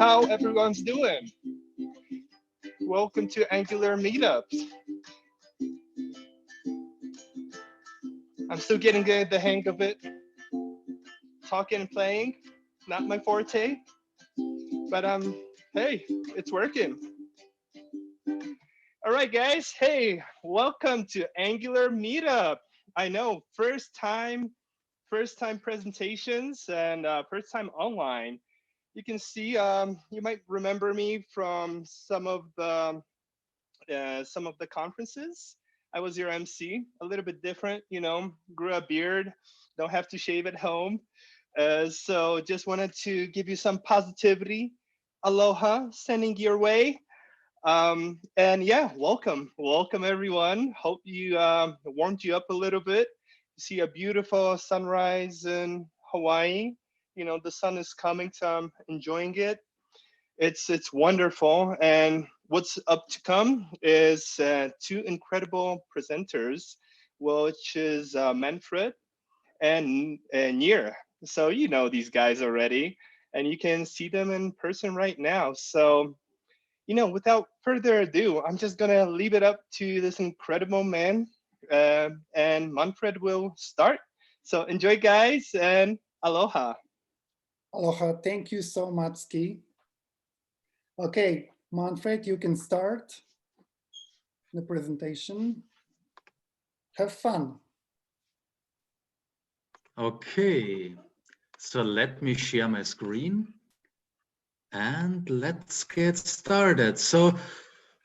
how everyone's doing. Welcome to Angular Meetups. I'm still getting the hang of it. Talking and playing, not my forte, but hey, it's working. All right, guys. Hey, welcome to Angular Meetup. I know, first time presentations and first time online. You can see, you might remember me from some of the conferences. I was your MC, a little bit different, you know, grew a beard, don't have to shave at home. So just wanted to give you some positivity. Aloha, sending your way. And yeah, welcome everyone. Hope you warmed you up a little bit. You see a beautiful sunrise in Hawaii. You know, the sun is coming, so I'm enjoying it. It's wonderful. And what's up to come is two incredible presenters, which is Manfred and Nir. So you know these guys already, and you can see them in person right now. So, you know, without further ado, I'm just gonna leave it up to this incredible man, and Manfred will start. So enjoy, guys, and aloha. Aloha, thank you so much, Ski. Okay, Manfred, you can start the presentation. Have fun. Okay, so let me share my screen and let's get started. So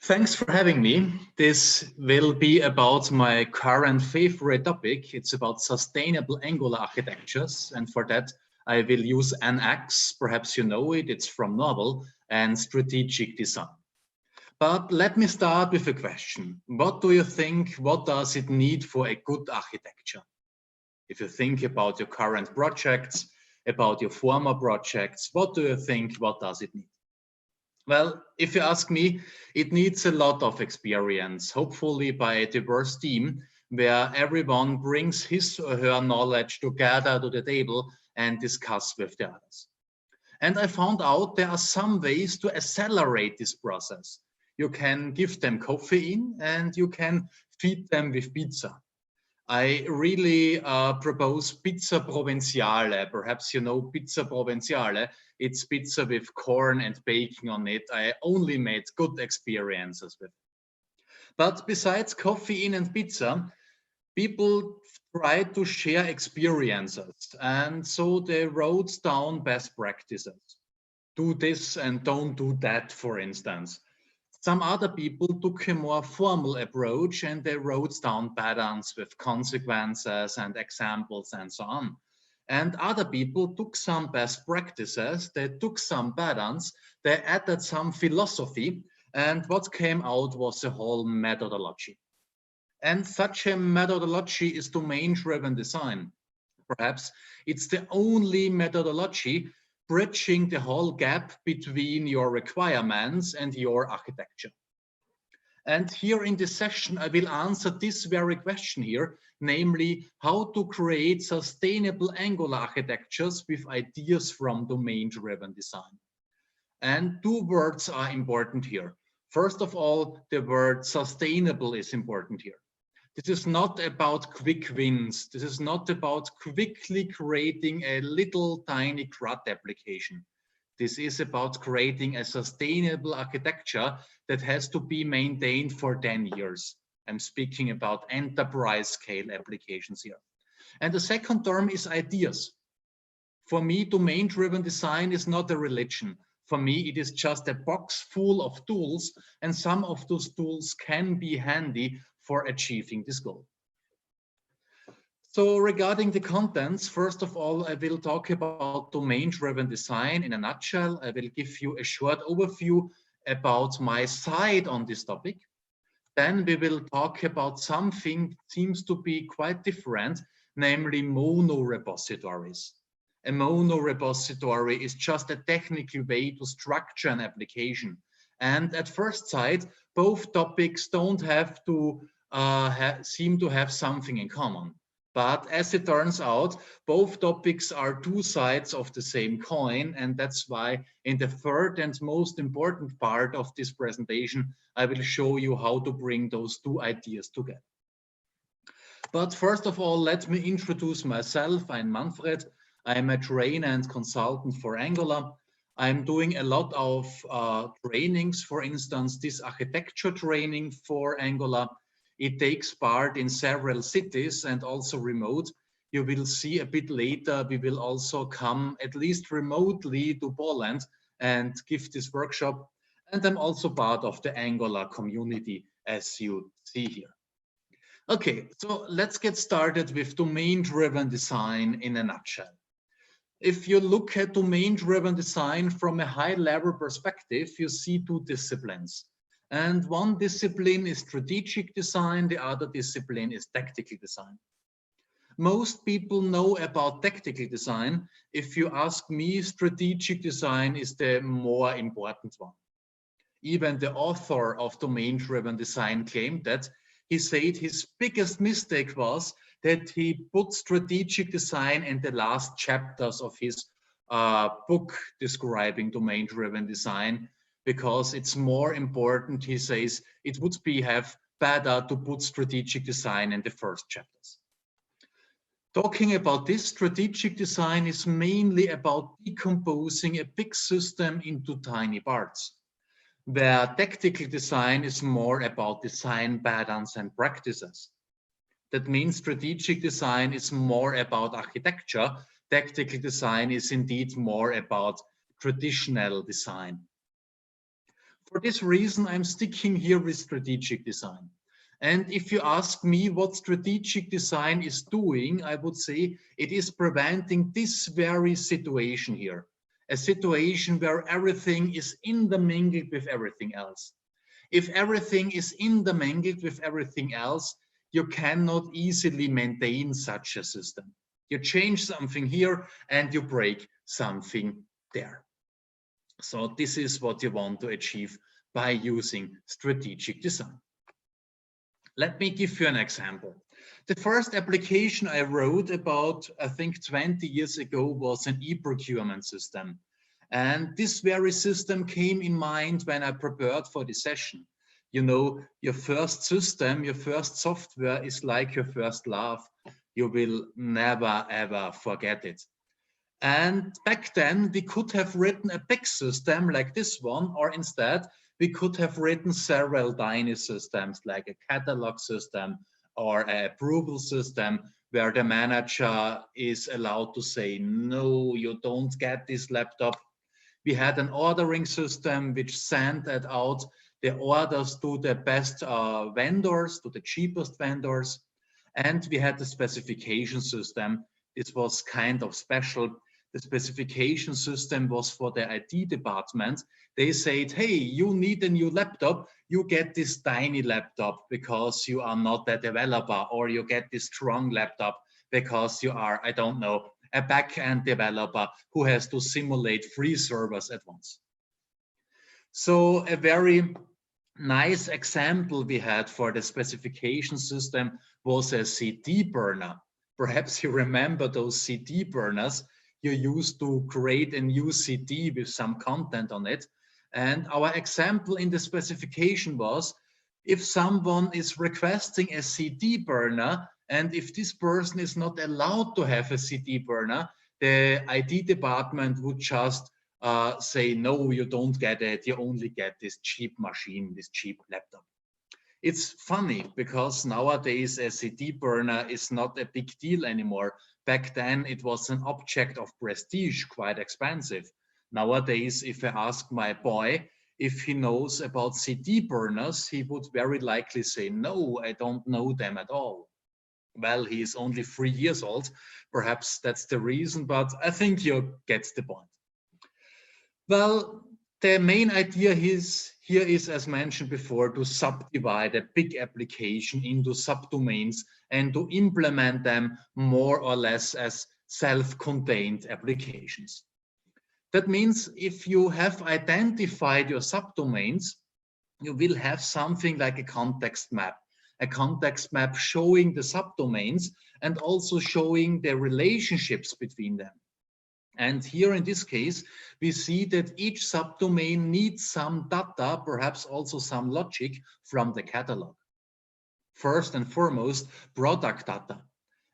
thanks for having me. This will be about my current favorite topic. It's about sustainable Angular architectures. And for that, I will use NX, perhaps you know it, it's from Novel, and strategic design. But let me start with a question. What do you think, what does it need for a good architecture? If you think about your current projects, about your former projects, what do you think, what does it need? Well, if you ask me, it needs a lot of experience, hopefully by a diverse team, where everyone brings his or her knowledge together to the table and discuss with the others. And I found out there are some ways to accelerate this process. You can give them caffeine and you can feed them with pizza. I really propose pizza provinciale. Perhaps you know pizza provinciale. It's pizza with corn and bacon on it. I only made good experiences with it. But besides caffeine and pizza, people try to share experiences. And so they wrote down best practices. Do this and don't do that, for instance. Some other people took a more formal approach and they wrote down patterns with consequences and examples and so on. And other people took some best practices, they took some patterns, they added some philosophy, and what came out was a whole methodology. And such a methodology is domain-driven design. Perhaps it's the only methodology bridging the whole gap between your requirements and your architecture. And here in this session, I will answer this very question here, namely how to create sustainable Angular architectures with ideas from domain-driven design. And two words are important here. First of all, the word sustainable is important here. This is not about quick wins. This is not about quickly creating a little tiny CRUD application. This is about creating a sustainable architecture that has to be maintained for 10 years. I'm speaking about enterprise scale applications here. And the second term is ideas. For me, domain-driven design is not a religion. For me, it is just a box full of tools, and some of those tools can be handy for achieving this goal. So regarding the contents, first of all, I will talk about domain-driven design in a nutshell. I will give you a short overview about my side on this topic. Then we will talk about something that seems to be quite different, namely monorepositories. A monorepository is just a technical way to structure an application. And at first sight, both topics don't have to seem to have something in common. But as it turns out, both topics are two sides of the same coin. And that's why in the third and most important part of this presentation, I will show you how to bring those two ideas together. But first of all, let me introduce myself. I'm Manfred. I'm a trainer and consultant for Angular. I'm doing a lot of trainings, for instance, this architecture training for Angular. It takes part in several cities and also remote. You will see a bit later, we will also come at least remotely to Poland and give this workshop. And I'm also part of the Angular community, as you see here. Okay, so let's get started with domain-driven design in a nutshell. If you look at domain-driven design from a high-level perspective, you see two disciplines. And one discipline is strategic design, the other discipline is tactical design. Most people know about tactical design. If you ask me, strategic design is the more important one. Even the author of domain-driven design claimed that. He said his biggest mistake was that he put strategic design in the last chapters of his book describing domain-driven design, because it's more important, he says, it would have better to put strategic design in the first chapters. Talking about this, strategic design is mainly about decomposing a big system into tiny parts, where tactical design is more about design patterns and practices. That means strategic design is more about architecture. Tactical design is indeed more about traditional design. For this reason, I'm sticking here with strategic design. And if you ask me what strategic design is doing, I would say it is preventing this very situation here. A situation where everything is intermingled with everything else. If everything is intermingled with everything else, you cannot easily maintain such a system. You change something here and you break something there. So this is what you want to achieve by using strategic design. Let me give you an example. The first application I wrote about, I think 20 years ago, was an e-procurement system. And this very system came in mind when I prepared for the session. You know, your first system, your first software is like your first love. You will never, ever forget it. And back then, we could have written a big system like this one, or instead, we could have written several tiny systems like a catalog system or an approval system where the manager is allowed to say, no, you don't get this laptop. We had an ordering system which sent out the orders to the best vendors, to the cheapest vendors. And we had the specification system. This was kind of special. The specification system was for the IT department. They said, hey, you need a new laptop. You get this tiny laptop because you are not a developer, or you get this strong laptop because you are, I don't know, a back-end developer who has to simulate 3 servers at once. So a very nice example we had for the specification system was a CD burner. Perhaps you remember those CD burners. You used to create a new CD with some content on it. And our example in the specification was, if someone is requesting a CD burner, and if this person is not allowed to have a CD burner, the IT department would just say, no, you don't get it. You only get this cheap machine, this cheap laptop. It's funny because nowadays a CD burner is not a big deal anymore. Back then it was an object of prestige, quite expensive. Nowadays, if I ask my boy if he knows about CD burners, he would very likely say, no, I don't know them at all. Well, he is only 3 years old. Perhaps that's the reason, but I think you get the point. Well, the main idea here is, as mentioned before, to subdivide a big application into subdomains and to implement them more or less as self-contained applications. That means if you have identified your subdomains, you will have something like a context map. a context map showing the subdomains and also showing the relationships between them. And here in this case, we see that each subdomain needs some data, perhaps also some logic from the catalog. First and foremost, product data.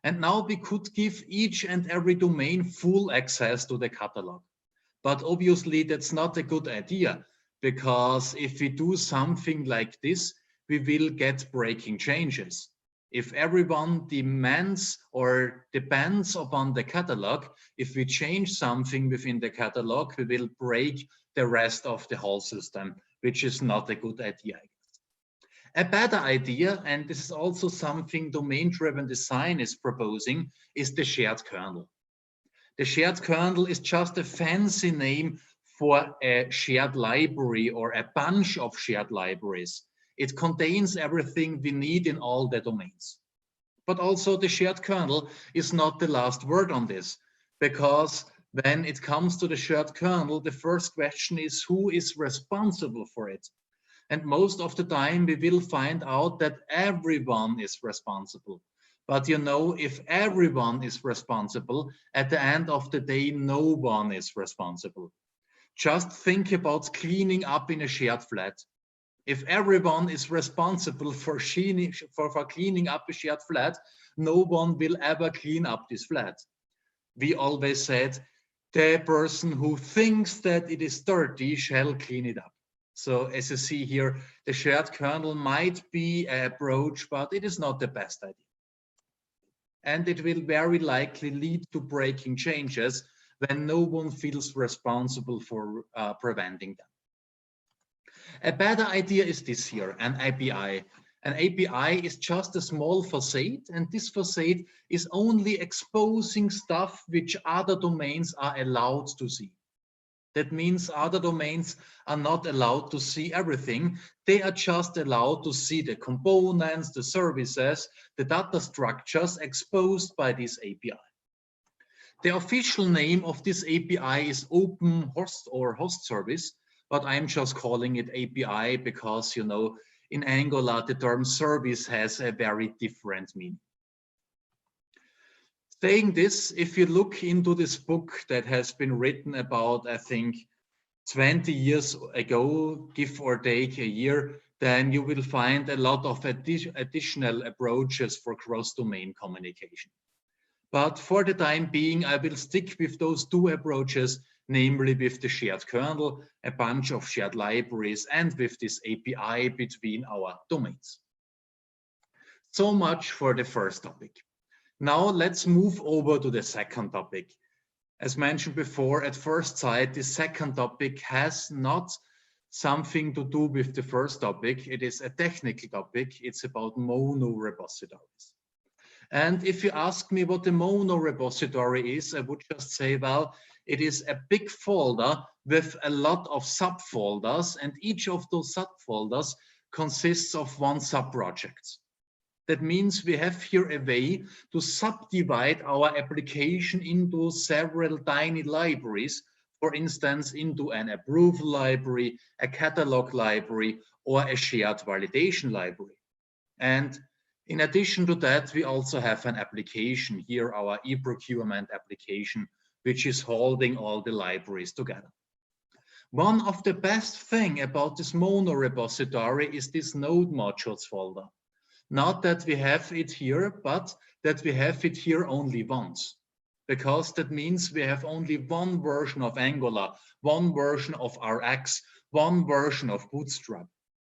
And now we could give each and every domain full access to the catalog. But obviously that's not a good idea, because if we do something like this, we will get breaking changes. If everyone demands or depends upon the catalog, if we change something within the catalog, we will break the rest of the whole system, which is not a good idea. A better idea, and this is also something domain-driven design is proposing, is the shared kernel. The shared kernel is just a fancy name for a shared library or a bunch of shared libraries. It contains everything we need in all the domains. But also the shared kernel is not the last word on this, because when it comes to the shared kernel, the first question is who is responsible for it? And most of the time we will find out that everyone is responsible. But you know, if everyone is responsible, at the end of the day, no one is responsible. Just think about cleaning up in a shared flat. If everyone is responsible for cleaning up a shared flat, no one will ever clean up this flat. We always said, the person who thinks that it is dirty shall clean it up. So as you see here, the shared kernel might be an approach, but it is not the best idea. And it will very likely lead to breaking changes when no one feels responsible for preventing them. A better idea is this here, an API. An API is just a small facade, and this facade is only exposing stuff which other domains are allowed to see. That means other domains are not allowed to see everything. They are just allowed to see the components, the services, the data structures exposed by this API. The official name of this API is Open Host or Host Service, but I'm just calling it API because, you know, in Angular, the term service has a very different meaning. Saying this, if you look into this book that has been written about, I think, 20 years ago, give or take a year, then you will find a lot of additional approaches for cross-domain communication. But for the time being, I will stick with those two approaches, namely with the shared kernel, a bunch of shared libraries, and with this API between our domains. So much for the first topic. Now let's move over to the second topic. As mentioned before, at first sight, the second topic has not something to do with the first topic. It is a technical topic. It's about monorepositories. And if you ask me what the monorepository is, I would just say, well, it is a big folder with a lot of subfolders, and each of those subfolders consists of one subproject. That means we have here a way to subdivide our application into several tiny libraries, for instance, into an approval library, a catalog library, or a shared validation library. And in addition to that, we also have an application here, our e-procurement application, which is holding all the libraries together. One of the best things about this monorepository is this node modules folder. Not that we have it here, but that we have it here only once. Because that means we have only one version of Angular, one version of RX, one version of Bootstrap.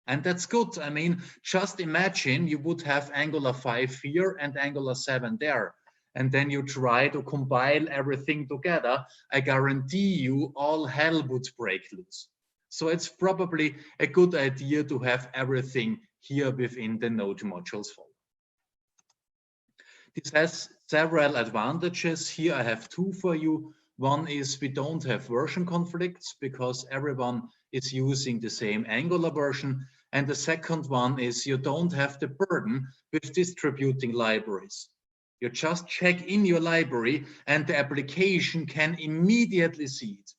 And that's good. I mean, just imagine you would have Angular 5 here and Angular 7 there. And then you try to compile everything together. I guarantee you all hell would break loose. So it's probably a good idea to have everything here within the node modules folder. This has several advantages. Here I have two for you. One is we don't have version conflicts because everyone is using the same Angular version. And the second one is you don't have the burden with distributing libraries. You just check in your library and the application can immediately see it.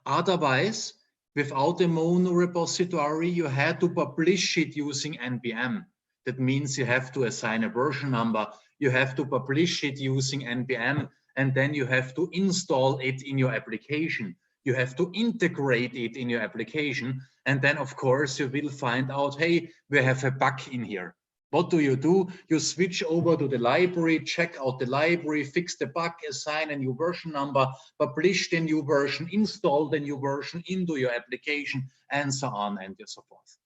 Otherwise, without a monorepository, you had to publish it using NPM. That means you have to assign a version number, you have to publish it using NPM, and then you have to install it in your application. You have to integrate it in your application. And then, of course, you will find out, hey, we have a bug in here. What do? You switch over to the library, check out the library, fix the bug, assign a new version number, publish the new version, install the new version into your application, and so on and so forth.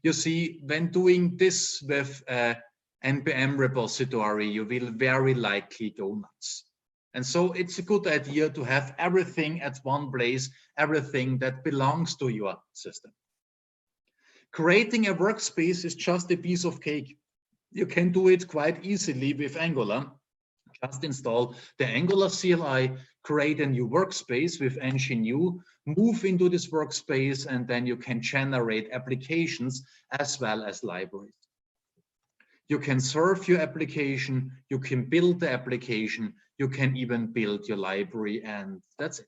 You see, when doing this with NPM repository, you will very likely go nuts. And so it's a good idea to have everything at one place, everything that belongs to your system. Creating a workspace is just a piece of cake. You can do it quite easily with Angular. Just install the Angular CLI, create a new workspace with ng-new, move into this workspace, and then you can generate applications as well as libraries. You can serve your application, you can build the application, you can even build your library, and that's it.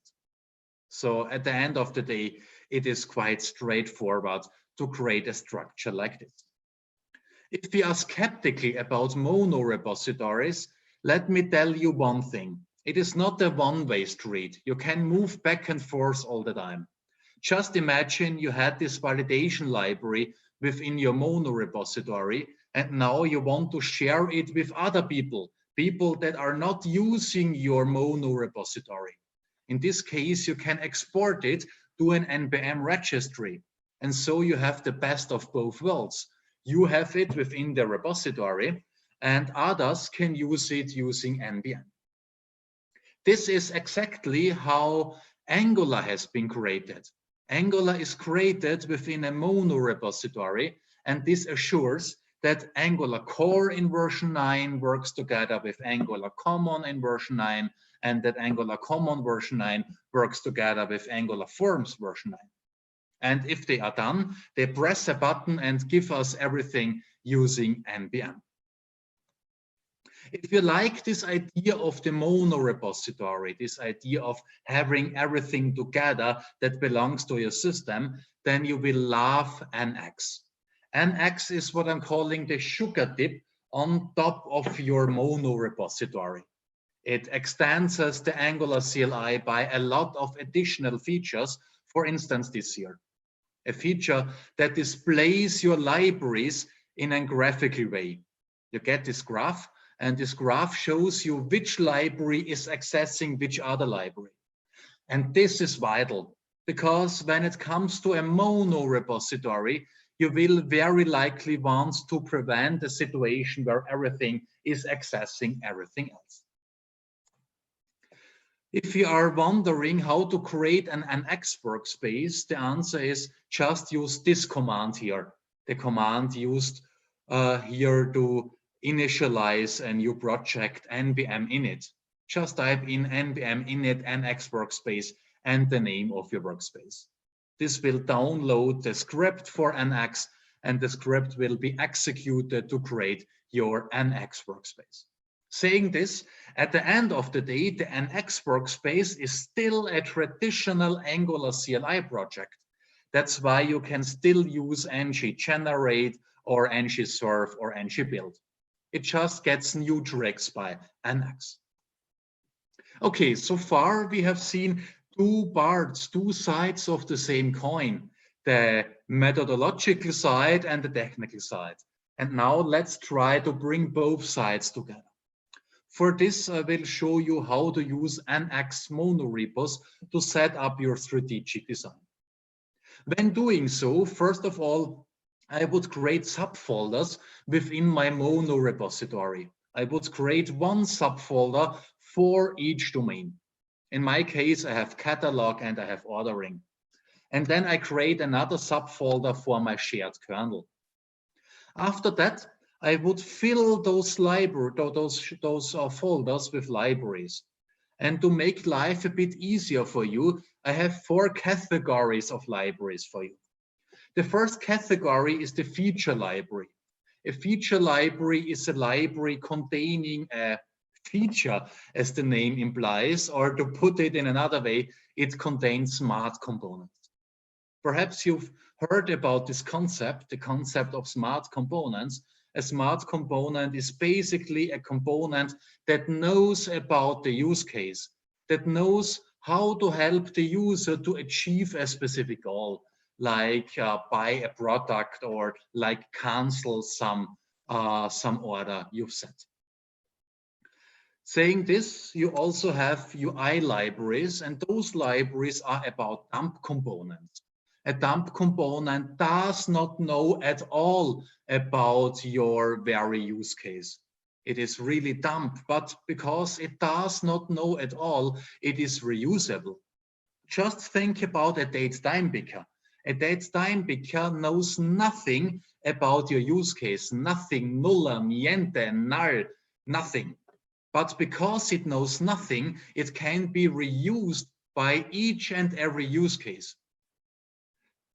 So at the end of the day, it is quite straightforward to create a structure like this. If we are skeptical about mono repositories, let me tell you one thing. It is not a one-way street. You can move back and forth all the time. Just imagine you had this validation library within your mono repository, and now you want to share it with other people that are not using your mono repository. In this case, you can export it to an NPM registry. And so you have the best of both worlds. You have it within the repository, and others can use it using NPM. This is exactly how Angular has been created. Angular is created within a mono repository, and this assures that Angular Core in version 9 works together with Angular Common in version 9, and that Angular Common version 9 works together with Angular Forms version 9. And if they are done, they press a button and give us everything using NPM. If you like this idea of the mono repository, this idea of having everything together that belongs to your system, then you will love NX. NX is what I'm calling the sugar dip on top of your mono repository. It extends the Angular CLI by a lot of additional features, for instance, this year. A feature that displays your libraries in a graphical way. You get this graph, and this graph shows you which library is accessing which other library. And this is vital, because when it comes to a mono repository, you will very likely want to prevent a situation where everything is accessing everything else. If you are wondering how to create an NX workspace, the answer is just use this command here. The command used here to initialize a new project, npm init. Just type in npm init NX workspace and the name of your workspace. This will download the script for NX, and the script will be executed to create your NX workspace. Saying this, at the end of the day, the NX workspace is still a traditional Angular CLI project. That's why you can still use ng-generate or ng-serve or ng-build. It just gets new tricks by NX. Okay, so far we have seen two parts, two sides of the same coin, the methodological side and the technical side. And now let's try to bring both sides together. For this, I will show you how to use NX monorepos to set up your strategic design. When doing so, first of all, I would create subfolders within my mono repository. I would create one subfolder for each domain. In my case, I have catalog and I have ordering. And then I create another subfolder for my shared kernel. After that, I would fill those folders with libraries. And to make life a bit easier for you, I have 4 categories of libraries for you. The first category is the feature library. A feature library is a library containing a feature, as the name implies, or to put it in another way, it contains smart components. Perhaps you've heard about this concept, the concept of smart components, A smart component is basically a component that knows about the use case, that knows how to help the user to achieve a specific goal, like buy a product or like cancel some order you've set. Saying this, you also have UI libraries, and those libraries are about dump components. A dump component does not know at all about your very use case. It is really dump, but because it does not know at all, it is reusable. Just think about a date-time picker. A date-time picker knows nothing about your use case, nothing, nulla, niente, null, nothing. But because it knows nothing, it can be reused by each and every use case.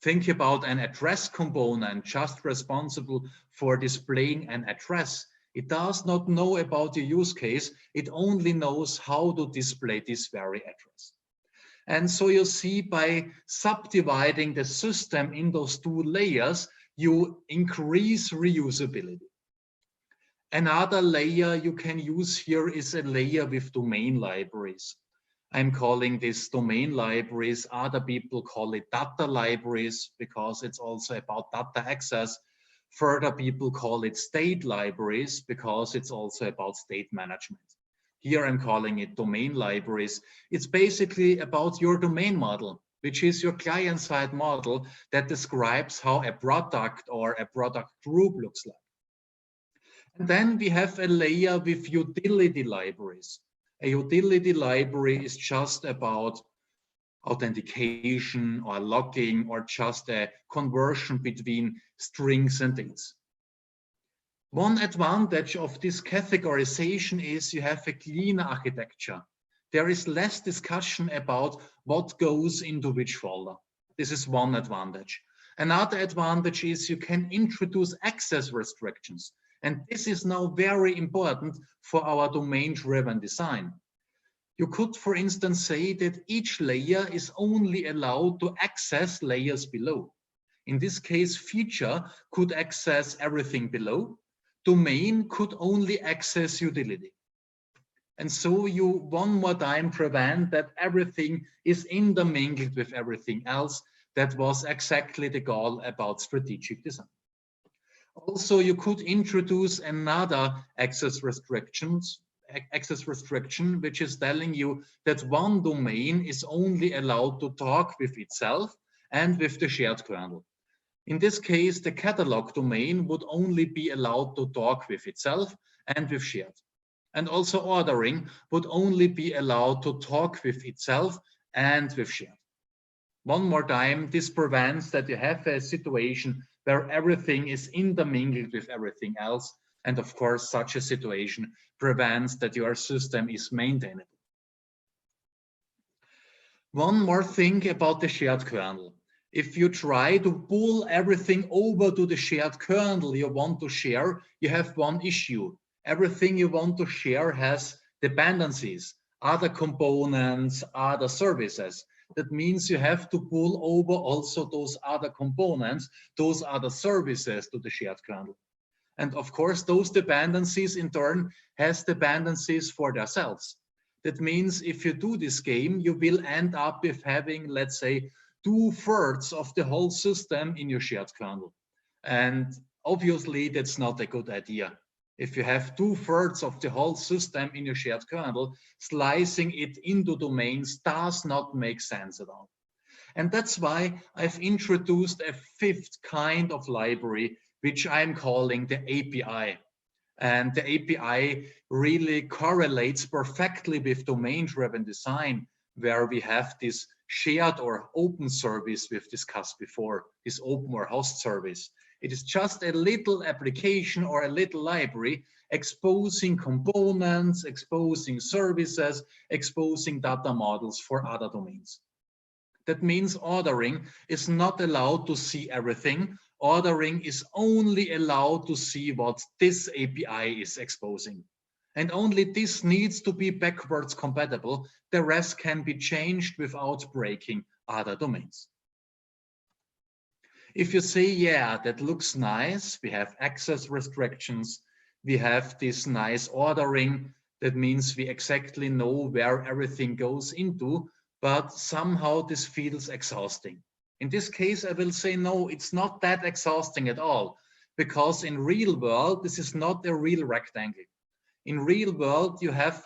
Think about an address component just responsible for displaying an address. It does not know about the use case. It only knows how to display this very address. And so you see, by subdividing the system in those two layers, you increase reusability. Another layer you can use here is a layer with domain libraries. I'm calling this domain libraries. Other people call it data libraries because it's also about data access. Further people call it state libraries because it's also about state management. Here I'm calling it domain libraries. It's basically about your domain model, which is your client-side model that describes how a product or a product group looks like. And then we have a layer with utility libraries. A utility library is just about authentication or logging or just a conversion between strings and dates. One advantage of this categorization is you have a cleaner architecture. There is less discussion about what goes into which folder. This is one advantage. Another advantage is you can introduce access restrictions. And this is now very important for our domain-driven design. You could, for instance, say that each layer is only allowed to access layers below. In this case, feature could access everything below. Domain could only access utility. And so you one more time prevent that everything is intermingled with everything else. That was exactly the goal about strategic design. Also, you could introduce another access restriction, which is telling you that one domain is only allowed to talk with itself and with the shared kernel. In this case, the catalog domain would only be allowed to talk with itself and with shared. And also ordering would only be allowed to talk with itself and with shared. One more time, this prevents that you have a situation where everything is intermingled with everything else. And of course, such a situation prevents that your system is maintainable. One more thing about the shared kernel. If you try to pull everything over to the shared kernel you want to share, you have one issue. Everything you want to share has dependencies, other components, other services. That means you have to pull over also those other components, those other services to the shared kernel. And of course, those dependencies in turn has dependencies for themselves. That means if you do this game, you will end up with having, let's say, 2/3 of the whole system in your shared kernel. And obviously, that's not a good idea. If you have 2/3 of the whole system in your shared kernel, slicing it into domains does not make sense at all. And that's why I've introduced a fifth kind of library, which I'm calling the API. And the API really correlates perfectly with domain-driven design, where we have this shared or open service we've discussed before, this open or host service. It is just a little application or a little library exposing components, exposing services, exposing data models for other domains. That means ordering is not allowed to see everything. Ordering is only allowed to see what this API is exposing. And only this needs to be backwards compatible. The rest can be changed without breaking other domains. If you say, yeah, that looks nice, we have access restrictions, we have this nice ordering, that means we exactly know where everything goes into, but somehow this feels exhausting. In this case, I will say, no, it's not that exhausting at all, because in real world, this is not a real rectangle. In real world, you have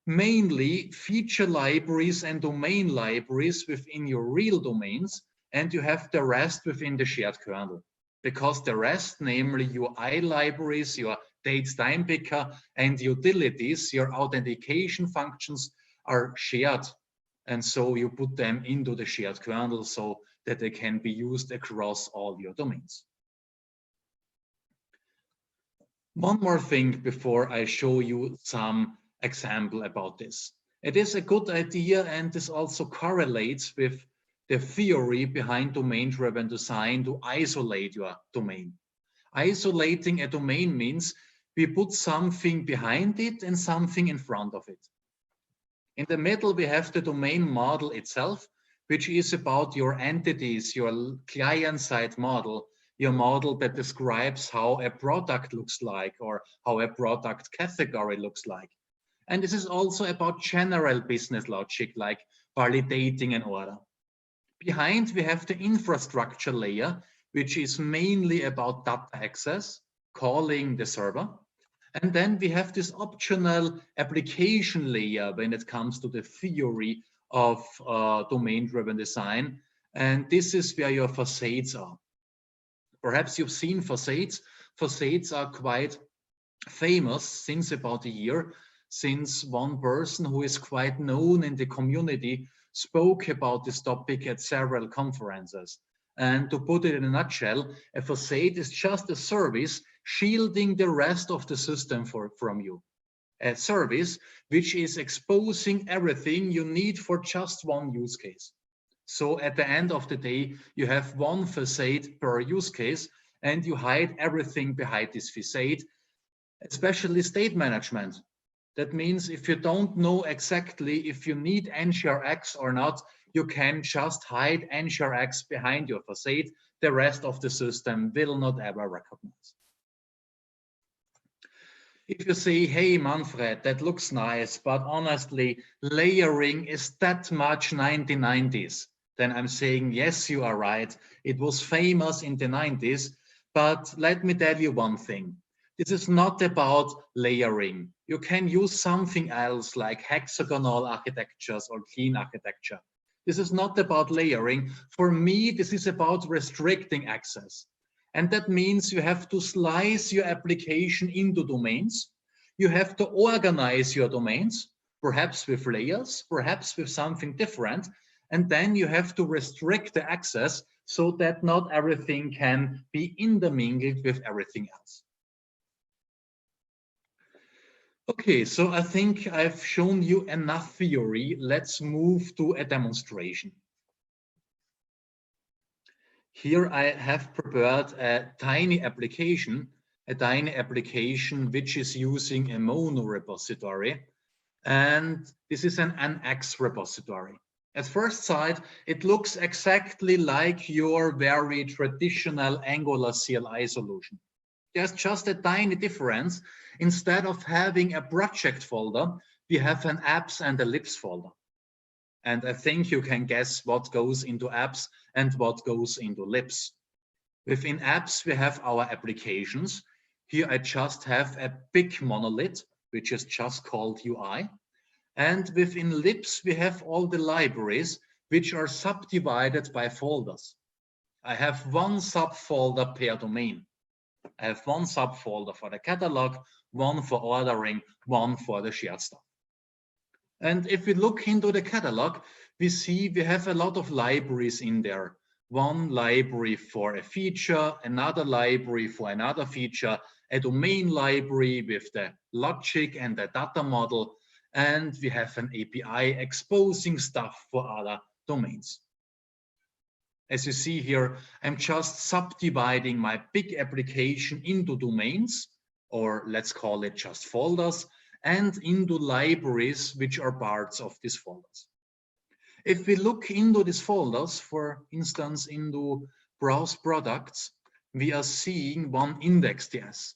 mainly feature libraries and domain libraries within your real domains, and you have the rest within the shared kernel. Because the rest, namely your UI libraries, your dates time picker, and utilities, your authentication functions are shared. And so you put them into the shared kernel so that they can be used across all your domains. One more thing before I show you some example about this. It is a good idea, and this also correlates with the theory behind domain-driven design, to isolate your domain. Isolating a domain means we put something behind it and something in front of it. In the middle, we have the domain model itself, which is about your entities, your client-side model, your model that describes how a product looks like or how a product category looks like. And this is also about general business logic, like validating an order. Behind, we have the infrastructure layer, which is mainly about data access, calling the server. And then we have this optional application layer when it comes to the theory of domain-driven design. And this is where your facades are. Perhaps you've seen facades. Facades are quite famous since about a year, since one person who is quite known in the community spoke about this topic at several conferences. And to put it in a nutshell, a facade is just a service shielding the rest of the system from you. A service which is exposing everything you need for just one use case. So at the end of the day, you have one facade per use case, and you hide everything behind this facade, especially state management. That means if you don't know exactly if you need NGRX or not, you can just hide NGRX behind your facade. The rest of the system will not ever recognize. If you say, hey, Manfred, that looks nice, but honestly, layering is that much 1990s. Then I'm saying, yes, you are right. It was famous in the 90s, but let me tell you one thing. This is not about layering. You can use something else like hexagonal architectures or clean architecture. This is not about layering. For me, this is about restricting access. And that means you have to slice your application into domains. You have to organize your domains, perhaps with layers, perhaps with something different. And then you have to restrict the access so that not everything can be intermingled with everything else. Okay, so I think I've shown you enough theory. Let's move to a demonstration. Here I have prepared a tiny application which is using a mono repository. And this is an NX repository. At first sight, it looks exactly like your very traditional Angular CLI solution. There's just a tiny difference. Instead of having a project folder, we have an apps and a libs folder. And I think you can guess what goes into apps and what goes into libs. Within apps, we have our applications. Here I just have a big monolith, which is just called UI. And within libs, we have all the libraries, which are subdivided by folders. I have one subfolder per domain. I have one subfolder for the catalog, one for ordering, one for the shared stuff. And if we look into the catalog, we see we have a lot of libraries in there. One library for a feature, another library for another feature, a domain library with the logic and the data model, and we have an API exposing stuff for other domains. As you see here, I'm just subdividing my big application into domains, or let's call it just folders, and into libraries which are parts of these folders. If we look into these folders, for instance, into browse products, we are seeing one index.ts.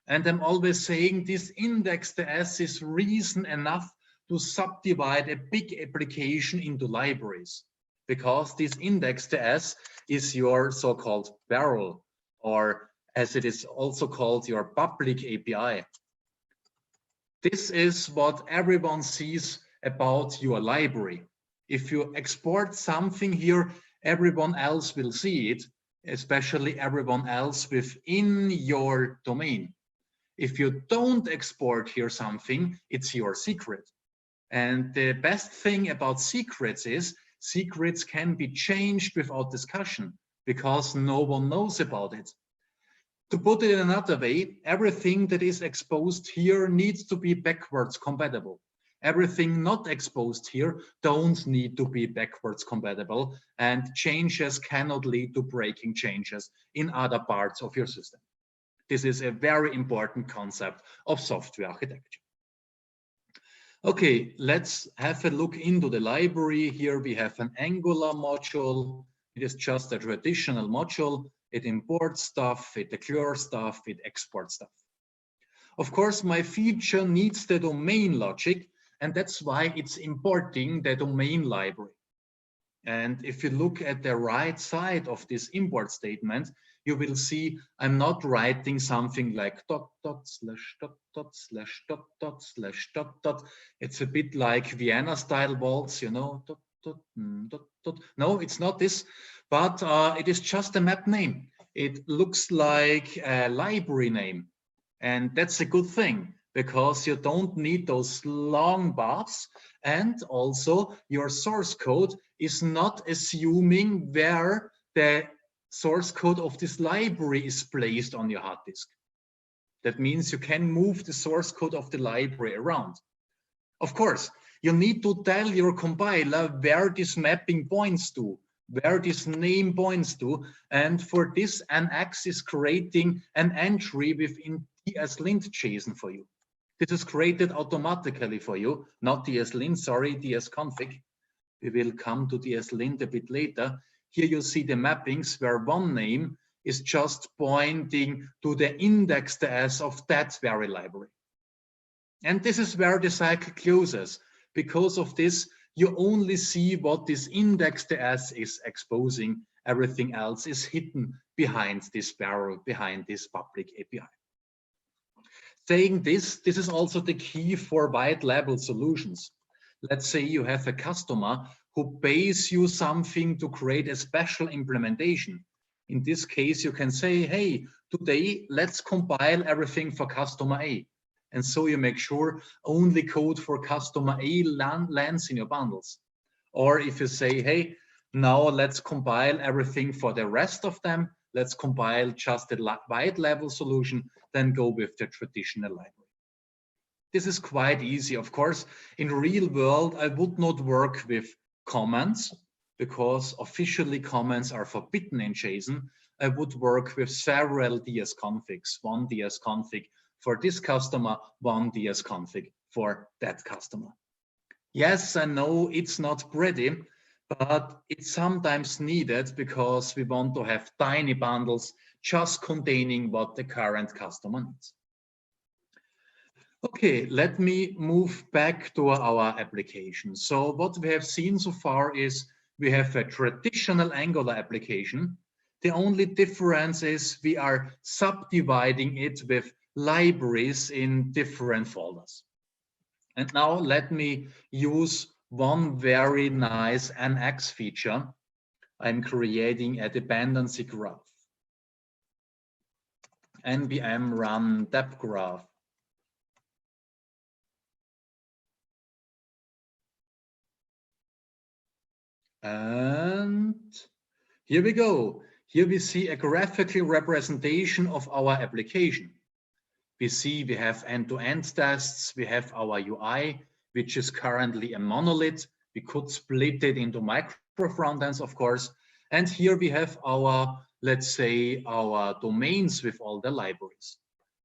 And I'm always saying this index.ts is reason enough to subdivide a big application into libraries, because this index.ts is your so-called barrel, or as it is also called, your public API. This is what everyone sees about your library. If you export something here, everyone else will see it, especially everyone else within your domain. If you don't export here something, it's your secret. And the best thing about secrets is secrets can be changed without discussion because no one knows about it. To put it another way, everything that is exposed here needs to be backwards compatible. Everything not exposed here don't need to be backwards compatible, and changes cannot lead to breaking changes in other parts of your system. This is a very important concept of software architecture. Okay, let's have a look into the library. Here we have an Angular module. It is just a traditional module. It imports stuff, it declares stuff, it exports stuff. Of course, my feature needs the domain logic, and that's why it's importing the domain library. And if you look at the right side of this import statement, you will see I'm not writing something like dot dot slash dot dot slash dot dot slash dot dot. It's a bit like Vienna style waltz, you know, dot dot dot dot. No, it's not this, but it is just a map name. It looks like a library name, and that's a good thing because you don't need those long paths, and also your source code is not assuming where the source code of this library is placed on your hard disk. That means you can move the source code of the library around. Of course, you need to tell your compiler where this mapping points to, where this name points to, and for this, NX is creating an entry within DSLint JSON for you. This is created automatically for you, not DSLint, sorry, DSConfig. We will come to DSLint a bit later. Here you see the mappings where one name is just pointing to the index.ts of that very library. And this is where the cycle closes. Because of this, you only see what this index.ts is exposing. Everything else is hidden behind this barrel, behind this public API. Saying this is also the key for white label solutions. Let's say you have a customer who pays you something to create a special implementation. In this case, you can say, hey, today let's compile everything for customer A. And so you make sure only code for customer A lands in your bundles. Or if you say, hey, now let's compile everything for the rest of them, let's compile just a white label solution, then go with the traditional library. This is quite easy. Of course, in real world, I would not work with comments because officially comments are forbidden in JSON. I would work with several DSConfigs, one DSConfig for this customer, one DSConfig for that customer. Yes, I know it's not pretty, but it's sometimes needed because we want to have tiny bundles just containing what the current customer needs. Okay, let me move back to our application. So what we have seen so far is we have a traditional Angular application. The only difference is we are subdividing it with libraries in different folders. And now let me use one very nice NX feature. I'm creating a dependency graph. npm run dep graph. And here we go. Here we see a graphical representation of our application. We see we have end-to-end tests. We have our UI, which is currently a monolith. We could split it into micro frontends, of course. And here we have our, let's say, our domains with all the libraries.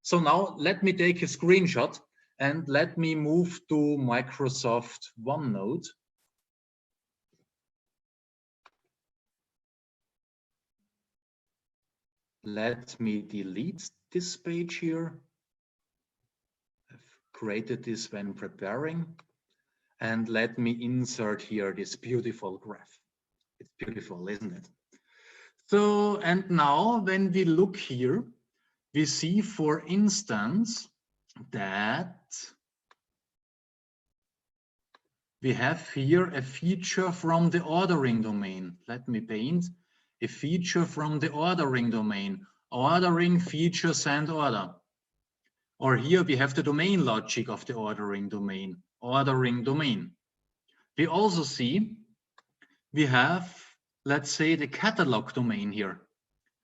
So now let me take a screenshot and let me move to Microsoft OneNote. Let me delete this page here. I've created this when preparing. And let me insert here this beautiful graph. It's beautiful, isn't it? So, and now when we look here, we see, for instance, that we have here a feature from the ordering domain. Let me paint a feature from the ordering domain. Ordering features and order. Or here we have the domain logic of the ordering domain. Ordering domain. We also see we have, let's say, the catalog domain here.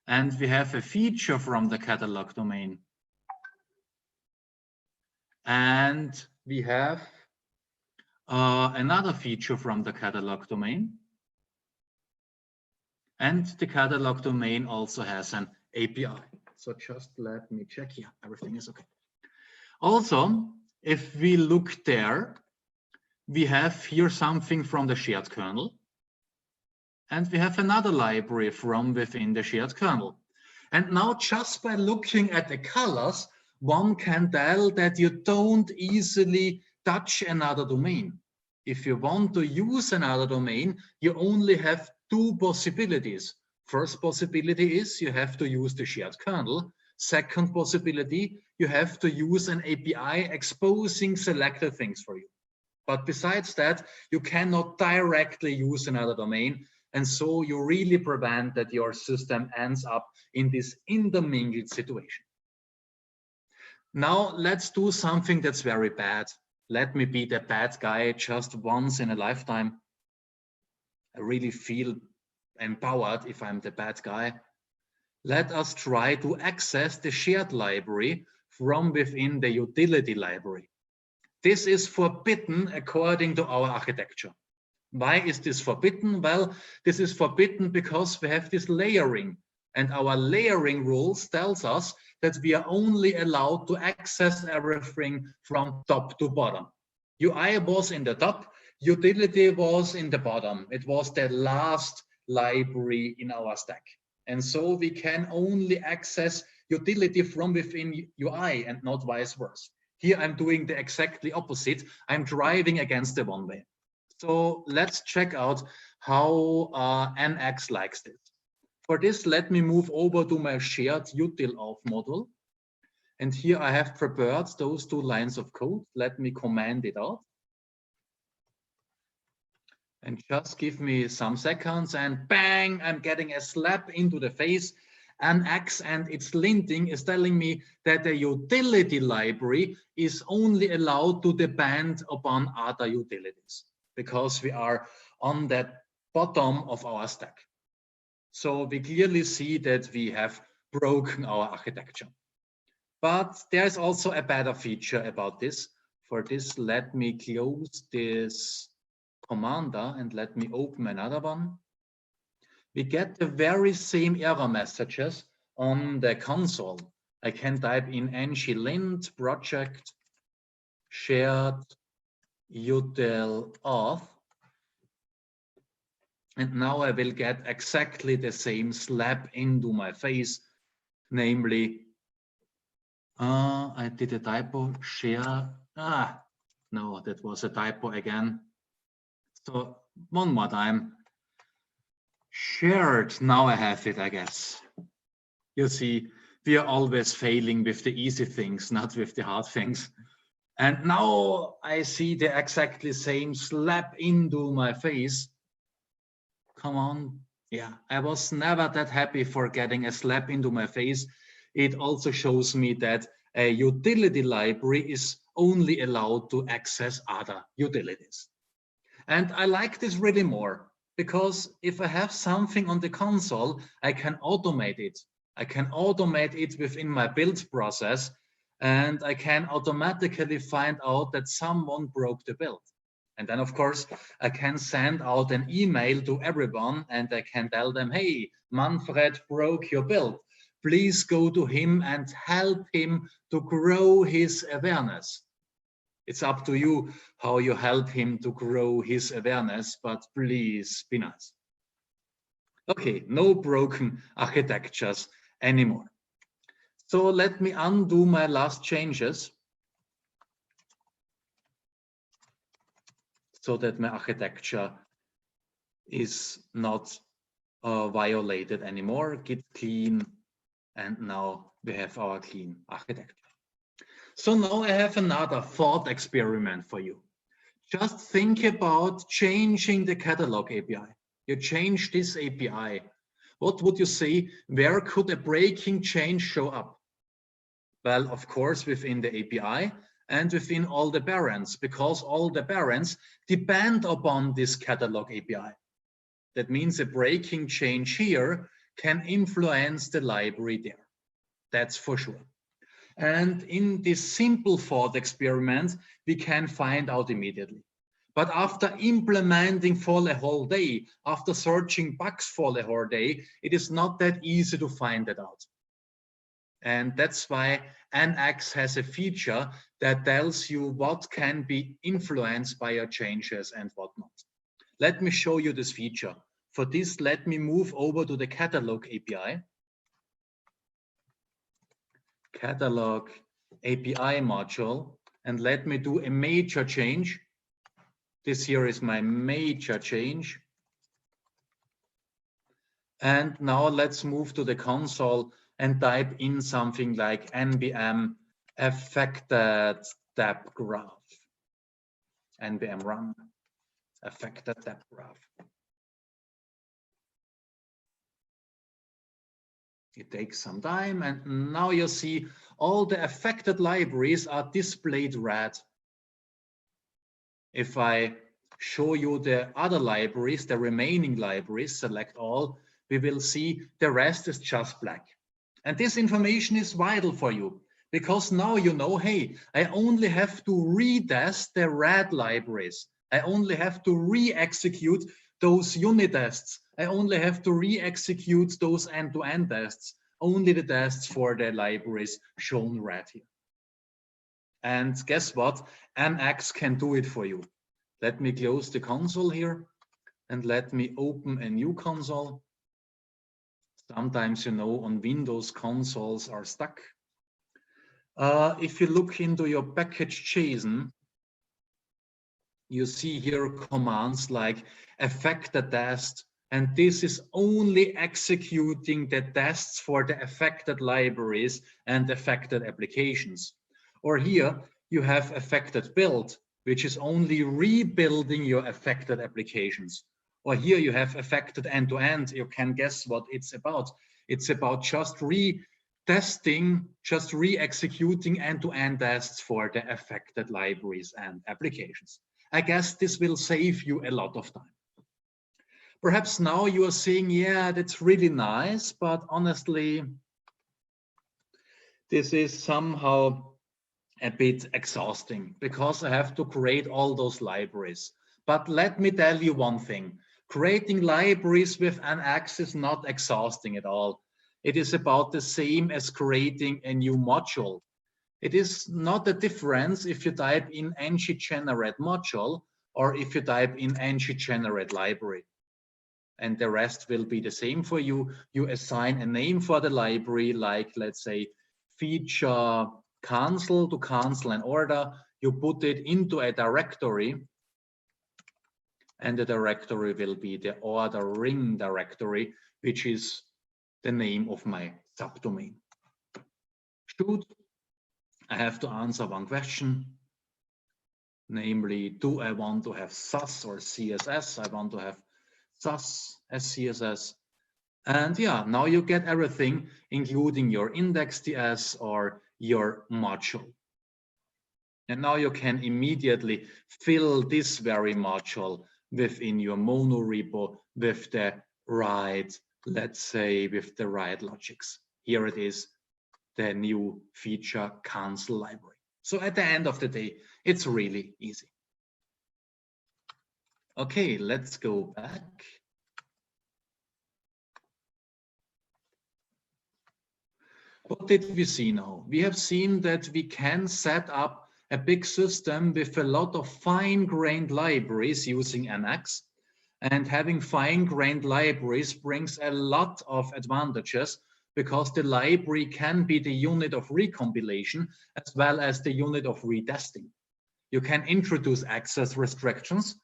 And we have a feature from the catalog domain. And we have another feature from the catalog domain. And the catalog domain also has an API. So just let me check here. Everything is okay. Also, if we look there, we have here something from the shared kernel. And we have another library from within the shared kernel. And now just by looking at the colors, one can tell that you don't easily touch another domain. If you want to use another domain, you only have two possibilities. First possibility is you have to use the shared kernel. Second possibility, you have to use an API exposing selected things for you. But besides that, you cannot directly use another domain. And so you really prevent that your system ends up in this intermingled situation. Now let's do something that's very bad. Let me be the bad guy just once in a lifetime. I really feel empowered if I'm the bad guy. Let us try to access the shared library from within the utility library. This is forbidden according to our architecture. Why is this forbidden? Well, this is forbidden because we have this layering, and our layering rules tells us that we are only allowed to access everything from top to bottom. UI was in the top, utility was in the bottom. It was the last library in our stack. And so we can only access utility from within UI and not vice versa. Here I'm doing the exactly opposite. I'm driving against the one way. So let's check out how NX likes this. For this, let me move over to my shared util of module. And here I have prepared those two lines of code. Let me comment it out. And just give me some seconds and bang, I'm getting a slap into the face. NX and its linting is telling me that the utility library is only allowed to depend upon other utilities, because we are on that bottom of our stack. So we clearly see that we have broken our architecture. But there's also a better feature about this. For this, let me close this commander and let me open another one. We get the very same error messages on the console. I can type in ng-lint project shared util auth. And now I will get exactly the same slap into my face, namely, I did a typo, share, no, that was a typo again. So one more time, shared, now I have it, I guess. You see, we are always failing with the easy things, not with the hard things. And now I see the exactly same slap into my face. Come on. Yeah, I was never that happy for getting a slap into my face. It also shows me that a utility library is only allowed to access other utilities. And I like this really more, because if I have something on the console, I can automate it. I can automate it within my build process, and I can automatically find out that someone broke the build. And then, of course, I can send out an email to everyone and I can tell them, hey, Manfred broke your build. Please go to him and help him to grow his awareness. It's up to you how you help him to grow his awareness, but please be nice. Okay, no broken architectures anymore. So let me undo my last changes so that my architecture is not violated anymore. Git clean, and now we have our clean architecture. So now I have another thought experiment for you. Just think about changing the catalog API. You change this API. What would you say? Where could a breaking change show up? Well, of course, within the API and within all the parents, because all the parents depend upon this catalog API. That means a breaking change here can influence the library there. That's for sure. And in this simple thought experiment, we can find out immediately. But after implementing for a whole day, after searching bugs for a whole day, it is not that easy to find that out. And that's why NX has a feature that tells you what can be influenced by your changes and whatnot. Let me show you this feature. For this, let me move over to the catalog API. Catalog API module, and let me do a major change. This here is my major change. And now let's move to the console and type in something like npm affected tab graph. npm run affected tab graph. It takes some time, and now you see all the affected libraries are displayed red. If I show you the other libraries, the remaining libraries, select all, we will see the rest is just black. And this information is vital for you, because now you know, hey, I only have to retest the red libraries. I only have to re-execute those unit tests. I only have to re-execute those end-to-end tests, only the tests for the libraries shown red here. And guess what? NX can do it for you. Let me close the console here and let me open a new console. Sometimes, you know, on Windows consoles are stuck. If you look into your package.json, you see here commands like affected test, and this is only executing the tests for the affected libraries and affected applications. Or here you have affected build, which is only rebuilding your affected applications. Or here you have affected end-to-end. You can guess what it's about. It's about just retesting, just re-executing end-to-end tests for the affected libraries and applications. I guess this will save you a lot of time. Perhaps now you are saying, yeah, that's really nice, but honestly, this is somehow a bit exhausting because I have to create all those libraries. But let me tell you one thing, creating libraries with NX is not exhausting at all. It is about the same as creating a new module. It is not a difference if you type in ng-generate module or if you type in ng-generate library. And the rest will be the same for you. You assign a name for the library, like let's say feature cancel to cancel an order. You put it into a directory, and the directory will be the ordering directory, which is the name of my subdomain. Shoot. I have to answer one question, namely, do I want to have SAS or CSS? I want to have SAS as CSS. And yeah, now you get everything, including your index.ts or your module. And now you can immediately fill this very module within your monorepo with the right, let's say, with the right logics. Here it is, the new feature cancel library. So at the end of the day, it's really easy. Okay, let's go back. What did we see now? We have seen that we can set up a big system with a lot of fine-grained libraries using NX. And having fine-grained libraries brings a lot of advantages because the library can be the unit of recompilation as well as the unit of retesting. You can introduce access restrictions,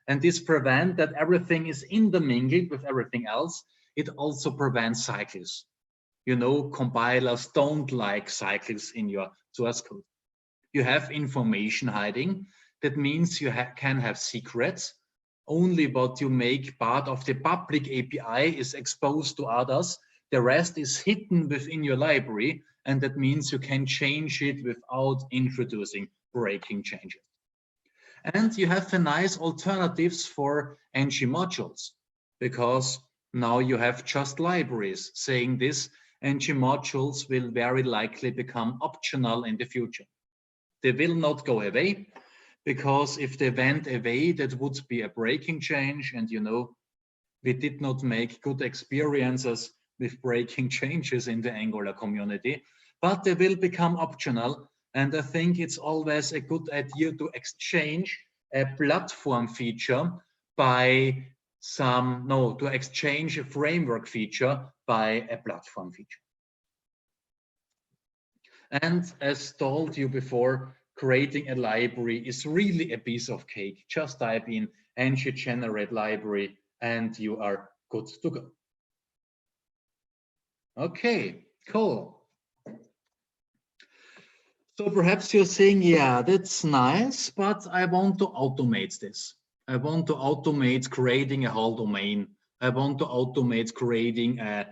and this prevents that everything is intermingled with everything else. It also prevents cycles. You know, compilers don't like cycles in your source code. You have information hiding. That means you can have secrets. Only what you make part of the public API is exposed to others. The rest is hidden within your library, and that means you can change it without introducing breaking changes. And you have nice alternatives for ng modules, because now you have just libraries saying this. ng modules will very likely become optional in the future. They will not go away, because if they went away, that would be a breaking change. And you know, we did not make good experiences with breaking changes in the Angular community, but they will become optional. And I think it's always a good idea to exchange a platform feature by to exchange a framework feature by a platform feature. And as told you before, creating a library is really a piece of cake. Just type in ng generate library and you are good to go. Okay, cool. So perhaps you're saying, yeah, that's nice, but I want to automate this. I want to automate creating a whole domain. I want to automate creating a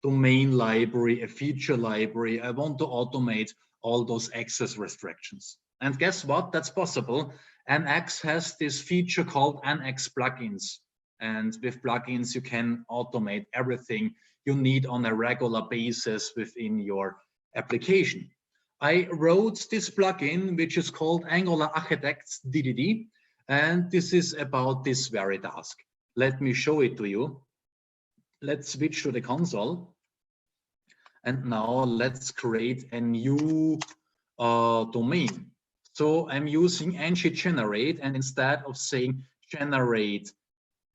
domain library, a feature library. I want to automate all those access restrictions. And guess what? That's possible. NX has this feature called NX plugins. And with plugins, you can automate everything you need on a regular basis within your application. I wrote this plugin, which is called Angular Architects DDD, and this is about this very task. Let me show it to you. Let's switch to the console. And now let's create a new domain. So I'm using ng generate, and instead of saying generate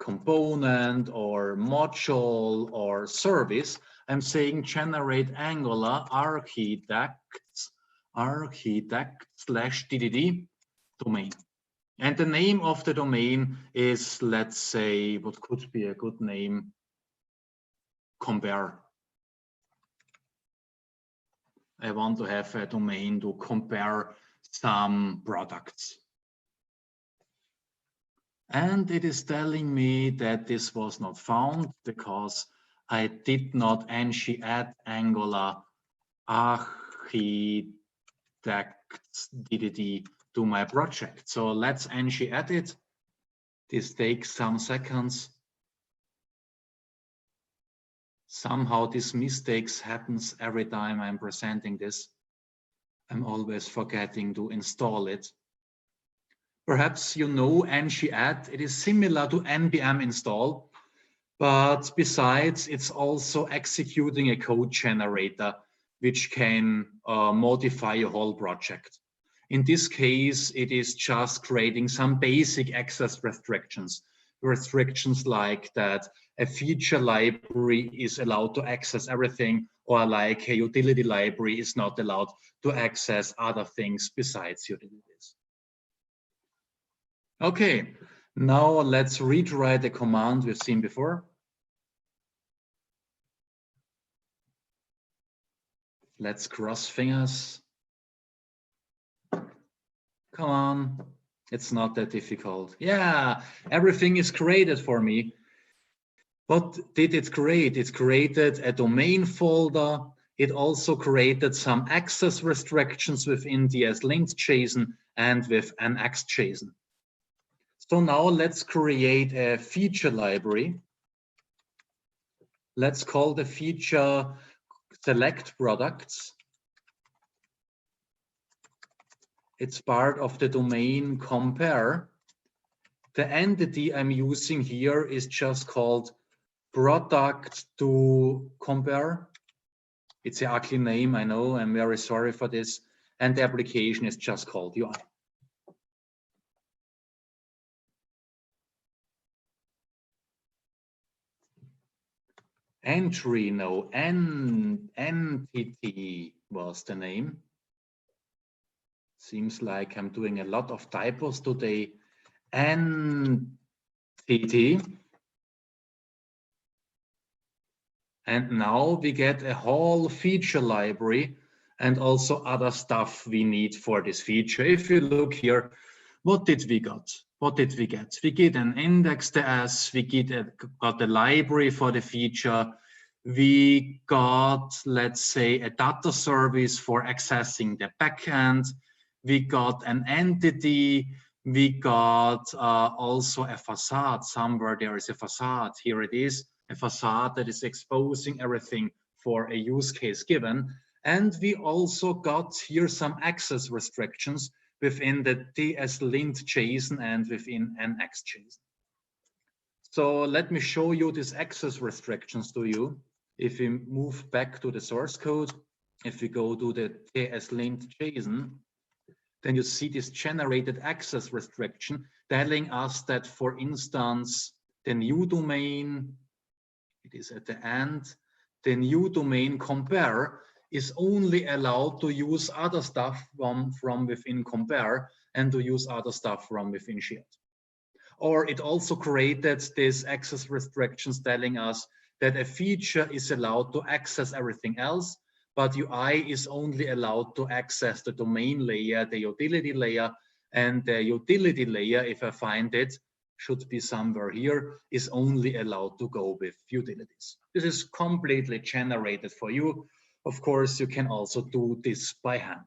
component or module or service, I'm saying generate Angular architect/DDD domain. And the name of the domain is, let's say, what could be a good name? Compare. I want to have a domain to compare some products. And it is telling me that this was not found because I did not add Angular architects DDD to my project. So let's add it. This takes some seconds. Somehow this mistakes happens every time I'm presenting this. I'm always forgetting to install it. Perhaps you know ng-add, it is similar to npm install, but besides, it's also executing a code generator, which can modify your whole project. In this case, it is just creating some basic access restrictions. Restrictions like that a feature library is allowed to access everything, or like a utility library is not allowed to access other things besides utilities. Okay, now let's retry the command we've seen before. Let's cross fingers. Come on, it's not that difficult. Yeah, everything is created for me. What did it create? It created a domain folder. It also created some access restrictions within the linked JSON and with an XJSON. So now let's create a feature library. Let's call the feature select products. It's part of the domain compare. The entity I'm using here is just called product to compare. It's an ugly name, I know, I'm very sorry for this. And the application is just called UI. entry, no, entity was the name. Seems like I'm doing a lot of typos today. Entity. And now we get a whole feature library and also other stuff we need for this feature. If you look here, what did we got? What did we get? We get an index.ts, we got the library for the feature. We got, let's say, a data service for accessing the backend. We got an entity. We got also a facade. Somewhere there is a facade. Here it is, a facade that is exposing everything for a use case given. And we also got here some access restrictions within the TS-lint JSON and within NX JSON. So let me show you these access restrictions to you. If we move back to the source code, if we go to the TS-lint JSON, then you see this generated access restriction telling us that, for instance, the new domain, it is at the end, the new domain compare is only allowed to use other stuff from within compare and to use other stuff from within shared. Or it also created these access restrictions telling us that a feature is allowed to access everything else, but UI is only allowed to access the domain layer, the utility layer, and the utility layer, if I find it, should be somewhere here, is only allowed to go with utilities. This is completely generated for you. Of course, you can also do this by hand.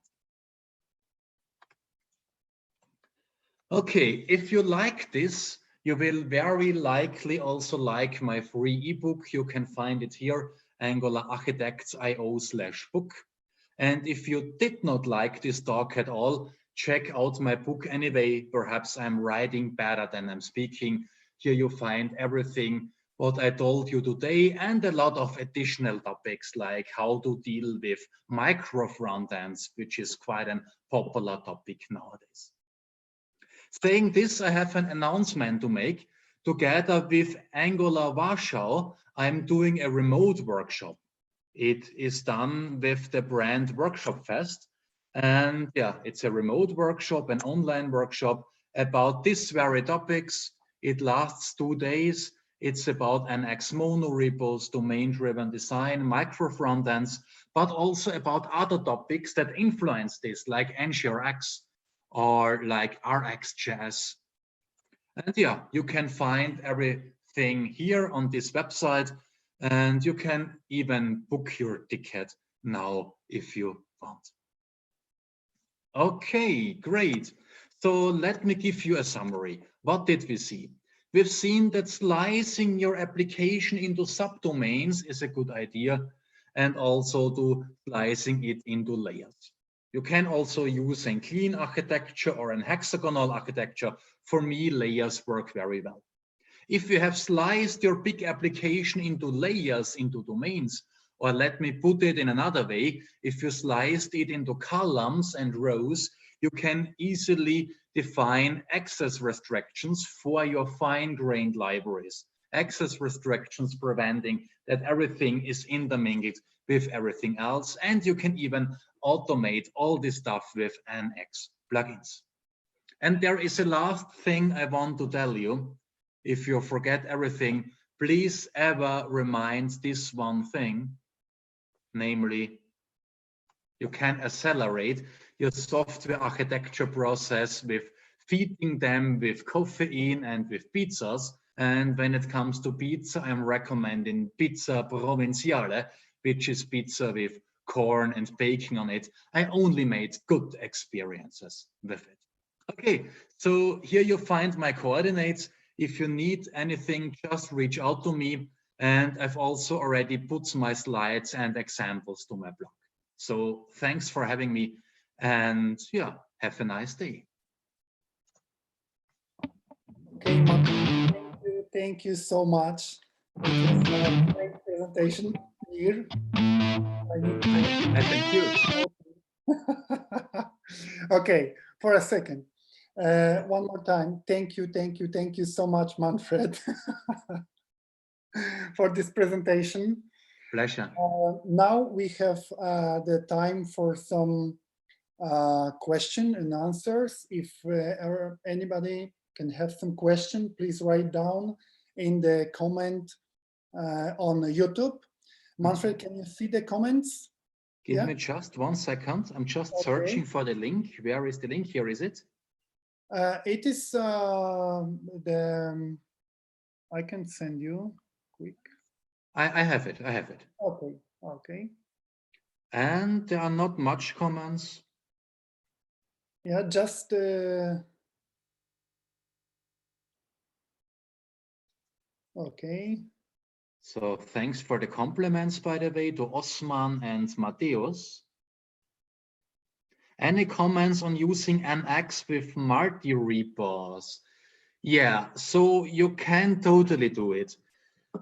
Okay, if you like this, you will very likely also like my free ebook. You can find it here, angulararchitects.io/book. And if you did not like this talk at all, check out my book anyway. Perhaps I'm writing better than I'm speaking. Here you find everything what I told you today and a lot of additional topics like how to deal with micro frontends, which is quite a popular topic nowadays. Saying this, I have an announcement to make. Together with Angular Warsaw, I'm doing a remote workshop. It is done with the brand Workshop Fest. And yeah, it's a remote workshop, an online workshop about these very topics. It lasts 2 days. It's about NX monorepos, domain-driven design, micro frontends, but also about other topics that influence this, like NGRX or like RxJS. And yeah, you can find everything here on this website, and you can even book your ticket now if you want. Okay, great. So let me give you a summary. What did we see? We've seen that slicing your application into subdomains is a good idea, and also to slicing it into layers. You can also use a clean architecture or an hexagonal architecture. For me, layers work very well. If you have sliced your big application into layers, into domains, or let me put it in another way, if you sliced it into columns and rows, you can easily define access restrictions for your fine-grained libraries. Access restrictions preventing that everything is intermingled with everything else, and you can even automate all this stuff with NX plugins. And there is a last thing I want to tell you. If you forget everything, please ever remind this one thing, namely, you can accelerate your software architecture process with feeding them with caffeine and with pizzas. And when it comes to pizza, I'm recommending pizza provinciale, which is pizza with corn and bacon on it. I only made good experiences with it. Okay, so here you find my coordinates. If you need anything, just reach out to me. And I've also already put my slides and examples to my blog. So thanks for having me, and yeah, have a nice day. Okay, Mark, thank you so much. It was a great presentation here. Thank you. Okay, for a second. One more time. Thank you so much, Manfred. for this presentation. Pleasure. Now we have the time for some question and answers. If anybody can have some question, please write down in the comment on YouTube. Manfred, can you see the comments? Give me just 1 second. I'm just searching for the link. Where is the link? Here is it. It is I can send you quick. I have it. I have it. Okay. Okay. And there are not much comments. Yeah, just okay. So thanks for the compliments, by the way, to Osman and Mateus. Any comments on using NX with multi-repos? Yeah, so you can totally do it.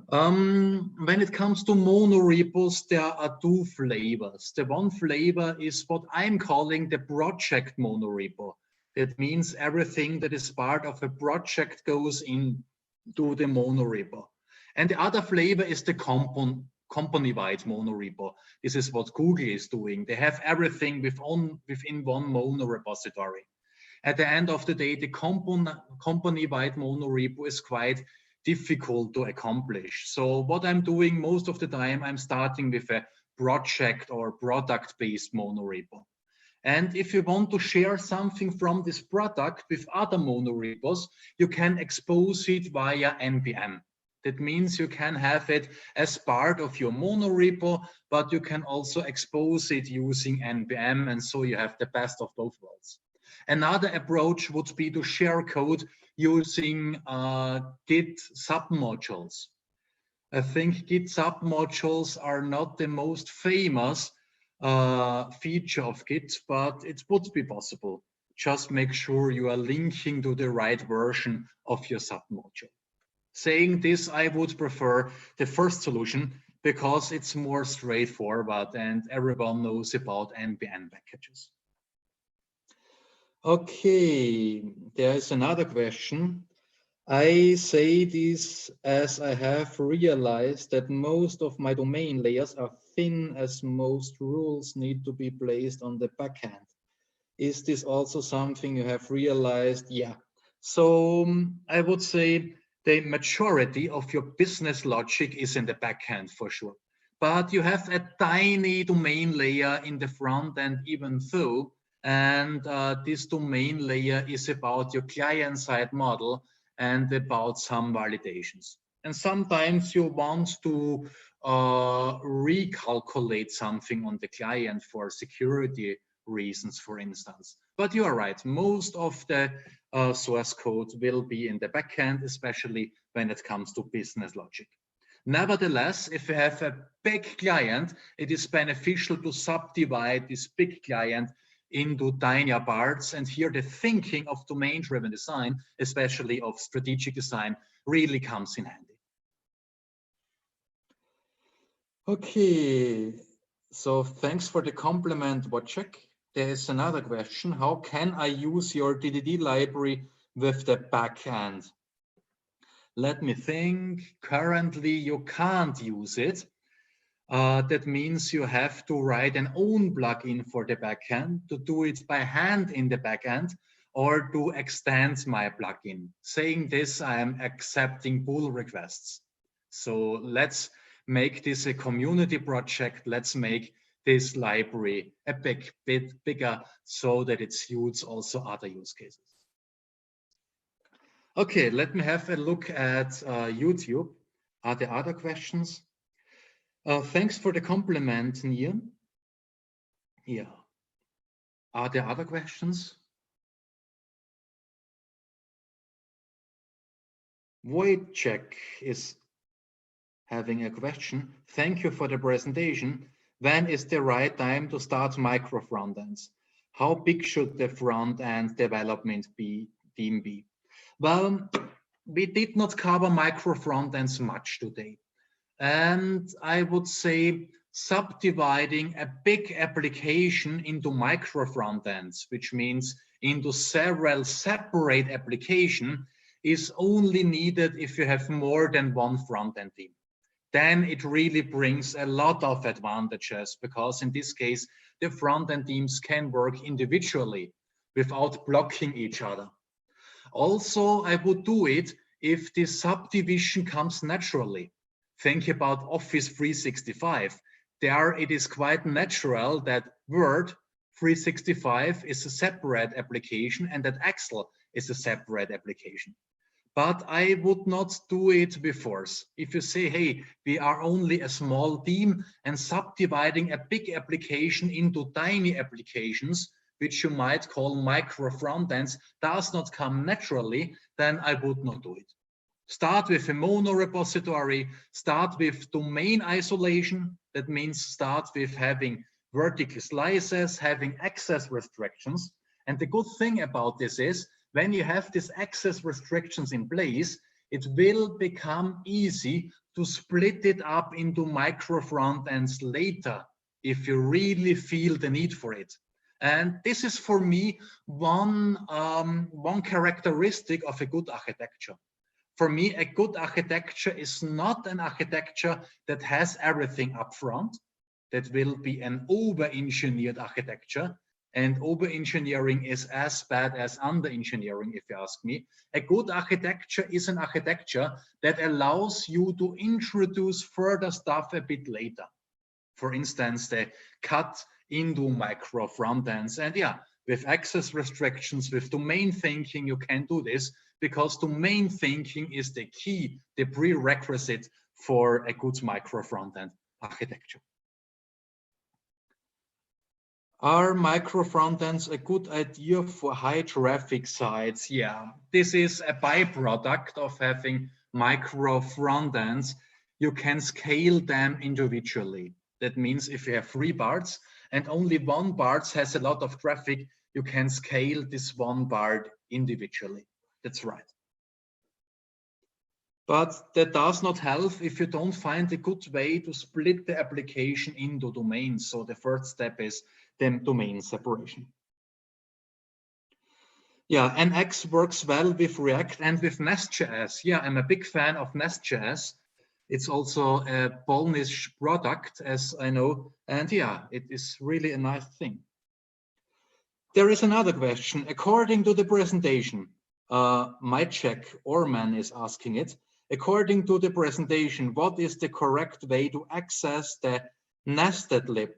When it comes to monorepos, there are 2 flavors. The one flavor is what I'm calling the project monorepo. That means everything that is part of a project goes into the monorepo. And the other flavor is the company-wide monorepo. This is what Google is doing. They have everything within one monorepository. At the end of the day, the company-wide monorepo is quite difficult to accomplish. So what I'm doing most of the time, I'm starting with a project or product-based monorepo. And if you want to share something from this product with other monorepos, you can expose it via NPM. That means you can have it as part of your monorepo, but you can also expose it using NPM, and so you have the best of both worlds. Another approach would be to share code using Git submodules. I think Git submodules are not the most famous feature of Git, but it would be possible. Just make sure you are linking to the right version of your submodule. Saying this, I would prefer the first solution because it's more straightforward and everyone knows about NPM packages. Okay, there is another question. I say this as I have realized that most of my domain layers are thin, as most rules need to be placed on the backhand. Is this also something you have realized? Yeah. So I would say the majority of your business logic is in the backhand for sure. But you have a tiny domain layer in the front end even though, and this domain layer is about your client-side model and about some validations. And sometimes you want to recalculate something on the client for security reasons, for instance. But you are right, most of the source code will be in the backend, especially when it comes to business logic. Nevertheless, if you have a big client, it is beneficial to subdivide this big client into tinier parts. And here the thinking of domain-driven design, especially of strategic design, really comes in handy. Okay, so thanks for the compliment, Wojciech. There is another question. How can I use your DDD library with the backend? Let me think. Currently, you can't use it. That means you have to write an own plugin for the backend to do it by hand in the backend or to extend my plugin. Saying this, I am accepting pull requests. So let's make this a community project. Let's make this library a bit bigger so that it suits also other use cases. Okay, let me have a look at YouTube. Are there other questions? Thanks for the compliment, Nir. Yeah. Are there other questions? Wojciech is having a question. Thank you for the presentation. When is the right time to start micro frontends? How big should the front end development team be? Well, we did not cover micro frontends much today. And I would say subdividing a big application into micro frontends, which means into several separate applications, is only needed if you have more than one front-end team. Then it really brings a lot of advantages, because in this case, the front-end teams can work individually without blocking each other. Also, I would do it if the subdivision comes naturally. Think about Office 365. There it is quite natural that Word 365 is a separate application and that Excel is a separate application. But I would not do it with force. If you say, hey, we are only a small team, and subdividing a big application into tiny applications, which you might call micro frontends, does not come naturally, then I would not do it. Start with a monorepository, start with domain isolation. That means start with having vertical slices, having access restrictions. And the good thing about this is, when you have these access restrictions in place, it will become easy to split it up into micro frontends later, if you really feel the need for it. And this is for me one characteristic of a good architecture. For me, a good architecture is not an architecture that has everything up front. That will be an over-engineered architecture. And over-engineering is as bad as under-engineering, if you ask me. A good architecture is an architecture that allows you to introduce further stuff a bit later. For instance, the cut into micro frontends. And yeah, with access restrictions, with domain thinking, you can do this, because domain thinking is the key, the prerequisite for a good micro frontend architecture. Are micro frontends a good idea for high traffic sites? Yeah, this is a byproduct of having micro frontends. You can scale them individually. That means if you have 3 parts and only one part has a lot of traffic, you can scale this one part individually. That's right. But that does not help if you don't find a good way to split the application into domains. So the first step is the domain separation. Yeah, NX works well with React and with Nest.js. Yeah, I'm a big fan of Nest.js. It's also a Polish product, as I know. And yeah, it is really a nice thing. There is another question. According to the presentation, Mycheck Orman is asking it. According to the presentation, what is the correct way to access the nested lib?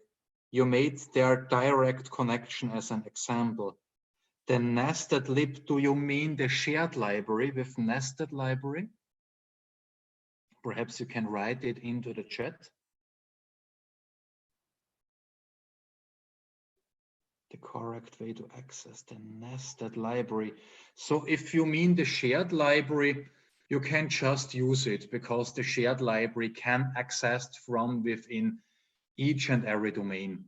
You made their direct connection as an example. The nested lib, do you mean the shared library with nested library? Perhaps you can write it into the chat. The correct way to access the nested library. So if you mean the shared library, you can just use it, because the shared library can be accessed from within each and every domain.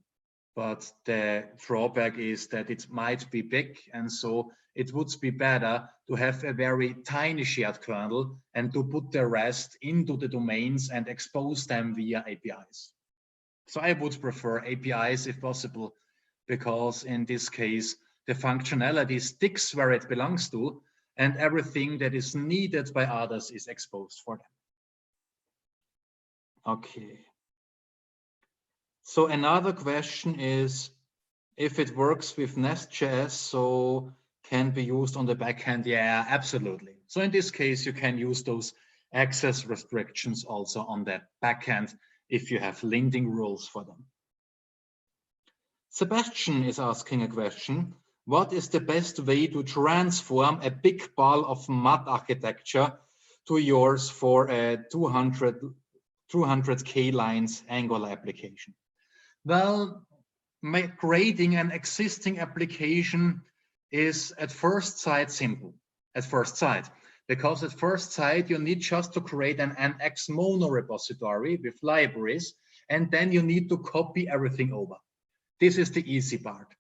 But the drawback is that it might be big, and so it would be better to have a very tiny shared kernel and to put the rest into the domains and expose them via APIs. So I would prefer APIs if possible, because in this case, the functionality sticks where it belongs to, and everything that is needed by others is exposed for them. Okay. So another question is, if it works with Nest.js, so can be used on the backend? Yeah, absolutely. So in this case, you can use those access restrictions also on the backend if you have linting rules for them. Sebastian is asking a question. What is the best way to transform a big ball of mud architecture to yours for a 200K lines Angular application? Well, creating an existing application is at first sight simple, at first sight, because at first sight you need just to create an NX monorepository with libraries, and then you need to copy everything over. This is the easy part.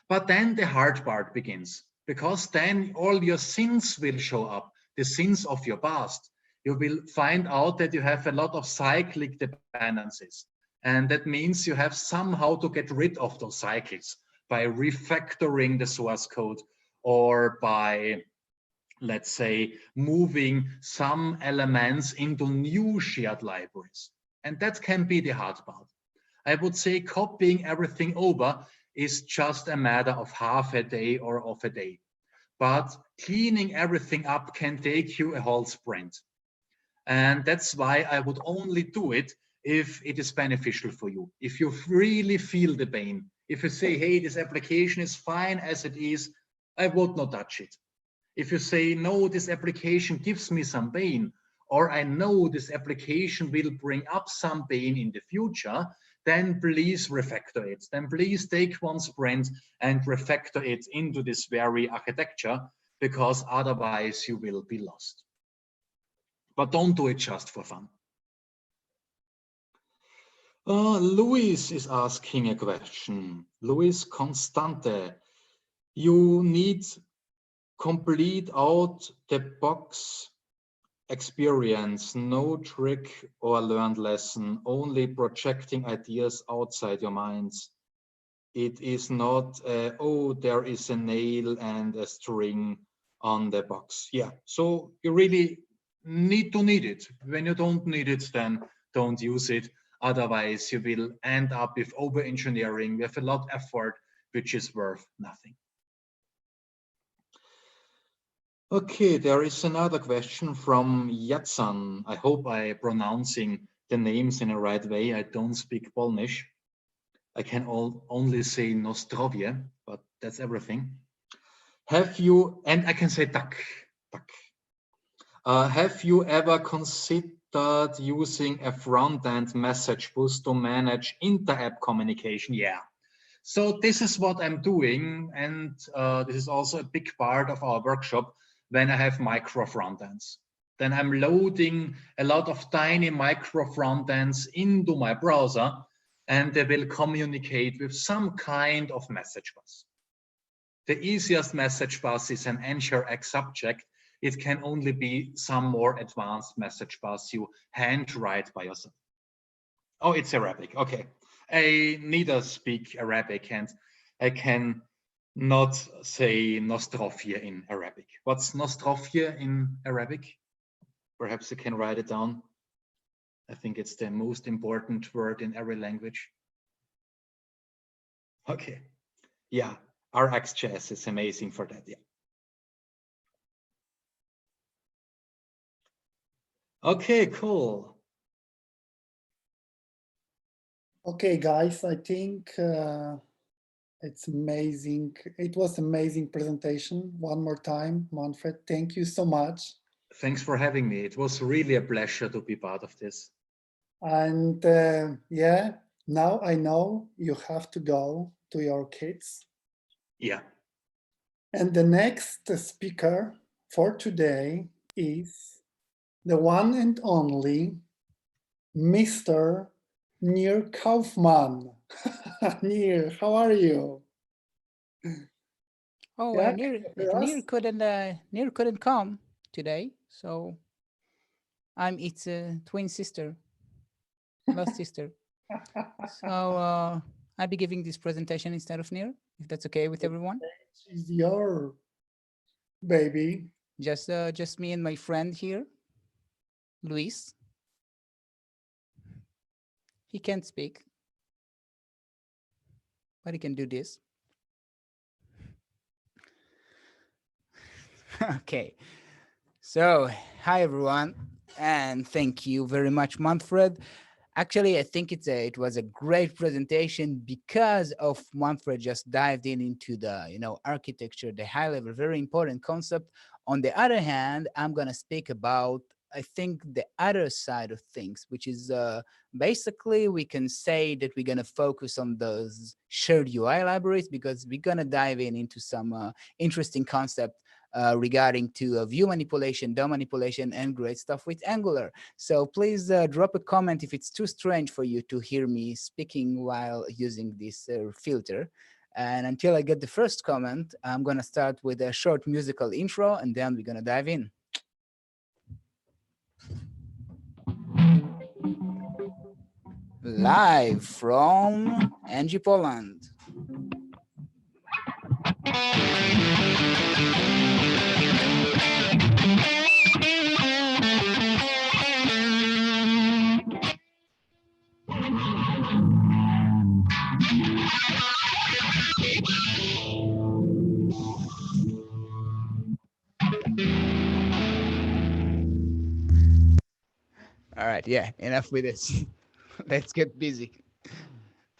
But then the hard part begins, because then all your sins will show up, the sins of your past. You will find out that you have a lot of cyclic dependencies. And that means you have somehow to get rid of those cycles by refactoring the source code, or by let's say, moving some elements into new shared libraries. And that can be the hard part. I would say copying everything over is just a matter of half a day or of a day. But cleaning everything up can take you a whole sprint. And that's why I would only do it if it is beneficial for you. If you really feel the pain, if you say, hey, this application is fine as it is, I would not touch it. If you say, no, this application gives me some pain, or I know this application will bring up some pain in the future, then please refactor it. Then please take one sprint and refactor it into this very architecture, because otherwise you will be lost. But don't do it just for fun. Luis is asking a question. Luis Constante, you need complete out the box experience, no trick or learned lesson, only projecting ideas outside your minds. It is not, oh, there is a nail and a string on the box. Yeah, so you really need it. When you don't need it, then don't use it. Otherwise, you will end up with over-engineering, with a lot of effort, which is worth nothing. Okay, there is another question from Yatsan. I hope I'm pronouncing the names in the right way. I don't speak Polish. I can only say Nostrovie, but that's everything. Have you, and I can say tak. Have you ever considered using a front-end message bus to manage inter-app communication? Yeah. So this is what I'm doing, and this is also a big part of our workshop. When I have micro frontends, then I'm loading a lot of tiny micro frontends into my browser, and they will communicate with some kind of message bus. The easiest message bus is an ngrx subject. It can only be some more advanced message bus you hand write by yourself. Oh, it's Arabic. Okay. I neither speak Arabic, and I can not say Nostrovie in Arabic. What's Nostrovie in Arabic? Perhaps you can write it down. I think it's the most important word in every language. Okay. Yeah, RxJS is amazing for that. Yeah. Okay, cool. Okay, guys, I think it's amazing. It was amazing presentation. One more time, Manfred, thank you so much. Thanks for having me. It was really a pleasure to be part of this. And yeah, now I know you have to go to your kids. Yeah. And the next speaker for today is the one and only Mr. Nir Kaufman. Nir, how are you? Oh, Yeah, Nir couldn't come today, so I'm its twin sister, lost sister. So I'll be giving this presentation instead of Nir, if that's okay with everyone. She's your baby. Just me and my friend here, Luis. He can't speak, but he can do this. Okay, so hi everyone, and thank you very much, Manfred. Actually, I think it was a great presentation because of Manfred just dived into the architecture, the high level, very important concept. On the other hand, I'm gonna speak about, I think, the other side of things, which is basically we can say that we're gonna focus on those shared UI libraries because we're gonna dive into some interesting concept regarding to view manipulation, DOM manipulation, and great stuff with Angular. So please drop a comment if it's too strange for you to hear me speaking while using this filter. And until I get the first comment, I'm going to start with a short musical intro, and then we're going to dive in. Live from NG Poland. right, yeah, enough with this. Let's get busy.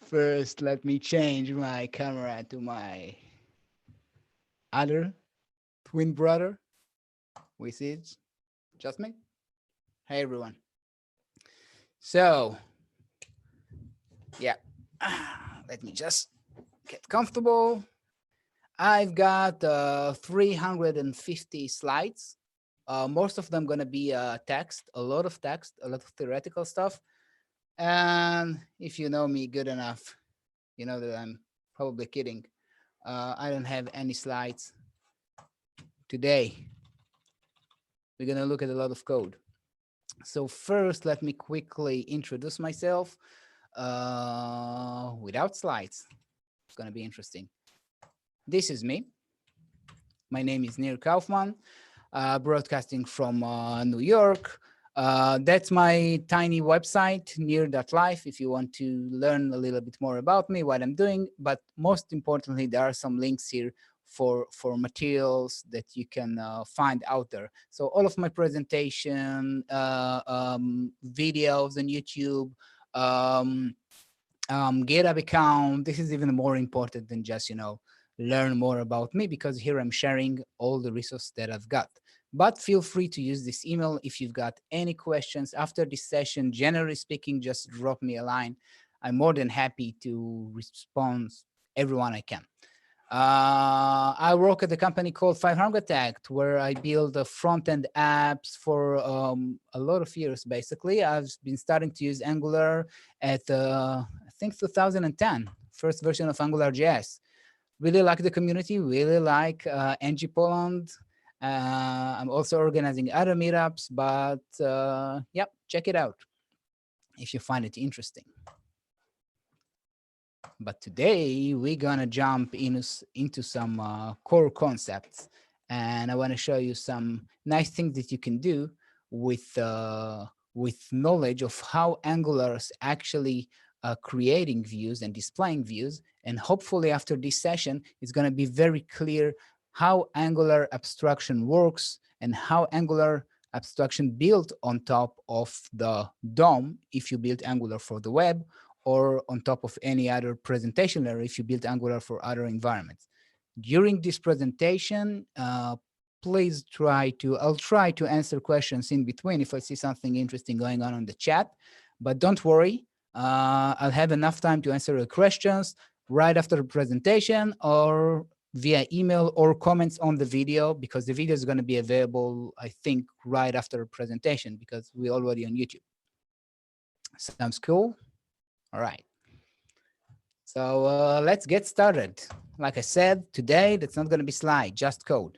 First, let me change my camera to my other twin brother. We see it's just me. Hey, everyone. So, yeah, let me just get comfortable. I've got 350 slides. Most of them gonna be text, a lot of text, a lot of theoretical stuff. And if you know me good enough, you know that I'm probably kidding. I don't have any slides today. We're gonna look at a lot of code. So first, let me quickly introduce myself without slides. It's gonna be interesting. This is me. My name is Nir Kaufman, broadcasting from New York. That's my tiny website, nir.life, if you want to learn a little bit more about me, what I'm doing. But most importantly, there are some links here for materials that you can find out there. So all of my presentation, videos on YouTube, GitHub account. This is even more important than just, learn more about me, because here I'm sharing all the resources that I've got. But feel free to use this email if you've got any questions after this session. Generally speaking, just drop me a line. I'm more than happy to respond everyone I can. I work at a company called 500 Act, where I build front-end apps for a lot of years, basically. I've been starting to use Angular at, I think, 2010, first version of AngularJS. Really like the community, really like NG Poland. I'm also organizing other meetups, but yeah, check it out if you find it interesting. But today we're gonna jump into some core concepts, and I want to show you some nice things that you can do with knowledge of how Angular is actually creating views and displaying views. And hopefully after this session, it's going to be very clear how Angular abstraction works and how Angular abstraction built on top of the DOM if you build Angular for the web, or on top of any other presentation layer if you build Angular for other environments. During this presentation, please I'll try to answer questions in between if I see something interesting going on the chat, but don't worry, I'll have enough time to answer your questions right after the presentation, or via email or comments on the video, because the video is going to be available, I think, right after the presentation, because we're already on YouTube. Sounds cool? All right. So let's get started. Like I said, today, that's not going to be slide, just code.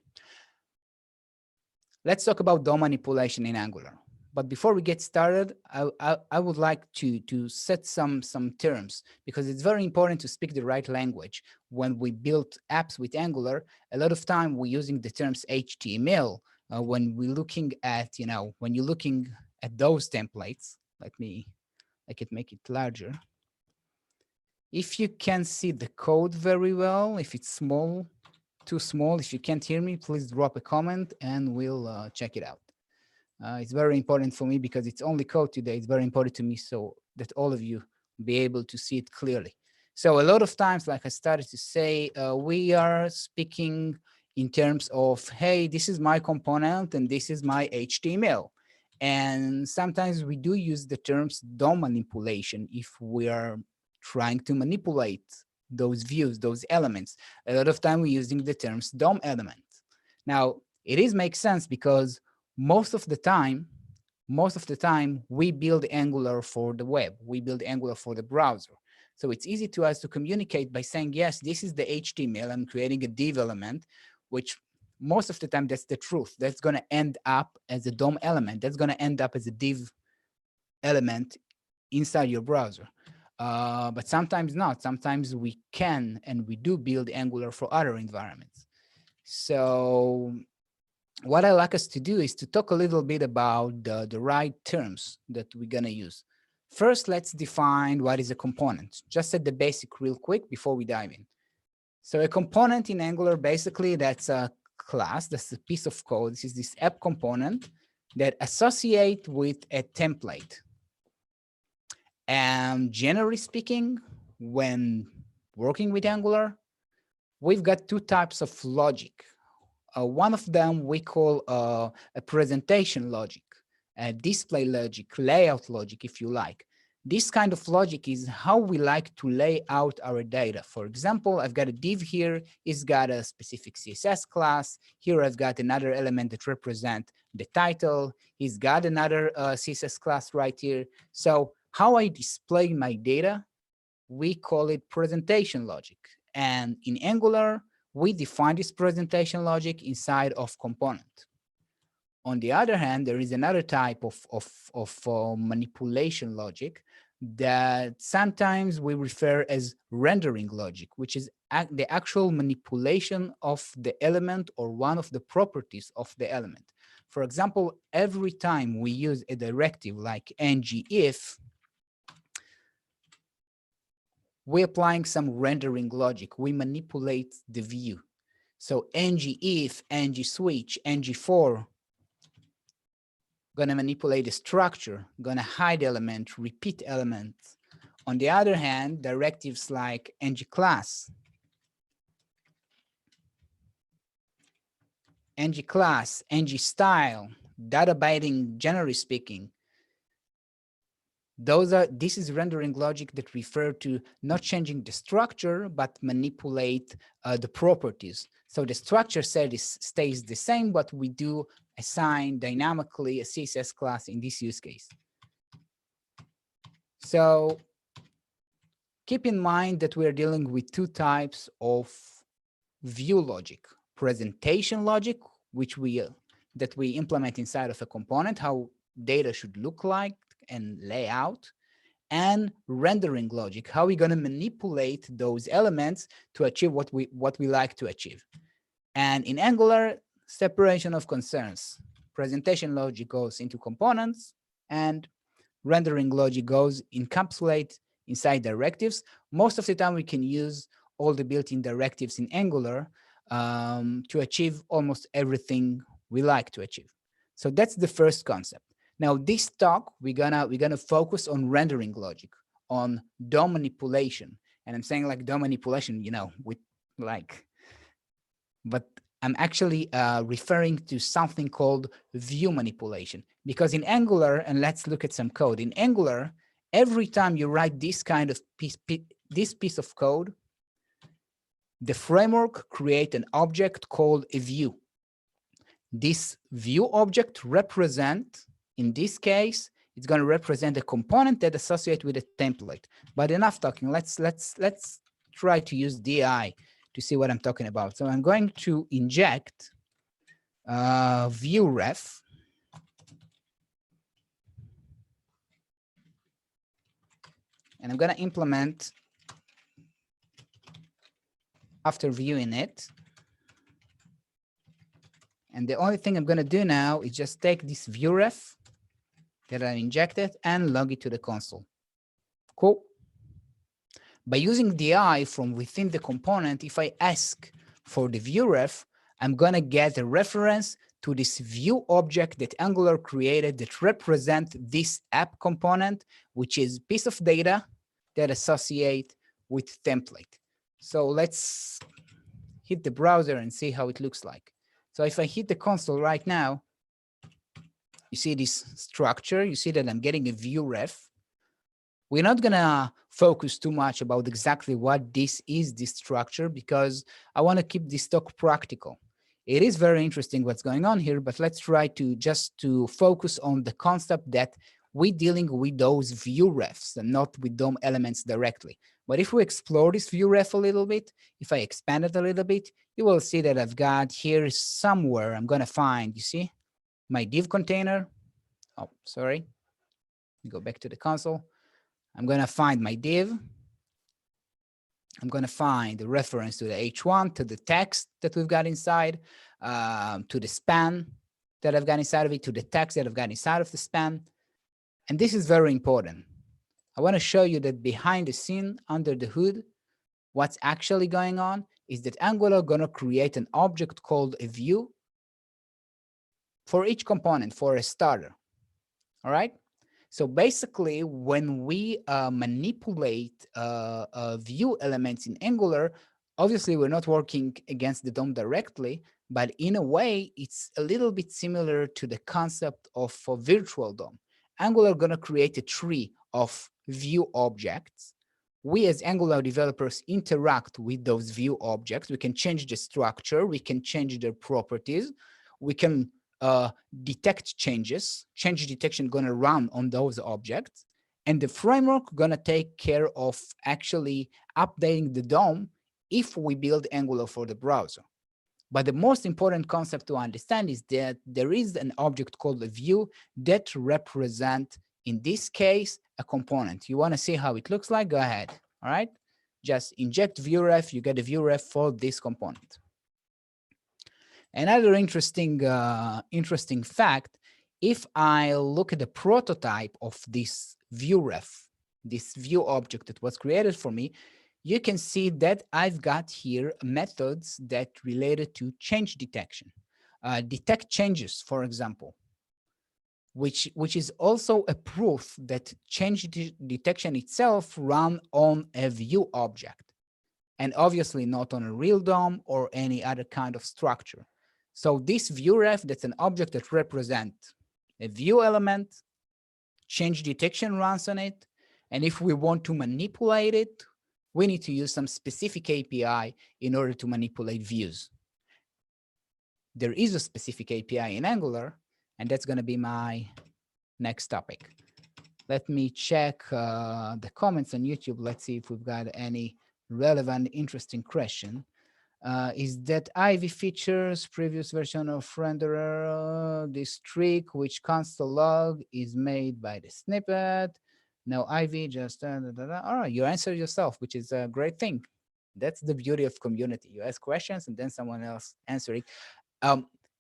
Let's talk about DOM manipulation in Angular. But before we get started, I would like to set some terms, because it's very important to speak the right language. When we build apps with Angular, a lot of time we're using the terms HTML. When we're looking at, when you're looking at those templates, I can make it larger. If you can see the code very well, if it's small, too small, if you can't hear me, please drop a comment and we'll check it out. It's very important for me because it's only code today. It's very important to me so that all of you be able to see it clearly. So a lot of times, like I started to say, we are speaking in terms of, hey, this is my component and this is my HTML. And sometimes we do use the terms DOM manipulation if we are trying to manipulate those views, those elements. A lot of time we're using the terms DOM element. Now, it makes sense because most of the time, we build Angular for the web. We build Angular for the browser. So it's easy to us to communicate by saying, yes, this is the HTML. I'm creating a div element, which most of the time that's the truth. That's going to end up as a DOM element. That's going to end up as a div element inside your browser. But sometimes not. Sometimes we can and we do build Angular for other environments. So what I like us to do is to talk a little bit about the right terms that we're going to use. First, let's define what is a component. Just at the basic real quick before we dive in. So a component in Angular, basically, that's a class, that's a piece of code. This is this app component that associate with a template. And generally speaking, when working with Angular, we've got two types of logic. One of them we call a presentation logic, a display logic, layout logic, if you like. This kind of logic is how we like to lay out our data. For example, I've got a div here, it's got a specific CSS class. Here I've got another element that represents the title. He's got another CSS class right here. So how I display my data, we call it presentation logic. And in Angular, we define this presentation logic inside of component. On the other hand, there is another type of manipulation logic that sometimes we refer as rendering logic, which is the actual manipulation of the element or one of the properties of the element. For example, every time we use a directive like ngIf, we're applying some rendering logic. We manipulate the view. So ngIf, ngSwitch, ng4, gonna manipulate the structure, gonna hide element, repeat elements. On the other hand, directives like ngClass, ngStyle, data binding, generally speaking, this is rendering logic that refer to not changing the structure, but manipulate the properties. So the structure set stays the same, but we do assign dynamically a CSS class in this use case. So keep in mind that we're dealing with two types of view logic: presentation logic, which that we implement inside of a component, how data should look like and layout, and rendering logic, how we're going to manipulate those elements to achieve what we like to achieve. And in Angular, separation of concerns. Presentation logic goes into components, and rendering logic goes encapsulate inside directives. Most of the time, we can use all the built-in directives in Angular to achieve almost everything we like to achieve. So that's the first concept. Now, this talk, we're gonna focus on rendering logic, on DOM manipulation. And I'm saying like DOM manipulation, you know, with like, but I'm actually referring to something called view manipulation. Because in Angular, and let's look at some code. In Angular, every time you write this kind of this piece of code, the framework creates an object called a view. This view object represents, in this case, it's going to represent a component that associates with a template. But enough talking. Let's try to use DI to see what I'm talking about. So I'm going to inject view ref. And I'm going to implement after viewing it. And the only thing I'm going to do now is just take this view ref that I injected and log it to the console. Cool. By using DI from within the component, if I ask for the view ref, I'm going to get a reference to this view object that Angular created that represents this app component, which is a piece of data that associate with template. So let's hit the browser and see how it looks like. So if I hit the console right now, you see this structure, you see that I'm getting a view ref. We're not gonna focus too much about exactly what this structure, because I wanna keep this talk practical. It is very interesting what's going on here, but let's try to just to focus on the concept that we're dealing with those view refs and not with DOM elements directly. But if we explore this view ref a little bit, if I expand it a little bit, you will see that I've got here somewhere, I'm gonna find, you see, my div container. Oh, sorry. Go back to the console. I'm gonna find my div. I'm gonna find the reference to the H1, to the text that we've got inside, to the span that I've got inside of it, to the text that I've got inside of the span. And this is very important. I want to show you that behind the scene, under the hood, what's actually going on is that Angular gonna create an object called a view for each component, for a starter. All right. So basically, when we manipulate view elements in Angular, obviously we're not working against the DOM directly, but in a way, it's a little bit similar to the concept of a virtual DOM. Angular going to create a tree of view objects. We as Angular developers interact with those view objects. We can change the structure. We can change their properties. We can detect changes. Change detection going to run on those objects. And the framework going to take care of actually updating the DOM if we build Angular for the browser. But the most important concept to understand is that there is an object called a view that represents, in this case, a component. You want to see how it looks like? Go ahead. All right. Just inject viewref. You get a viewref for this component. Another interesting fact, if I look at the prototype of this viewref, this view object that was created for me, you can see that I've got here methods that related to change detection, detect changes, for example, which is also a proof that change detection itself run on a view object, and obviously not on a real DOM or any other kind of structure. So this viewref, that's an object that represents a view element, change detection runs on it, and if we want to manipulate it, we need to use some specific API in order to manipulate views. There is a specific API in Angular, and that's going to be my next topic. Let me check the comments on YouTube. Let's see if we've got any relevant, interesting question. Is that Ivy features previous version of renderer, this trick, which console log is made by the snippet. No, Ivy, just all right, you answer yourself, which is a great thing. That's the beauty of community. You ask questions and then someone else answering.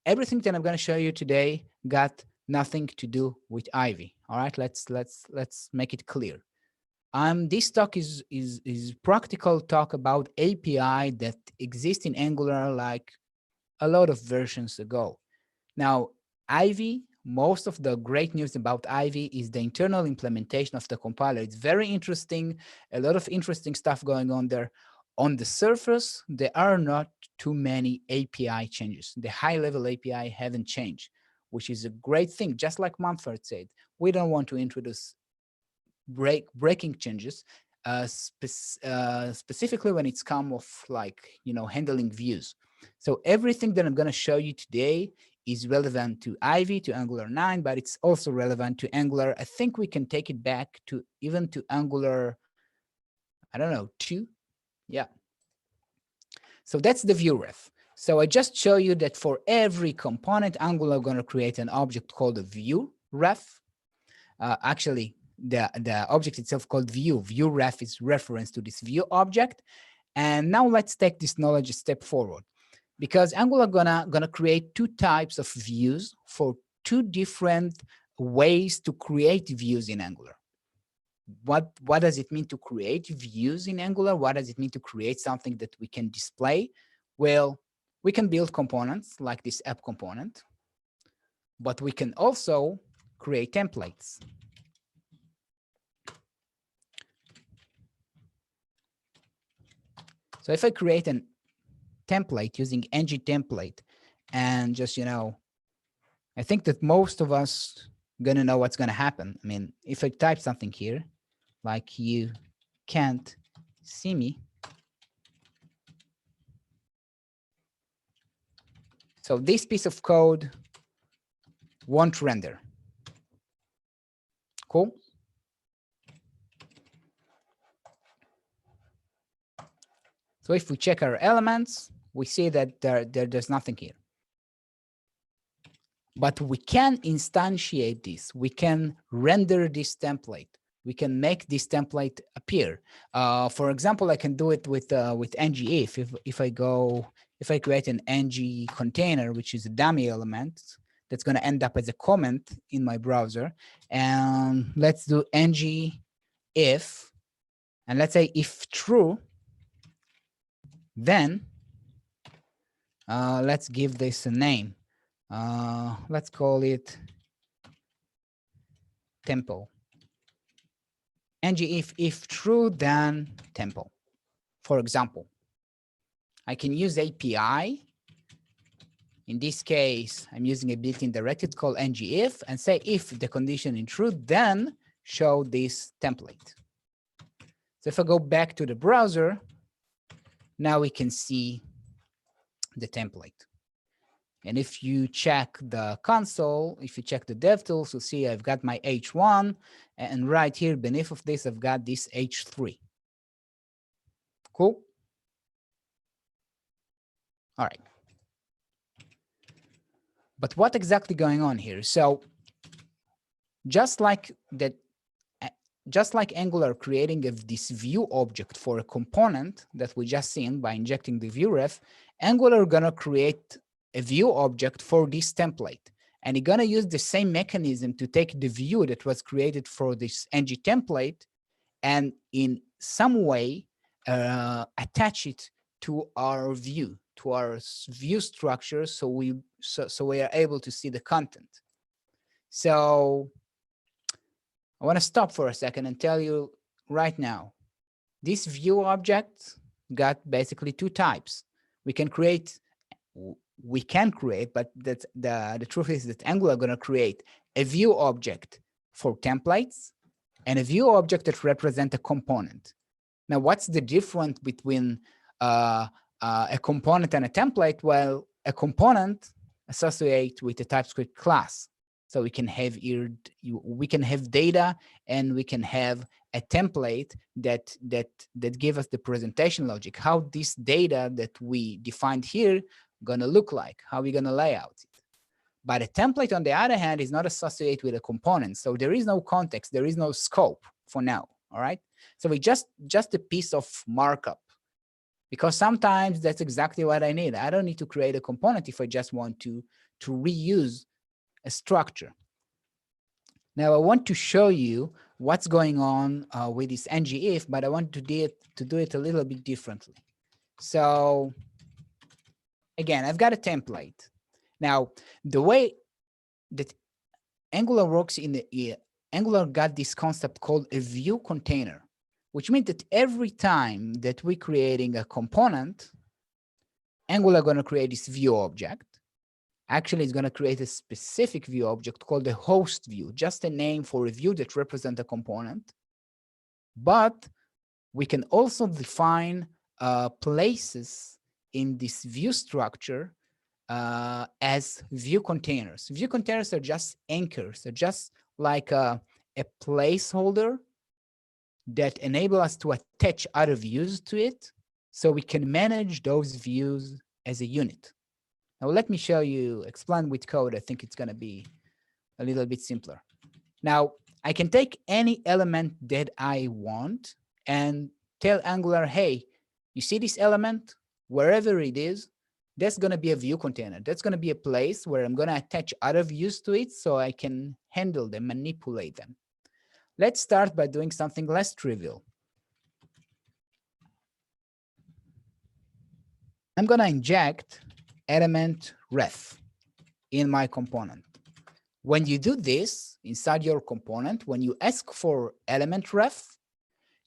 Everything that I'm going to show you today got nothing to do with Ivy. All right, let's make it clear. This talk is practical talk about API that exists in Angular like a lot of versions ago. Now, Ivy, most of the great news about Ivy is the internal implementation of the compiler. It's very interesting, a lot of interesting stuff going on there. On the surface, there are not too many API changes. The high-level API haven't changed, which is a great thing. Just like Manfred said, we don't want to introduce breaking changes, specifically when it's come of like, handling views. So everything that I'm going to show you today is relevant to Ivy, to Angular 9, but it's also relevant to Angular. I think we can take it back to even to Angular, I don't know, 2. Yeah. So that's the view ref. So I just show you that for every component, Angular going to create an object called a view ref. Actually, the object itself called view. View ref is reference to this view object. And now let's take this knowledge a step forward, because Angular gonna create 2 types of views for 2 different ways to create views in Angular. What does it mean to create views in Angular? What does it mean to create something that we can display? Well, we can build components like this app component, but we can also create templates. So if I create a template using ng template and just, I think that most of us gonna know what's gonna happen. I mean, if I type something here, like you can't see me. So this piece of code won't render. Cool. So if we check our elements, we see that there's nothing here. But we can instantiate this. We can render this template. We can make this template appear. For example, I can do it with ngIf. If I create an ng container, which is a dummy element, that's going to end up as a comment in my browser. And let's do ngIf, and let's say if true, then let's give this a name. Let's call it tempo. if true, then tempo. For example, I can use API. In this case, I'm using a built-in directive called ngIf and say if the condition is true, then show this template. So if I go back to the browser, now we can see the template. And if you check the console, if you check the DevTools, you'll see I've got my H1, and right here beneath of this, I've got this H3. Cool. All right. But what exactly going on here? So just like that, just like Angular creating this view object for a component that we just seen by injecting the view ref, Angular gonna create a view object for this template. And it's gonna use the same mechanism to take the view that was created for this ng template and in some way attach it to our view, to our view structure, so we are able to see the content. So I want to stop for a second and tell you right now, this view object got basically two types. We can create, but that's the truth is that Angular going to create a view object for templates and a view object that represent a component. Now, what's the difference between a component and a template? Well, a component associates with a TypeScript class. So we can have data, and we can have a template that give us the presentation logic, how this data that we defined here gonna look like, how we're gonna lay out it. But a template, on the other hand, is not associated with a component. So there is no context, there is no scope for now, all right? So we just a piece of markup, because sometimes that's exactly what I need. I don't need to create a component if I just want to reuse a structure. Now I want to show you what's going on with this ngIf, but I want to do it a little bit differently. So again, I've got a template. Now the way that Angular works Angular got this concept called a view container, which means that every time that we're creating a component, Angular going to create this view object. Actually, it's going to create a specific view object called the host view, just a name for a view that represents a component. But we can also define places in this view structure as view containers. View containers are just anchors, they're just like a placeholder that enable us to attach other views to it, so we can manage those views as a unit. Now, let me show you, explain with code. I think it's going to be a little bit simpler. Now, I can take any element that I want and tell Angular, hey, you see this element, wherever it is, that's going to be a view container. That's going to be a place where I'm going to attach other views to it so I can handle them, manipulate them. Let's start by doing something less trivial. I'm going to inject element ref in my component. When you do this inside your component, when you ask for element ref,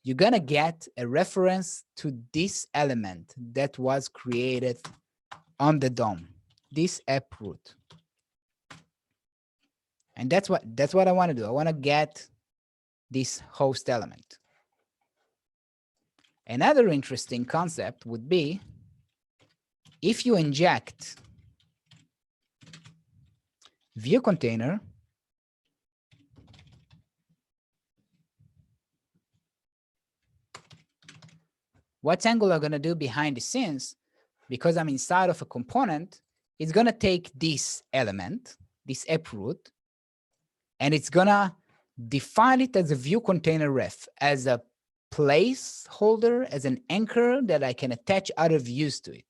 you're going to get a reference to this element that was created on the DOM, this app root. And that's what I want to do. I want to get this host element. Another interesting concept would be if you inject view container, what's Angular going to do behind the scenes, because I'm inside of a component, it's going to take this element, this app root, and it's going to define it as a view container ref, as a placeholder, as an anchor that I can attach other views to it.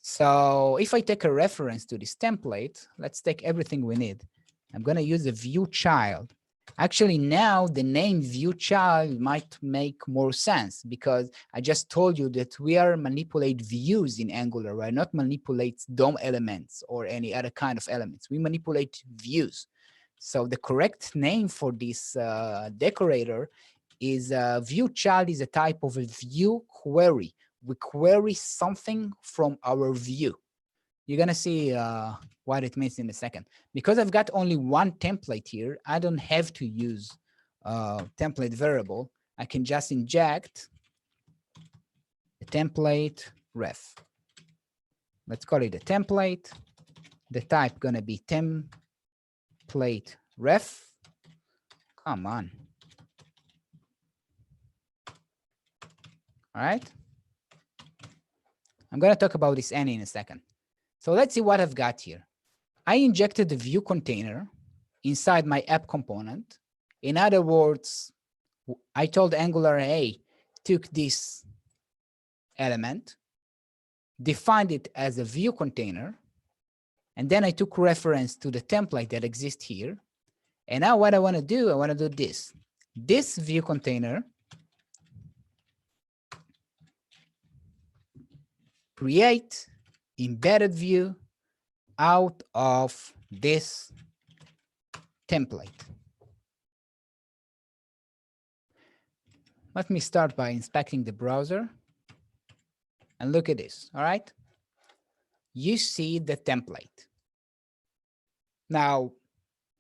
So if I take a reference to this template, let's take everything we need. I'm going to use a view child. Actually, now the name view child might make more sense, because I just told you that we are manipulate views in Angular, right? Not manipulate DOM elements or any other kind of elements. We manipulate views. So the correct name for this decorator is view child is a type of a view query. We query something from our view. You're gonna see what it means in a second. Because I've got only one template here, I don't have to use template variable. I can just inject a template ref. Let's call it a template. The type gonna be template ref. Come on. All right. I'm gonna talk about this any in a second. So let's see what I've got here. I injected the view container inside my app component. In other words, I told Angular, hey, took this element, defined it as a view container, and then I took reference to the template that exists here. And now what I want to do this. This view container create embedded view out of this template. Let me start by inspecting the browser and look at this, all right? You see the template. Now,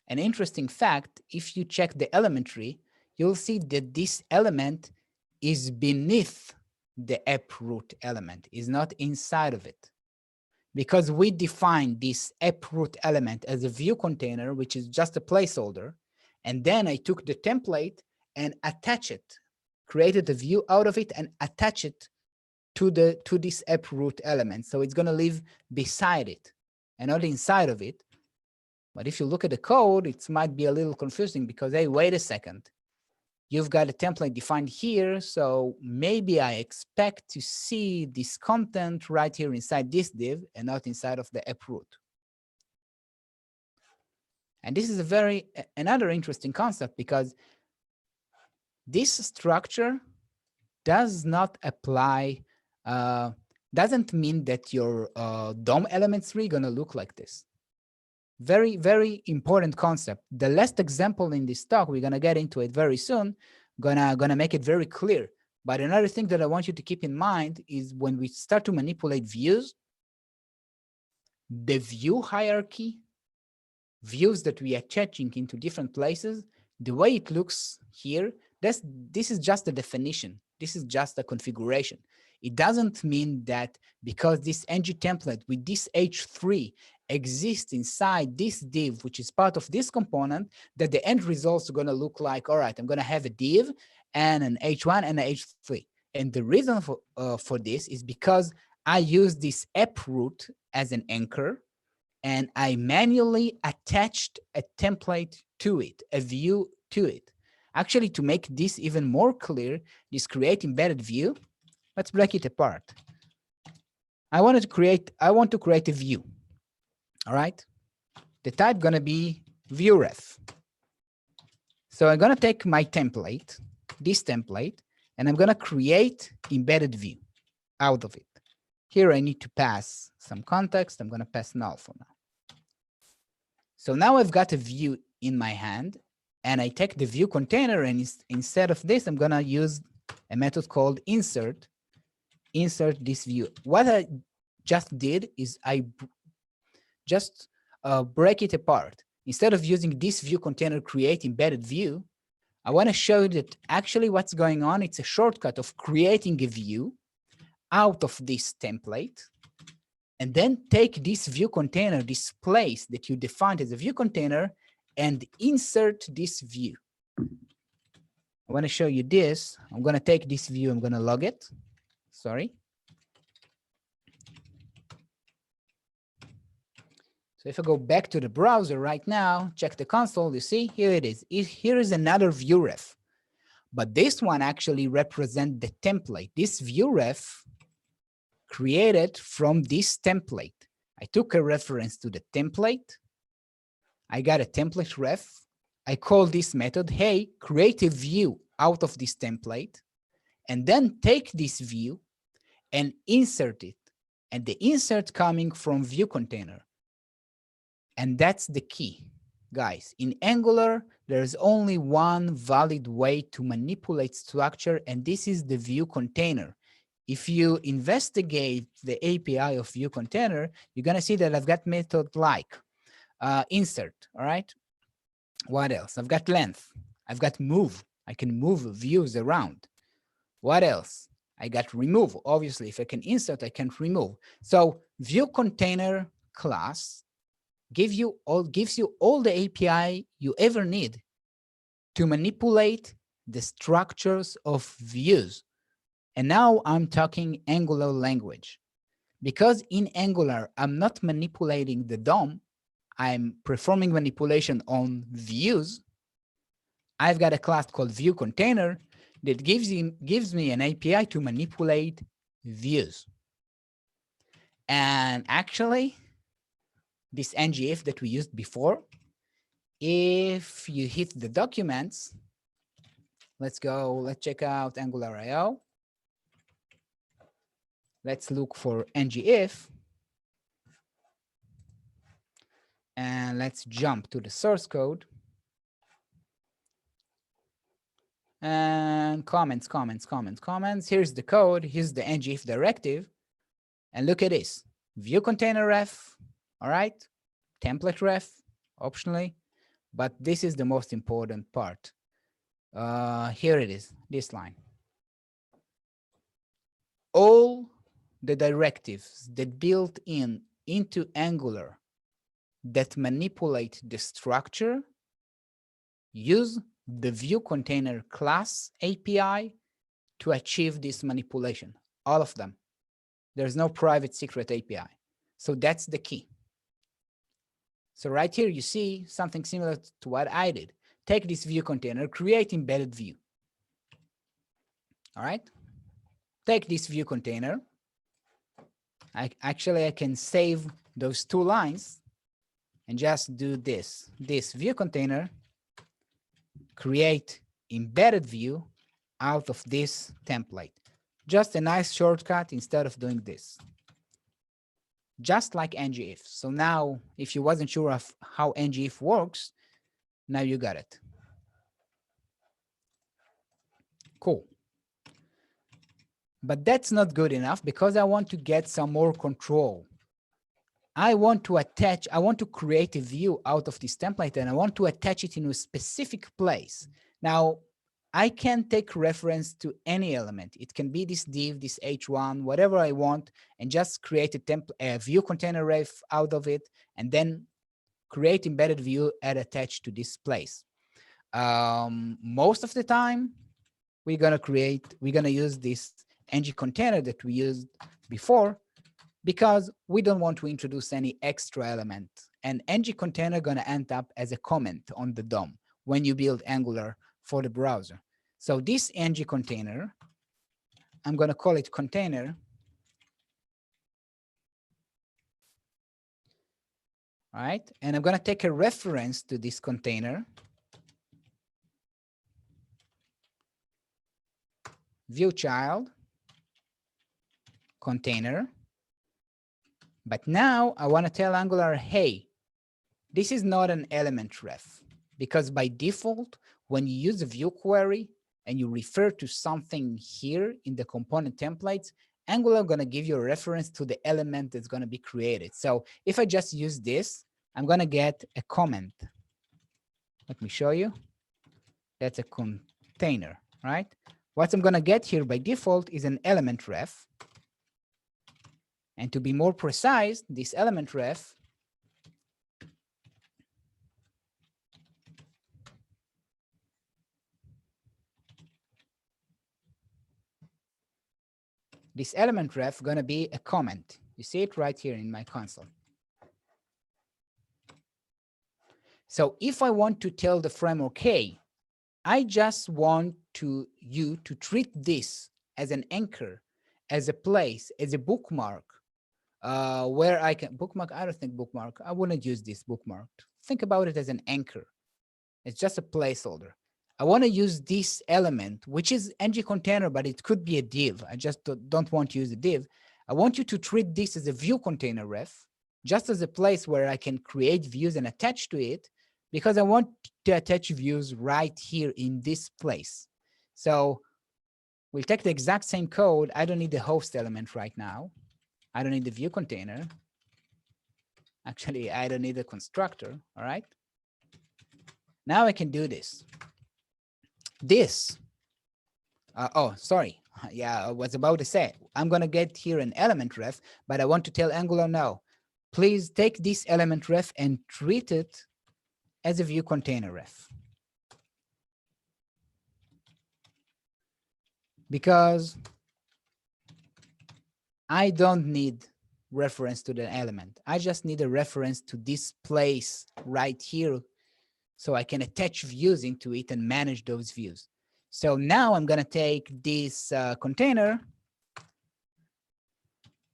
an interesting fact, if you check the elementary, you'll see that this element is beneath the app root element, is not inside of it. Because we define this app root element as a view container, which is just a placeholder, and then I took the template and attach it, created a view out of it and attach it to this app root element. So it's going to live beside it and not inside of it. But if you look at the code, it might be a little confusing because, hey, wait a second. You've got a template defined here, so maybe I expect to see this content right here inside this div and not inside of the app root. And this is another interesting concept because this structure does not apply, doesn't mean that your DOM element 3 gonna look like this. Very, very important concept. The last example in this talk, we're gonna get into it very soon, gonna make it very clear. But another thing that I want you to keep in mind is when we start to manipulate views, the view hierarchy, views that we are attaching into different places, the way it looks here, this is just a definition. This is just a configuration. It doesn't mean that because this ng template with this h3 exists inside this div, which is part of this component, that the end results are going to look like, all right, I'm going to have a div and an h1 and an h3. And the reason for this is because I use this app root as an anchor, and I manually attached a template to it, a view to it. Actually, to make this even more clear, this create embedded view, let's break it apart. I want to create a view. All right. The type gonna be view ref. So I'm gonna take my template, this template, and I'm gonna create embedded view out of it. Here I need to pass some context. I'm gonna pass null for now. So now I've got a view in my hand, and I take the view container, and instead of this, I'm gonna use a method called insert this view. What I just did is I just break it apart. Instead of using this view container create embedded view, I want to show you that actually what's going on, it's a shortcut of creating a view out of this template, and then take this view container, this place that you defined as a view container, and insert this view. I want to show you this. I'm going to take this view, I'm going to log it. Sorry. So if I go back to the browser right now, check the console, you see, here it is. Here is another view ref. But this one actually represents the template. This view ref created from this template. I took a reference to the template. I got a template ref. I call this method, hey, create a view out of this template, and then take this view and insert it. And the insert coming from view container. And that's the key. Guys, in Angular, there's only one valid way to manipulate structure, and this is the view container. If you investigate the API of view container, you're going to see that I've got method like insert, all right? What else? I've got length. I've got move. I can move views around. What else? I got remove. Obviously, if I can insert, I can remove. So view container class gives you all the API you ever need to manipulate the structures of views. And now I'm talking Angular language. Because in Angular, I'm not manipulating the DOM, I'm performing manipulation on views. I've got a class called view container that gives me an API to manipulate views. And actually, this ngIf that we used before, if you hit the documents, let's check out Angular IO. Let's look for ngIf. And let's jump to the source code. And comments. Here's the code. Here's the ngIf directive. And look at this. View container ref, all right? Template ref, optionally. But this is the most important part. Here it is, this line. All the directives that built into Angular that manipulate the structure use the view container class API to achieve this manipulation, all of them. There's no private secret API. So that's the key. So right here, you see something similar to what I did. Take this view container, create embedded view. All right. Take this view container. I can save those two lines and just do this. This view container, create embedded view out of this template. Just a nice shortcut instead of doing this. Just like ngIf. So now, if you wasn't sure of how ngIf works, now you got it. Cool. But that's not good enough because I want to get some more control. I want to create a view out of this template and I want to attach it in a specific place. Now, I can take reference to any element. It can be this div, this h1, whatever I want, and just create a view container ref out of it, and then create embedded view and attach to this place. Most of the time, we're gonna use this ng container that we used before, because we don't want to introduce any extra element. And ng container gonna end up as a comment on the DOM when you build Angular for the browser. So this ng container, I'm gonna call it container. All right, and I'm gonna take a reference to this container. View child, container. But now I want to tell Angular, hey, this is not an element ref, because by default, when you use a view query and you refer to something here in the component templates, Angular going to give you a reference to the element that's going to be created. So if I just use this, I'm going to get a comment. Let me show you. That's a container, right? What I'm going to get here by default is an element ref. And to be more precise, this element ref going to be a comment. You see it right here in my console. So if I want to tell the framework, hey, I just want you to treat this as an anchor, as a place, as a bookmark, where I can bookmark. I don't think bookmark. I wouldn't use this bookmark. Think about it as an anchor. It's just a placeholder. I want to use this element, which is ng container, but it could be a div. I just don't want to use a div. I want you to treat this as a view container ref, just as a place where I can create views and attach to it, because I want to attach views right here in this place. So we'll take the exact same code. I don't need the host element right now. I don't need the view container. Actually, I don't need the constructor, all right? Now I can do this. Oh, sorry. Yeah, I was about to say, I'm gonna get here an element ref, but I want to tell Angular now, please take this element ref and treat it as a view container ref. Because I don't need reference to the element. I just need a reference to this place right here so I can attach views into it and manage those views. So now I'm going to take this container,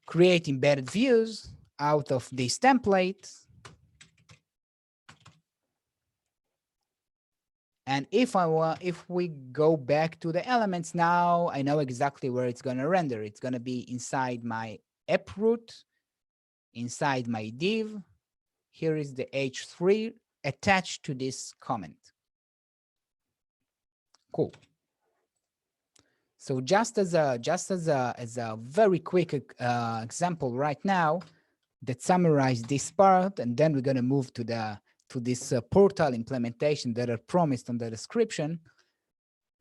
create embedded views out of this template. And if we go back to the elements now, I know exactly where it's going to render. It's going to be inside my app root, inside my div. Here is the H3 attached to this comment. Cool. So just as a very quick example right now that summarize this part, and then we're going to move to this portal implementation that are promised on the description.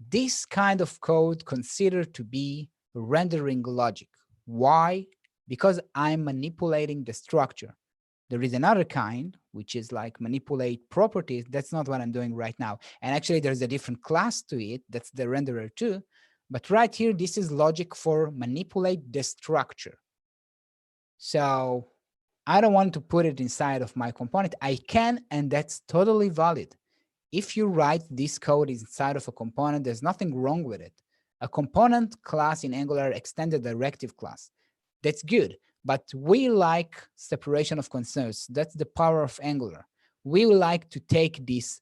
This kind of code considered to be rendering logic. Why? Because I'm manipulating the structure. There is another kind, which is like manipulate properties. That's not what I'm doing right now. And actually, there's a different class to it. That's the renderer too. But right here, this is logic for manipulate the structure. So I don't want to put it inside of my component. I can, and that's totally valid. If you write this code inside of a component, there's nothing wrong with it. A component class in Angular extended directive class. That's good, but we like separation of concerns. That's the power of Angular. We like to take this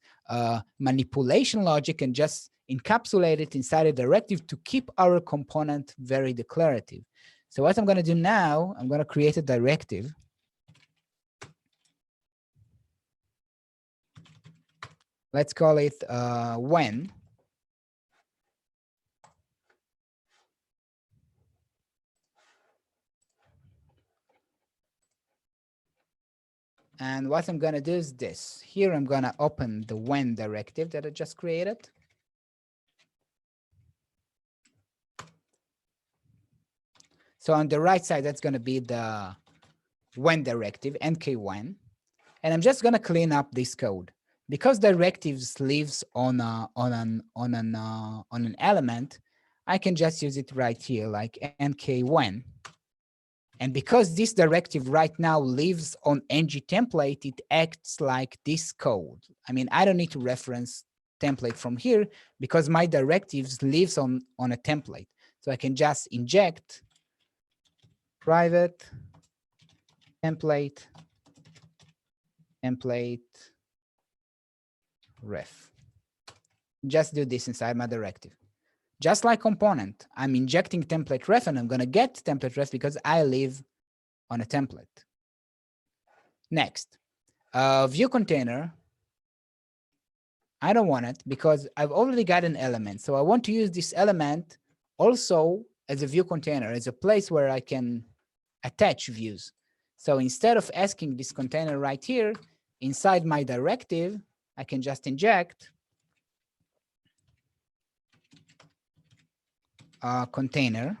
manipulation logic and just encapsulate it inside a directive to keep our component very declarative. So what I'm going to do now, I'm going to create a directive. Let's call it when. And what I'm going to do is this. Here, I'm going to open the when directive that I just created. So on the right side, that's going to be the when directive, nkWhen. And I'm just going to clean up this code. Because directives lives on an element, I can just use it right here, like nkWhen. And because this directive right now lives on ng template, it acts like this code. I mean, I don't need to reference template from here because my directives lives on a template. So I can just inject private template ref. Just do this inside my directive. Just like component, I'm injecting template ref and I'm going to get template ref because I live on a template. Next, view container. I don't want it because I've already got an element. So I want to use this element also as a view container, as a place where I can attach views. So instead of asking this container right here, inside my directive, I can just inject container,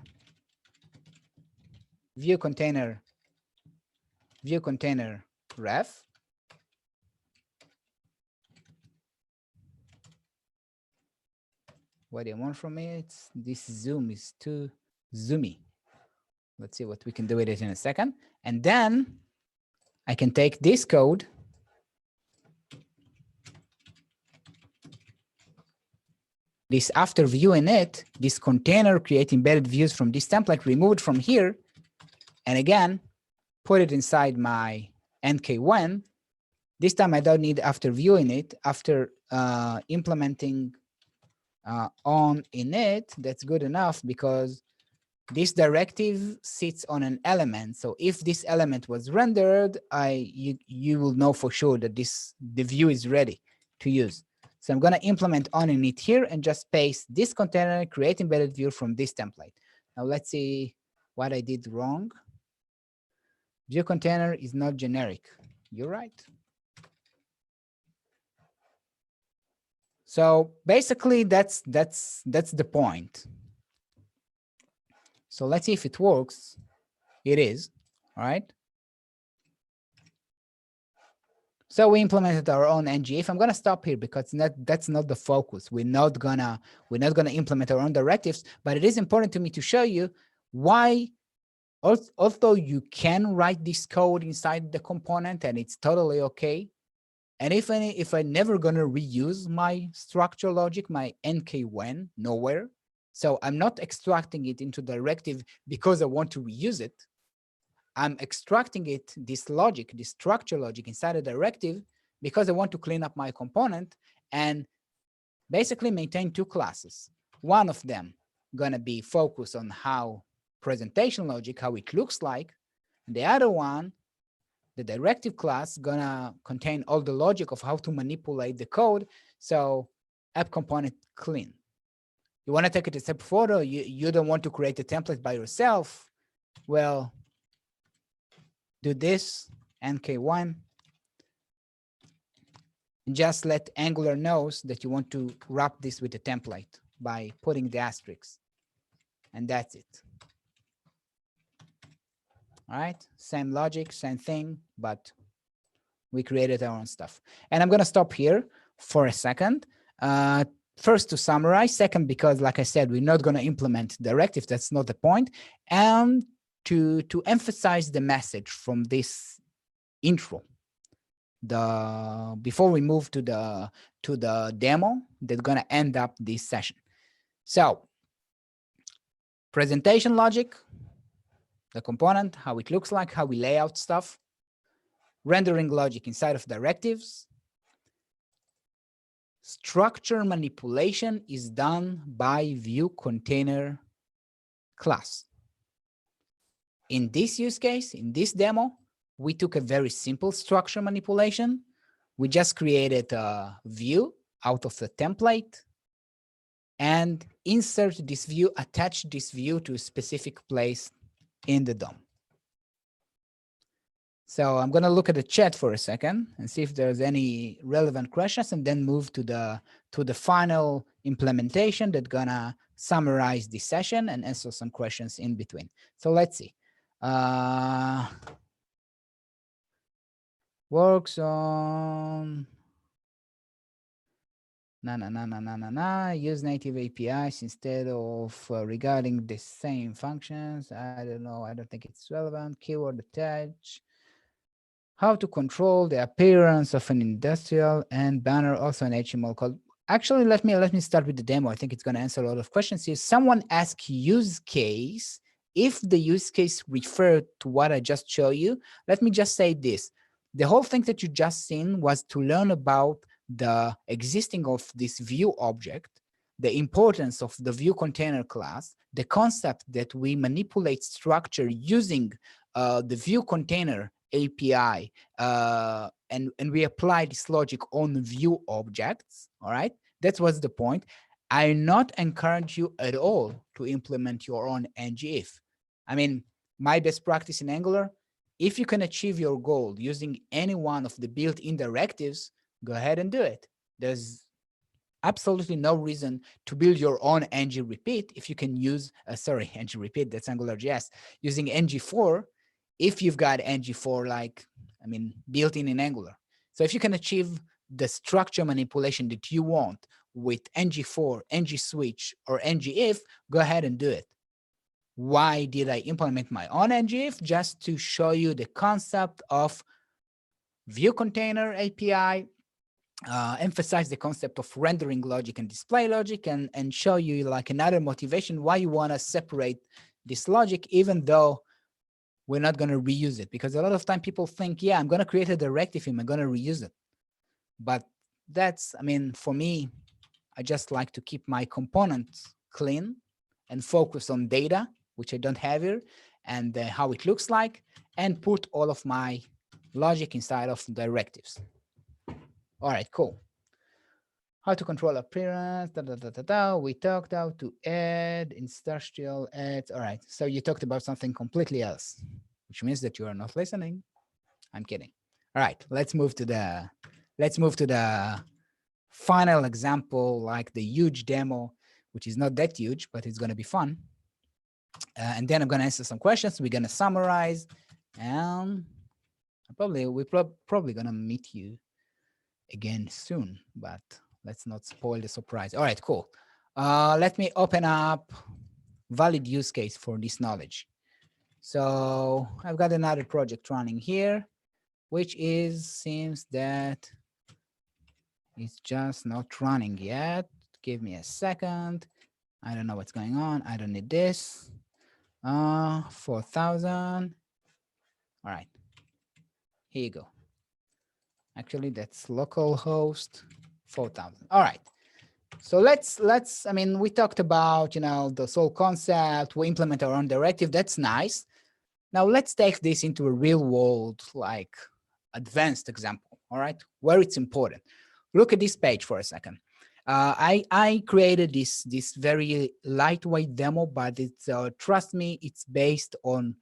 view container ref. What do you want from me? This zoom is too zoomy. Let's see what we can do with it in a second. And then I can take this code this after viewing it, this container create embedded views from this template, remove it from here, and again, put it inside my nkWhen. This time I don't need after viewing it, after implementing on init, that's good enough because this directive sits on an element. So if this element was rendered, you will know for sure that the view is ready. to use. So I'm going to implement on init here and just paste this container, create embedded view from this template. Now let's see what I did wrong. View container is not generic. You're right. So basically that's the point. So let's see if it works. It is, all right? So we implemented our own ngIf. I'm gonna stop here because that's not the focus. We're not gonna implement our own directives, but it is important to me to show you why, although you can write this code inside the component and it's totally okay. And if I'm never gonna reuse my structure logic, my NK-when, nowhere. So I'm not extracting it into directive because I want to reuse it. I'm extracting it, this logic, this structure logic inside a directive because I want to clean up my component and basically maintain two classes. One of them gonna be focused on how presentation logic, how it looks like. And the other one, the directive class, gonna contain all the logic of how to manipulate the code. So app component clean. You wanna take it a step further, you don't want to create a template by yourself. Well, do this, NK-when, and just let Angular knows that you want to wrap this with a template by putting the asterisk. And that's it. All right, same logic, same thing, but we created our own stuff. And I'm gonna stop here for a second. First, to summarize. Second, because like I said, we're not gonna implement directive, that's not the point. And to emphasize the message from this intro, before we move to the demo that's gonna end up this session. So presentation logic, the component, how it looks like, how we lay out stuff, rendering logic inside of directives. Structure manipulation is done by view container class. In this use case, in this demo, we took a very simple structure manipulation. We just created a view out of the template and insert this view, attach this view to a specific place in the DOM. So I'm gonna look at the chat for a second and see if there's any relevant questions, and then move to the final implementation that's gonna summarize this session and answer some questions in between. So let's see. Works on use native APIs instead of regarding the same functions. I don't know. I don't think it's relevant. Keyword attach. How to control the appearance of an industrial and banner also in HTML code. Actually, let me start with the demo. I think it's going to answer a lot of questions here. Someone asked use case. If the use case referred to what I just showed you, let me just say this. The whole thing that you just seen was to learn about the existing of this view object, the importance of the view container class, the concept that we manipulate structure using the view container API, and we apply this logic on view objects, all right? That was the point. I not encourage you at all to implement your own ngIf. I mean, my best practice in Angular, if you can achieve your goal using any one of the built-in directives, go ahead and do it. There's absolutely no reason to build your own ng-repeat if you can use, ng-repeat, that's AngularJS, using ng4 if you've got ng4 built-in Angular. So if you can achieve the structure manipulation that you want with ng4, ng-switch, or ngIf, go ahead and do it. Why did I implement my own ngIf? Just to show you the concept of view container API, emphasize the concept of rendering logic and display logic, and show you like another motivation why you want to separate this logic, even though we're not going to reuse it. Because a lot of time people think, yeah, I'm going to create a directive and I'm going to reuse it. But that's, I mean, for me, I just like to keep my components clean and focus on data, which I don't have here, and how it looks like, and put all of my logic inside of directives. All right, cool. how to control appearance, We talked how to add industrial ads. All right, so you talked about something completely else, which means that you are not listening. I'm kidding. All right, let's move to the final example, like the huge demo, which is not that huge, but it's going to be fun. And then I'm going to answer some questions. We're going to summarize, and we're probably going to meet you again soon, but let's not spoil the surprise. All right, cool. Let me open up valid use case for this knowledge. So I've got another project running here, which seems that it's just not running yet. Give me a second. I don't know what's going on. I don't need this. 4,000. All right, here you go. Actually, that's localhost 4,000. All right. So I mean, we talked about, the whole concept. We implement our own directive. That's nice. Now let's take this into a real world, like advanced example. All right, where it's important. Look at this page for a second. I created this very lightweight demo, but it's trust me, it's based on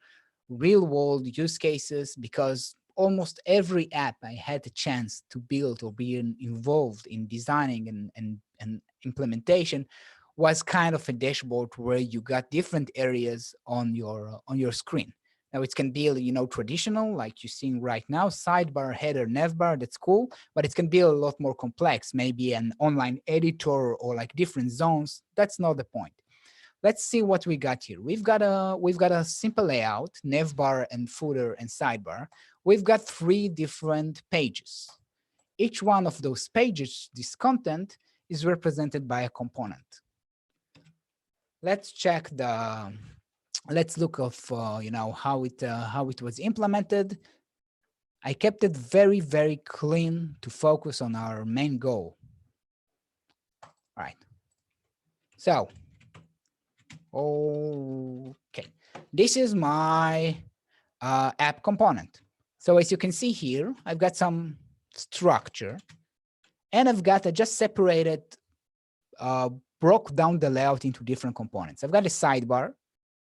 real world use cases, because almost every app I had a chance to build or be involved in designing and implementation was kind of a dashboard where you got different areas on your screen. Now it can be, traditional, like you're seeing right now, sidebar, header, navbar, that's cool, but it can be a lot more complex, maybe an online editor or like different zones. That's not the point. Let's see what we got here. We've got a simple layout, navbar and footer and sidebar. We've got 3 different pages. Each one of those pages, this content, is represented by a component. Let's check let's look of how it was implemented. I kept it very, very clean to focus on our main goal. All right. So, okay, this is my app component. So as you can see here, I've got some structure, and I've got just separated, broke down the layout into different components. I've got a sidebar,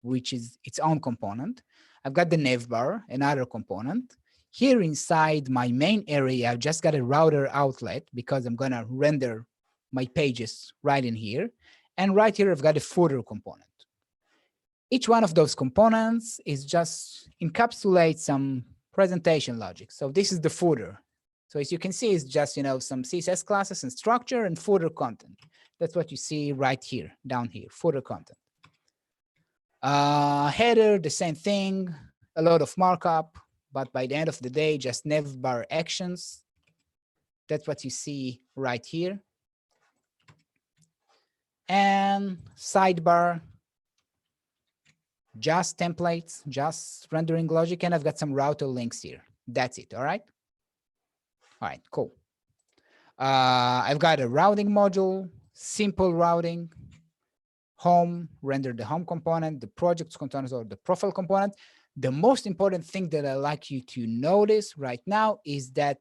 which is its own component. I've got the navbar, another component. Here inside my main area, I've just got a router outlet because I'm gonna render my pages right in here. And right here, I've got a footer component. Each one of those components is just encapsulate some presentation logic. So this is the footer. So as you can see, it's just, some CSS classes and structure and footer content. That's what you see right here, down here, footer content. Header, the same thing, a lot of markup, but by the end of the day, just navbar actions. That's what you see right here. And sidebar, just templates, just rendering logic, and I've got some router links here. That's it, all right? All right, cool. I've got a routing module, simple routing, home, render the home component, the projects component, or the profile component. The most important thing that I like you to notice right now is that,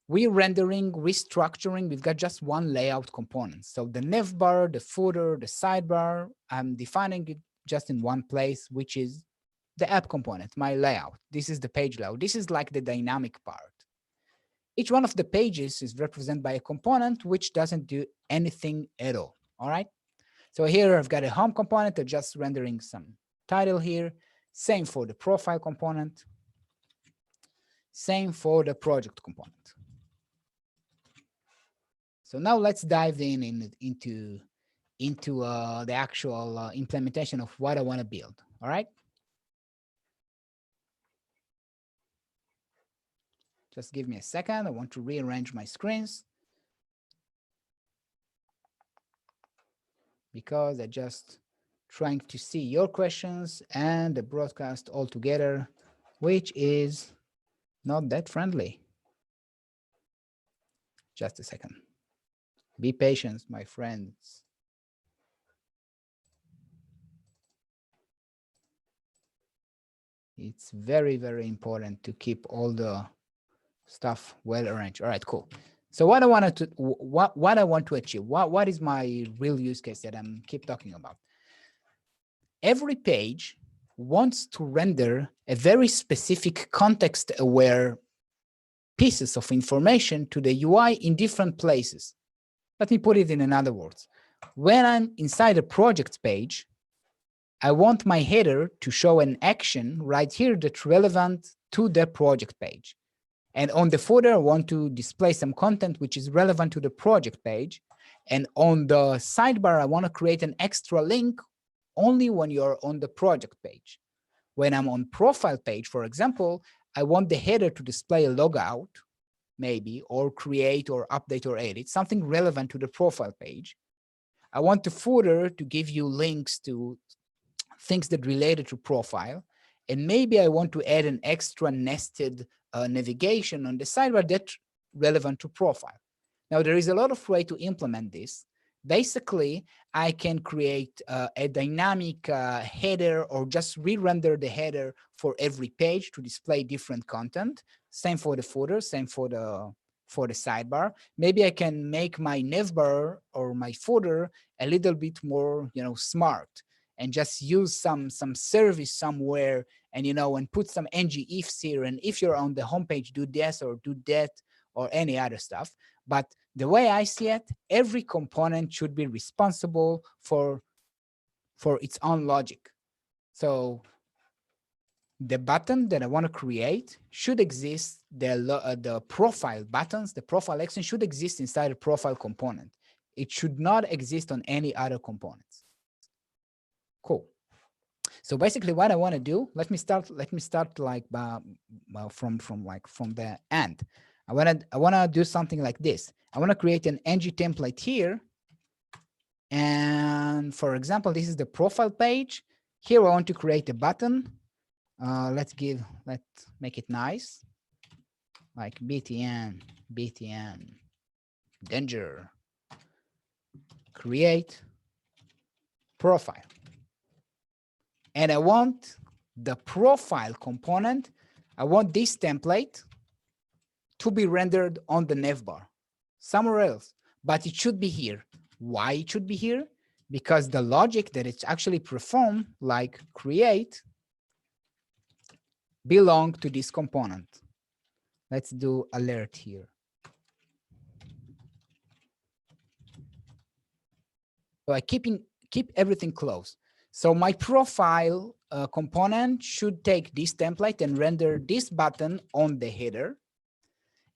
we're rendering, restructuring, we've got just one layout component. So the navbar, the footer, the sidebar, I'm defining it just in one place, which is the app component, my layout. This is the page layout. This is like the dynamic part. Each one of the pages is represented by a component which doesn't do anything at all, all right? So here I've got a home component, I'm just rendering some title here. Same for the profile component. Same for the project component. So now let's dive into the actual implementation of what I want to build, all right? Just give me a second. I want to rearrange my screens because I just trying to see your questions and the broadcast all together, which is not that friendly. Just a second. Be patient, my friends. It's very, very important to keep all the stuff well arranged. All right, cool. So what I wanted to, what I want to achieve, what is my real use case that I'm keep talking about? Every page wants to render a very specific context-aware pieces of information to the UI in different places. Let me put it in another words. When I'm inside a project page, I want my header to show an action right here that's relevant to the project page. And on the footer, I want to display some content which is relevant to the project page. And on the sidebar, I want to create an extra link only when you're on the project page. When I'm on profile page, for example, I want the header to display a logout, maybe, or create or update or edit, something relevant to the profile page. I want the footer to give you links to things that related to profile. And maybe I want to add an extra nested navigation on the sidebar that's relevant to profile. Now, there is a lot of way to implement this. Basically, I can create a dynamic header or just re-render the header for every page to display different content. Same for the footer, same for the sidebar. Maybe I can make my navbar or my footer a little bit more, smart, and just use some service somewhere, and and put some ng ifs here, and if you're on the homepage, do this or do that or any other stuff. But the way I see it, every component should be responsible for its own logic. So the button that I want to create should exist, the profile buttons, the profile action should exist inside a profile component. It should not exist on any other components. Cool. So basically what I want to do, let me start like from the end. I want to do something like this. I want to create an ng template here. And for example, this is the profile page. Here I want to create a button. Let's make it nice. Like BTN, danger, create profile. And I want the profile component, I want this template to be rendered on the navbar, somewhere else, but it should be here. Why it should be here? Because the logic that it's actually performed, like create, belong to this component. Let's do alert here. So I keep everything close. So my profile component should take this template and render this button on the header.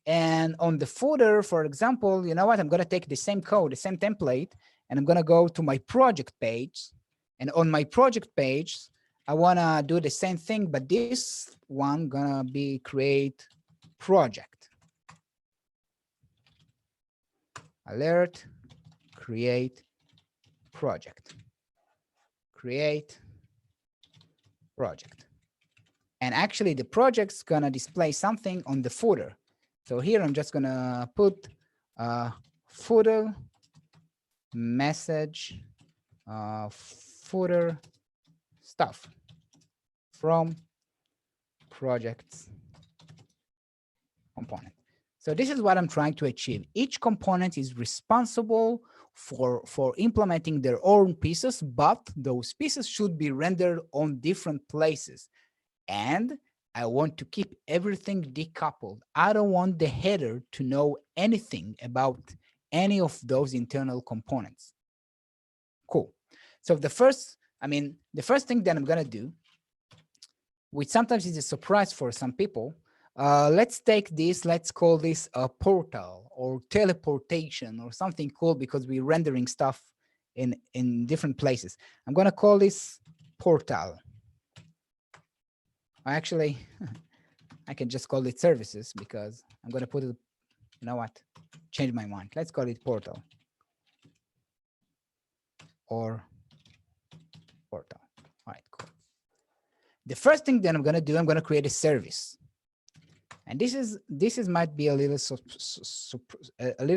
And on the footer, for example, you know what? I'm going to take the same code, the same template, and I'm going to go to my project page. And on my project page, I want to do the same thing, but this one going to be create project. Alert, create project. Create project. And actually the project's going to display something on the footer. So here I'm just going to put footer message footer stuff from projects component. So this is what I'm trying to achieve. Each component is responsible for implementing their own pieces, but those pieces should be rendered on different places. And I want to keep everything decoupled. I don't want the header to know anything about any of those internal components. Cool. So the first thing that I'm going to do, which sometimes is a surprise for some people, let's take this, let's call this a portal or teleportation or something cool, because we're rendering stuff in different places. I'm going to call this portal. Actually, I can just call it services, because I'm going to put it, you know what, change my mind. Let's call it portal or portal. All right, cool. The first thing that I'm going to do, I'm going to create a service. And this is might be a little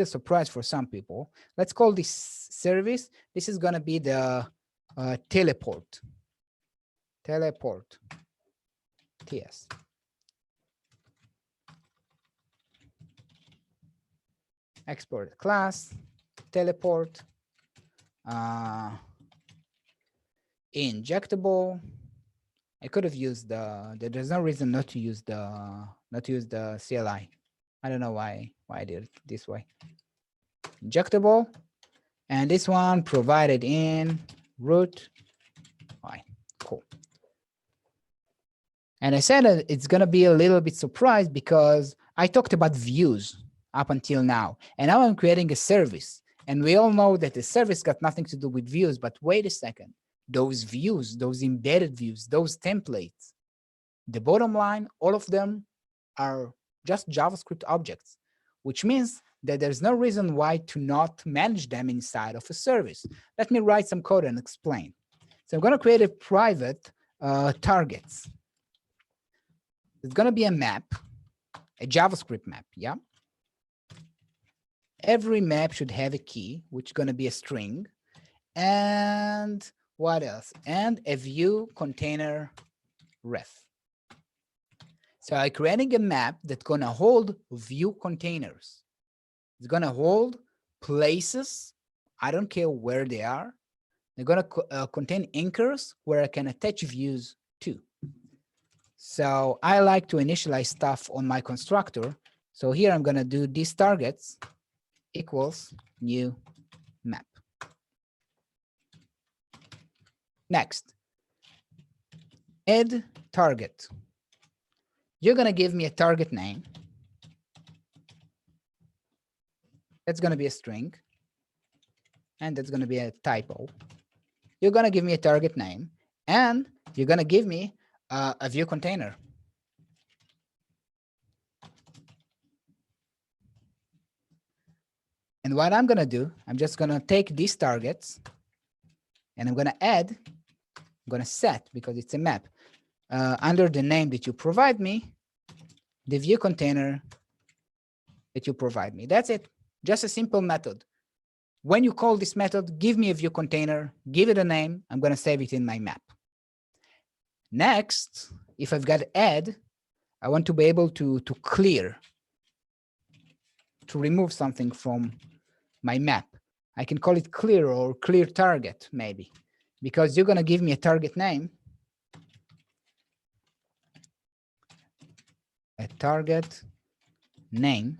surprise for some people. Let's call this service. This is going to be the teleport TS. export class, teleport, injectable. I could have used there's no reason not to use the CLI. I don't know why I did it this way. Injectable, and this one provided in root. Fine, cool. And I said that it's gonna be a little bit surprised because I talked about views up until now, and now I'm creating a service. And we all know that the service got nothing to do with views, but wait a second. Those views, those embedded views, those templates, the bottom line, all of them are just JavaScript objects, which means that there's no reason why to not manage them inside of a service. Let me write some code and explain. So I'm going to create a private targets. It's going to be a map, a JavaScript map, yeah? Every map should have a key, which is going to be a string. And what else? And a view container ref. So I'm creating a map that's going to hold view containers. It's going to hold places. I don't care where they are. They're going to contain anchors where I can attach views to. So I like to initialize stuff on my constructor. So here I'm going to do these targets equals new map. Next, add target. You're going to give me a target name. That's going to be a string. And that's going to be a typo. You're going to give me a target name. And you're going to give me a view container. And what I'm going to do, I'm just going to take these targets and I'm going to add, I'm going to set, because it's a map, under the name that you provide me, the view container that you provide me. That's it. Just a simple method. When you call this method, give me a view container, give it a name. I'm going to save it in my map. Next, if I've got add, I want to be able to clear, to remove something from my map. I can call it clear or clear target, maybe, because you're going to give me a target name. A target name.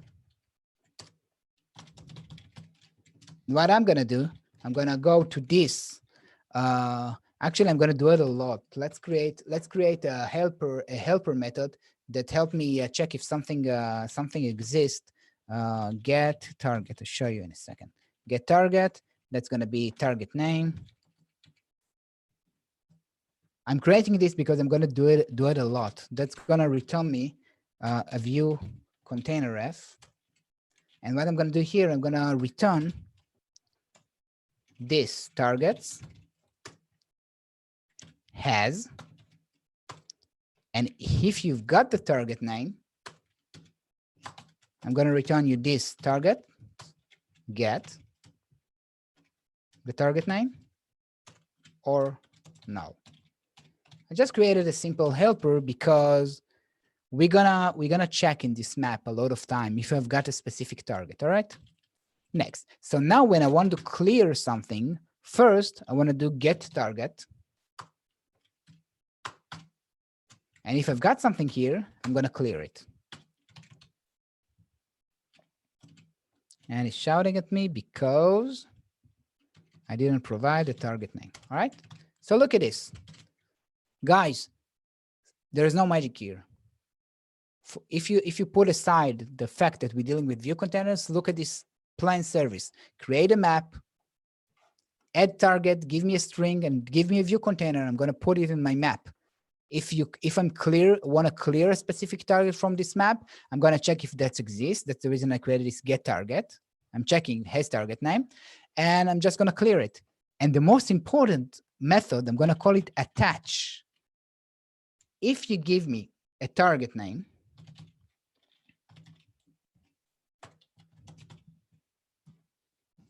What I'm going to do, I'm going to go to this. Actually, I'm going to do it a lot. Let's create a helper method that help me check if something exists. Get target. I'll show you in a second. Get target. That's going to be target name. I'm creating this because I'm going to do it a lot. That's going to return me a view container ref. And what I'm going to do here, I'm going to return this targets has, and if you've got the target name, I'm going to return you this target get the target name or no. I just created a simple helper because we're gonna check in this map a lot of time if I've got a specific target. All right. Next. So now when I want to clear something, first I want to do get target. And if I've got something here, I'm going to clear it. And it's shouting at me because I didn't provide the target name. All right. So look at this. Guys, there is no magic here. If you put aside the fact that we're dealing with view containers, look at this plain service. Create a map, add target, give me a string, and give me a view container. I'm going to put it in my map. If I'm want to clear a specific target from this map, I'm going to check if that exists. That's the reason I created this get target. I'm checking has target name, and I'm just going to clear it. And the most important method, I'm going to call it attach. If you give me a target name,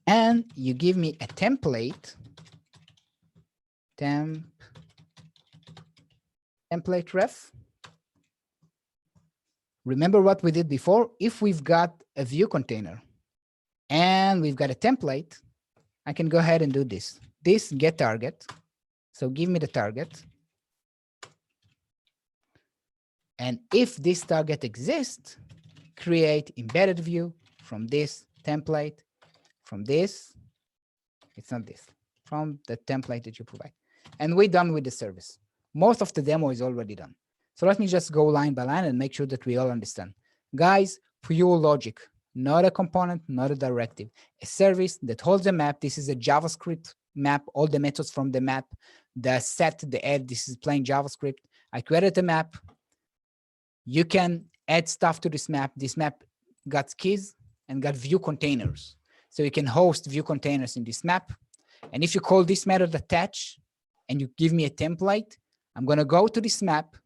and you give me a template, template ref. Remember what we did before? If we've got a view container and we've got a template, I can go ahead and do this. This get target. So give me the target. And if this target exists, create embedded view from this template, from this, it's not this, from the template that you provide. And we're done with the service. Most of the demo is already done. So let me just go line by line and make sure that we all understand. Guys, pure logic, not a component, not a directive. A service that holds a map. This is a JavaScript map, all the methods from the map, the set, the add, this is plain JavaScript. I created a map. You can add stuff to this map. This map got keys and got view containers. So you can host view containers in this map. And if you call this method attach and you give me a template, I'm going to go to this map,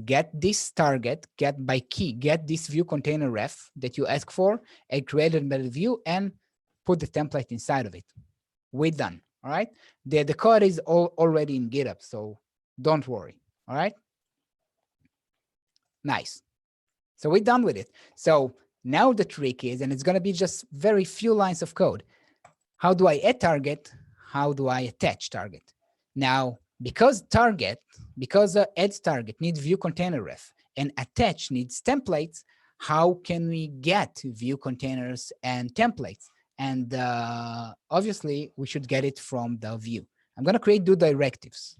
get this target, get by key, get this view container ref that you ask for, and create an embedded view and put the template inside of it. We're done. All right. The code is already in GitHub, so don't worry. All right. Nice. So we're done with it. So now the trick is, and it's going to be just very few lines of code. How do I add target? How do I attach target? Now, because add target needs view container ref and attach needs templates, how can we get view containers and templates? And obviously, we should get it from the view. I'm going to create two directives.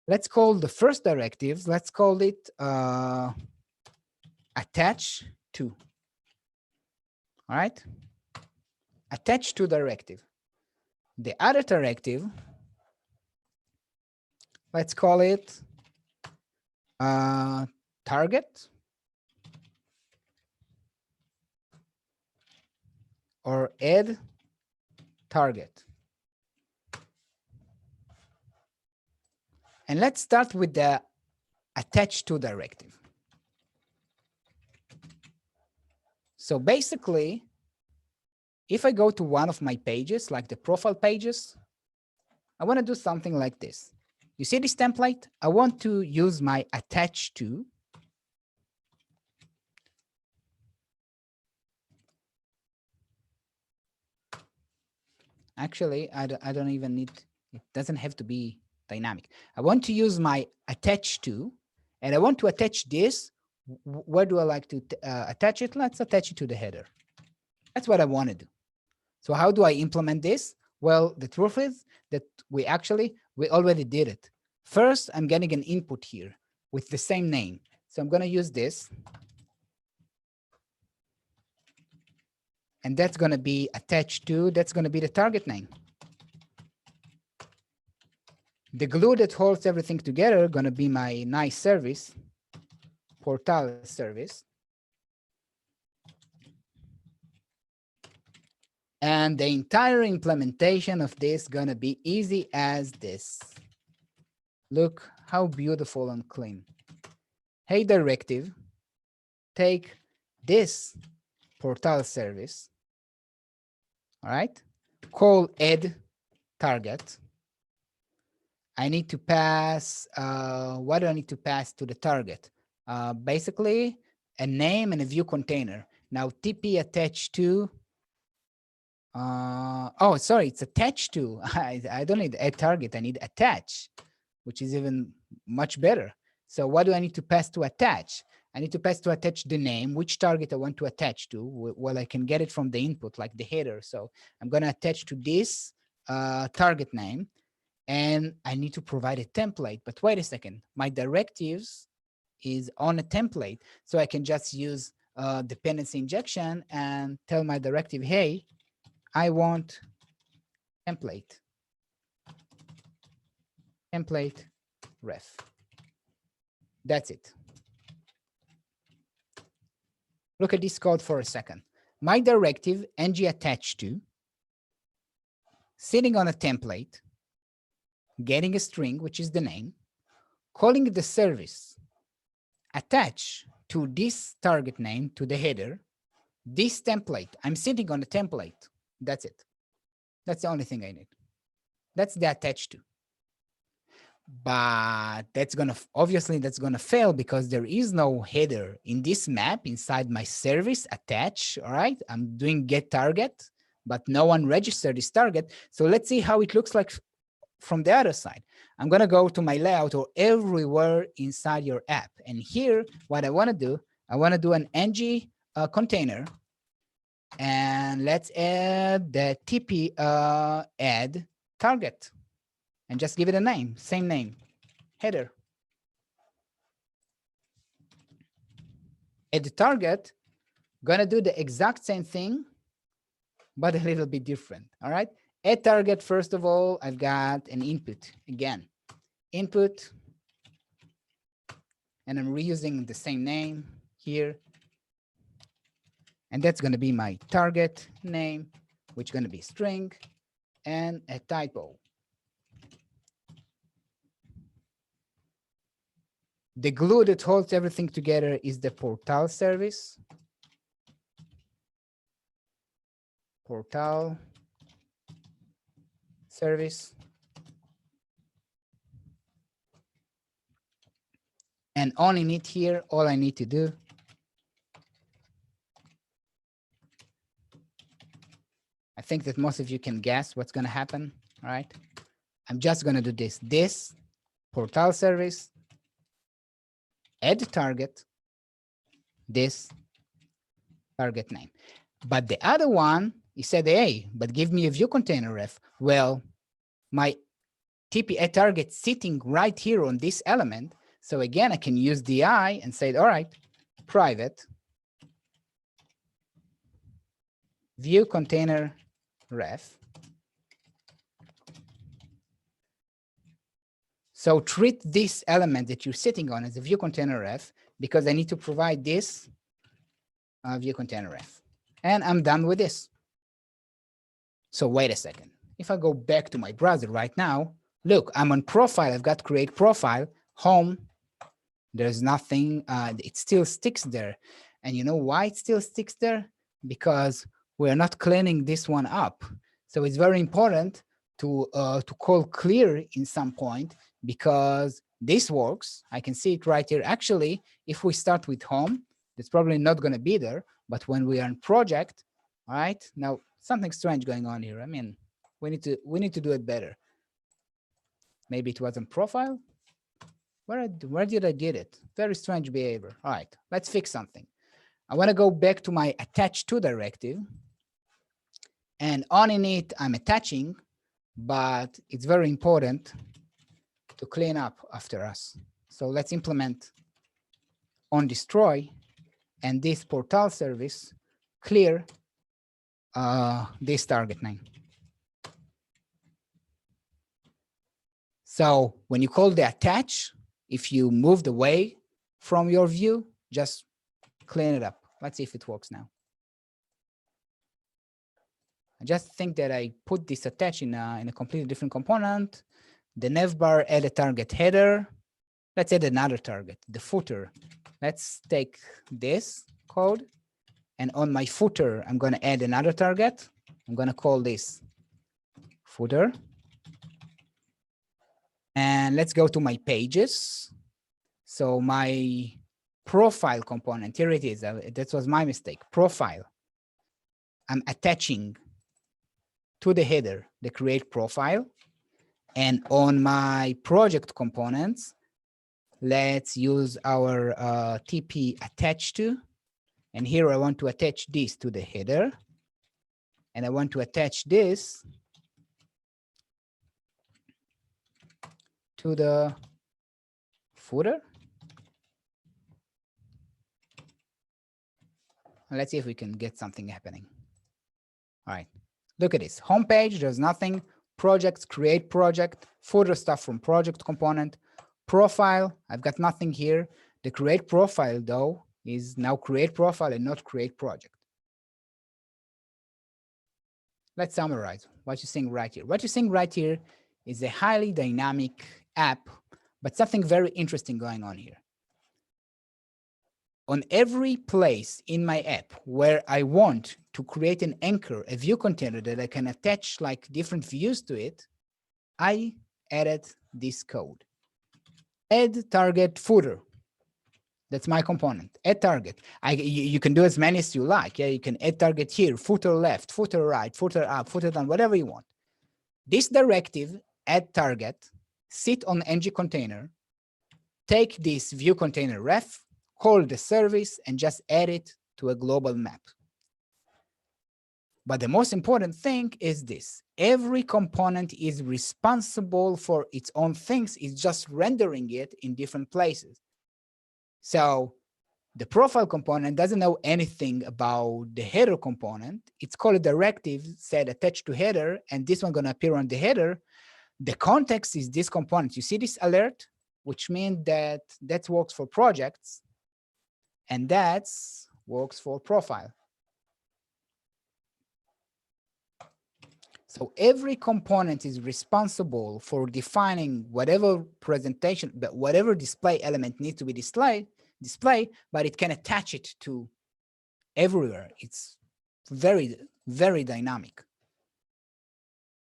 Let's call the first directives, let's call it attach to. All right? Attach to directive. The other directive, let's call it target or add target. And let's start with the attach to directive. So basically, if I go to one of my pages, like the profile pages, I want to do something like this. You see this template? I want to use my attach to. Actually, I don't even need, it doesn't have to be dynamic. I want to use my attach to, and I want to attach this. Where do I like to attach it? Let's attach it to the header. That's what I want to do. So how do I implement this? Well, the truth is that we already did it. First, I'm getting an input here with the same name. So I'm going to use this. And that's going to be attached to, that's going to be the target name. The glue that holds everything together going to be my nice service, portal service. And the entire implementation of this going to be easy as this. Look how beautiful and clean. Hey, directive, take this portal service. All right, call add target. I need to pass, what do I need to pass to the target? Basically, a name and a view container. Now, TP attached to, oh, sorry, it's attached to. I don't need add target, I need attach, which is even much better. So what do I need to pass to attach? I need to pass to attach the name, which target I want to attach to. Well, I can get it from the input, like the header. So I'm going to attach to this target name, and I need to provide a template. But wait a second, my directives is on a template. So I can just use dependency injection and tell my directive, hey, I want template ref. That's it. Look at this code for a second. My directive, ng attached to, sitting on a template, getting a string, which is the name, calling the service, attach to this target name, to the header, this template. I'm sitting on the template. That's it. That's the only thing I need. That's the attached to. but that's gonna obviously that's gonna fail because there is no header in this map inside my service attach. All right, I'm doing get target, but no one registered this target. So let's see how it looks like from the other side. I'm gonna go to my layout or everywhere inside your app, and here what I want to do, I want to do an ng container, and let's add the TP add target, and just give it a name, same name, header. At the target, gonna do the exact same thing, but a little bit different. All right. At target, first of all, I've got an input again, input, and I'm reusing the same name here. And that's going to be my target name, which is going to be string and a typo. The glue that holds everything together is the portal service. Portal service. And on init here, all I need to do I think that most of you can guess what's going to happen. All right. I'm just going to do this portal service, add target, this target name. But the other one, he said, hey, but give me a view container ref. Well, my TP add target sitting right here on this element. So again, I can use di and say, all right, private view container ref. So treat this element that you're sitting on as a view container ref, because I need to provide this view container ref. And I'm done with this. So wait a second. If I go back to my browser right now, look, I'm on profile. I've got create profile, home. There's nothing. It still sticks there. And you know why it still sticks there? Because we're not cleaning this one up. So it's very important to call clear in some point, because this works. I can see it right here. Actually, if we start with home, it's probably not going to be there. But when we are in project, all right, now something strange going on here. I mean, we need to do it better. Maybe it wasn't profile. Where did I get it? Very strange behavior. All right, let's fix something. I want to go back to my attach to directive. And on init, I'm attaching, but it's very important to clean up after us. So let's implement on destroy and this portal service clear this target name. So when you call the attach, if you moved away from your view, just clean it up. Let's see if it works now. I just think that I put this attach in a completely different component. The navbar add a target header. Let's add another target, the footer. Let's take this code, and on my footer, I'm going to add another target. I'm going to call this footer. And let's go to my pages. So my profile component, here it is. That was my mistake. Profile. I'm attaching to the header, the create profile. And on my project components, let's use our TP attach to. And here I want to attach this to the header. And I want to attach this to the footer. Let's see if we can get something happening. All right, look at this. Homepage, there's nothing. Projects, create project, footer stuff from project component. Profile, I've got nothing here. The create profile, though, is now create profile and not create project. Let's summarize what you're seeing right here. What you're seeing right here is a highly dynamic app, but something very interesting going on here. On every place in my app where I want to create an anchor, a view container that I can attach like different views to it, I added this code. add target footer. That's my component, add target. You can do as many as you like. Yeah, you can add target here, footer left, footer right, footer up, footer down, whatever you want. This directive, add target, sit on ng container, take this view container ref, call the service, and just add it to a global map. But the most important thing is this. Every component is responsible for its own things. It's just rendering it in different places. So the profile component doesn't know anything about the header component. It's called a directive, said attached to header, and this one going to appear on the header. The context is this component. You see this alert, which means that that works for projects, and that works for profile. So every component is responsible for defining whatever presentation, but whatever display element needs to be displayed, but it can attach it to everywhere. It's very, very dynamic.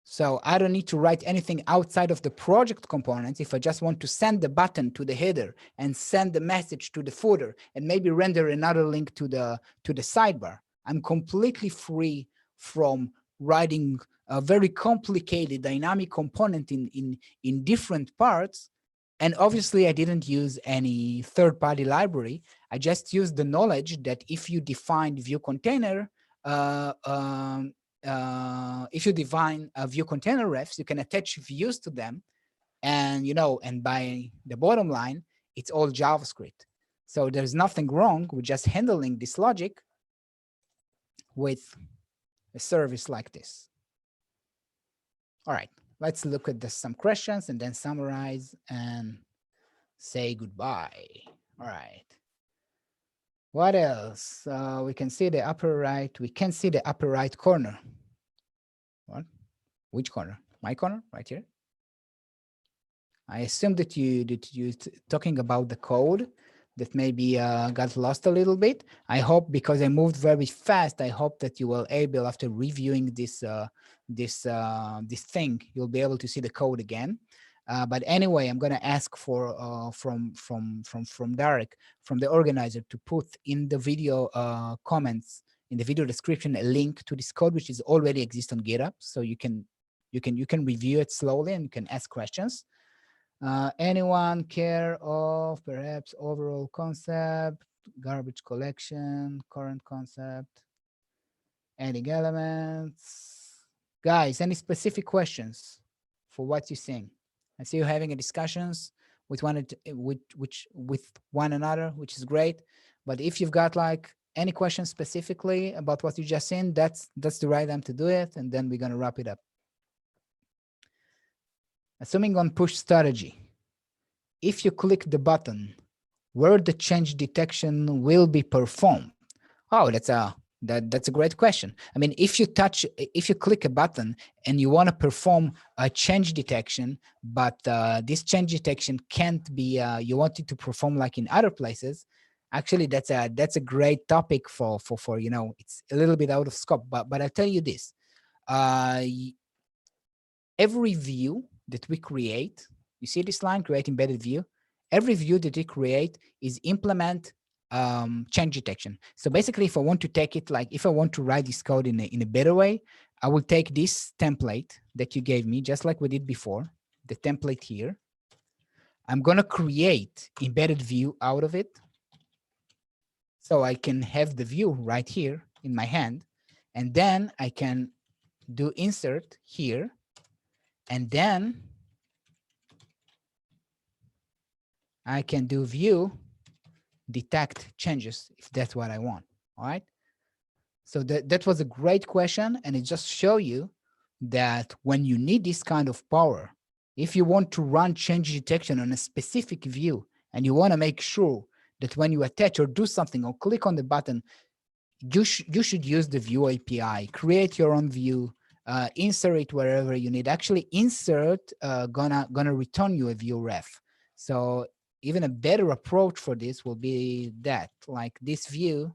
So I don't need to write anything outside of the project component if I just want to send the button to the header and send the message to the footer and maybe render another link to the sidebar. I'm completely free from writing a very complicated dynamic component in different parts. And obviously I didn't use any third-party library. I just used the knowledge that if you define view container, if you define a view container refs, you can attach views to them. And, and by the bottom line, it's all JavaScript. So there's nothing wrong with just handling this logic with a service like this. All right, let's look at some questions and then summarize and say goodbye. All right. What else? We can see the upper right. We can see the upper right corner. What? Which corner? My corner, right here. I assume that you're talking about the code that maybe got lost a little bit. I hope, because I moved very fast, I hope that you were able, after reviewing this thing, you'll be able to see the code again. But anyway, I'm going to ask for from Derek, from the organizer, to put in the video comments, in the video description, a link to this code, which is already exists on GitHub, so you can review it slowly and you can ask questions. Anyone care of perhaps overall concept, garbage collection, current concept, adding elements? Guys, any specific questions for what you're seeing? I see you having a discussions with one another, which is great. But if you've got like any questions specifically about what you just seen, that's the right time to do it, and then we're gonna wrap it up. Assuming on push strategy, if you click the button, where the change detection will be performed? Oh, that's a great question. I mean, if you click a button and you want to perform a change detection, but this change detection can't be, you want it to perform like in other places, actually that's a great topic for it's a little bit out of scope, but I'll tell you this. Every view that we create, you see this line, create embedded view? Every view that we create is implement change detection. So basically, if I want to take it, like if I want to write this code in a better way, I will take this template that you gave me, just like we did before, the template here. I'm going to create embedded view out of it. So I can have the view right here in my hand. And then I can do insert here. And then I can do view detect changes if that's what I want. All right. So that was a great question. And it just shows you that when you need this kind of power, if you want to run change detection on a specific view and you want to make sure that when you attach or do something or click on the button, you should use the view API, create your own view, insert it wherever you need. Actually, insert gonna return you a view ref. So even a better approach for this will be that, like this view,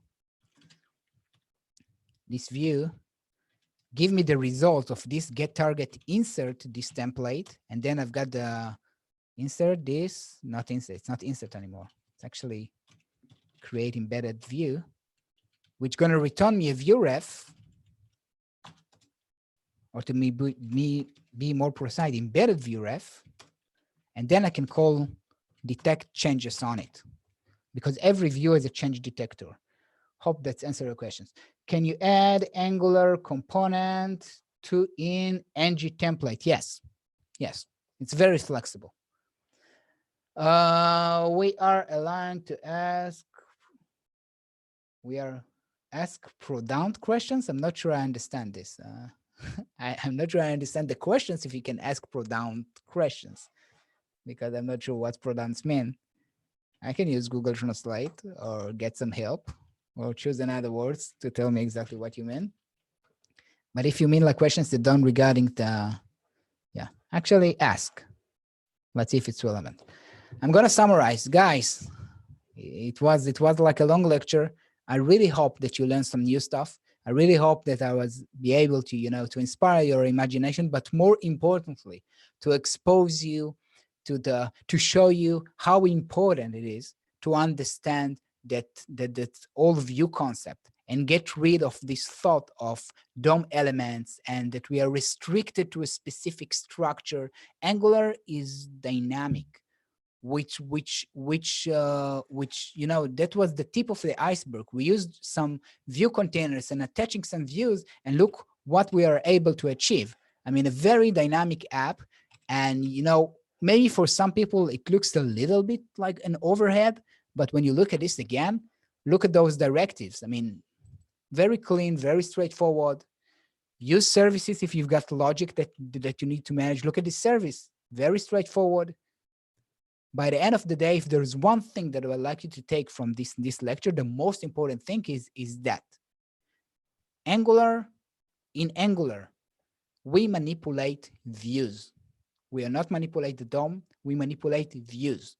give me the result of this get target insert this template, and then I've got the insert this, not insert, it's not insert anymore. It's actually create embedded view, which gonna return me a view ref, or to be more precise, embedded view ref, and then I can call detect changes on it, because every view is a change detector. Hope that's answered your questions. Can you add Angular component to in ng template? Yes, yes, it's very flexible. We are aligned to ask. We are ask pronoun questions. I'm not sure I understand this. I'm not sure I understand the questions. If you can ask pronoun questions, because I'm not sure what pronouns mean. I can use Google Translate or get some help, or choose another words to tell me exactly what you mean. But if you mean like questions that don't regarding the, yeah, actually ask. Let's see if it's relevant. I'm gonna summarize, guys. It was like a long lecture. I really hope that you learned some new stuff. I really hope that I was be able to, to inspire your imagination, but more importantly, to expose you to show you how important it is to understand that all view concept and get rid of this thought of DOM elements and that we are restricted to a specific structure. Angular is dynamic, which that was the tip of the iceberg. We used some view containers and attaching some views, and look what we are able to achieve. I mean, a very dynamic app. And maybe for some people it looks a little bit like an overhead, but when you look at this again, look at those directives. I mean, very clean, very straightforward. Use services if you've got logic that you need to manage. Look at this service, very straightforward. By the end of the day, if there's one thing that I would like you to take from this lecture, the most important thing is that in Angular, we manipulate views. We are not manipulate the DOM, we manipulate views.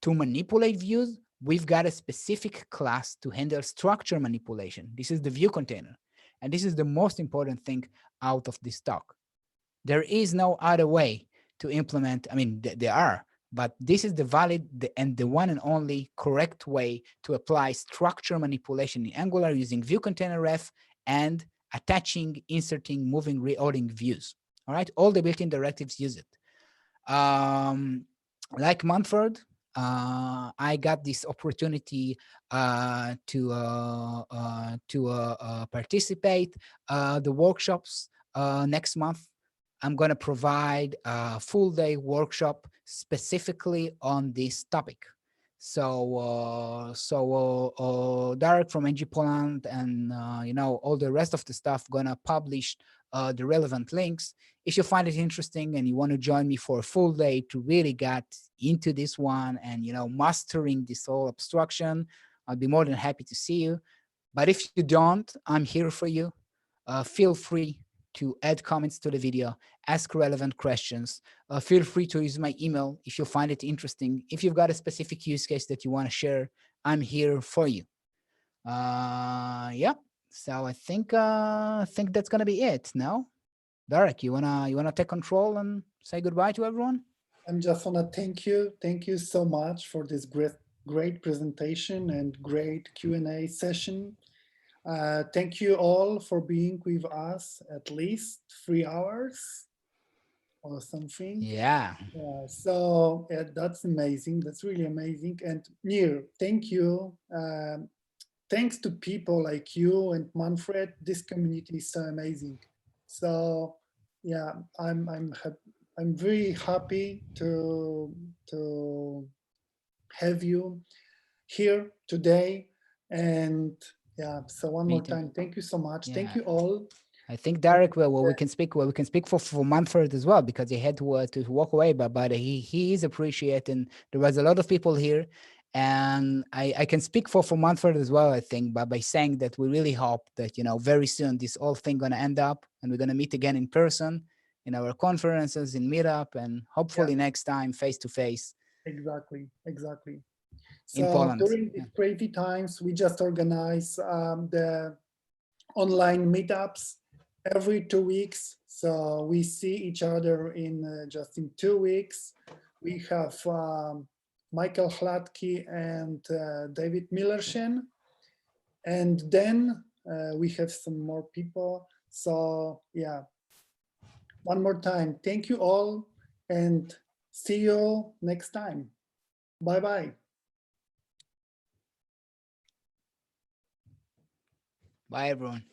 To manipulate views, we've got a specific class to handle structure manipulation. This is the view container. And this is the most important thing out of this talk. There is no other way to implement, I mean, there are, but this is the valid and the one and only correct way to apply structure manipulation in Angular using view container ref and attaching, inserting, moving, reordering views. All right, all the built-in directives use it. Like Manfred, I got this opportunity to participate the workshops next month. I'm going to provide a full day workshop specifically on this topic. So Derek from NG Poland and all the rest of the stuff gonna publish the relevant links. If you find it interesting and you want to join me for a full day to really get into this one and mastering this whole abstraction, I'll be more than happy to see you. But if you don't, I'm here for you. Feel free to add comments to the video, ask relevant questions. Feel free to use my email if you find it interesting. If you've got a specific use case that you want to share, I'm here for you. Yeah. So I think that's gonna be it. No, Derek, you wanna take control and say goodbye to everyone? I'm just wanna thank you so much for this great presentation and great Q&A session. Thank you all for being with us at least 3 hours or something. Yeah. So that's amazing. That's really amazing. And Nir, thank you. Thanks to people like you and Manfred, this community is so amazing. So yeah, I'm very happy to have you here today. And yeah, so one more time, thank you so much. Yeah. Thank you all. I think Derek, we can speak for Manfred as well, because he had to walk away, but he is appreciated. There was a lot of people here, and I can speak for Manfred as well, I think, but by saying that we really hope that very soon this whole thing gonna end up and we're gonna meet again in person in our conferences, in Meetup, and hopefully next time face to face. Exactly. In So Poland. during these crazy times, we just organize the online meetups every 2 weeks. So we see each other in just in 2 weeks. We have Michael Hladky and David Millershen. And then we have some more people. So yeah, one more time, thank you all and see you next time. Bye-bye. Bye, everyone.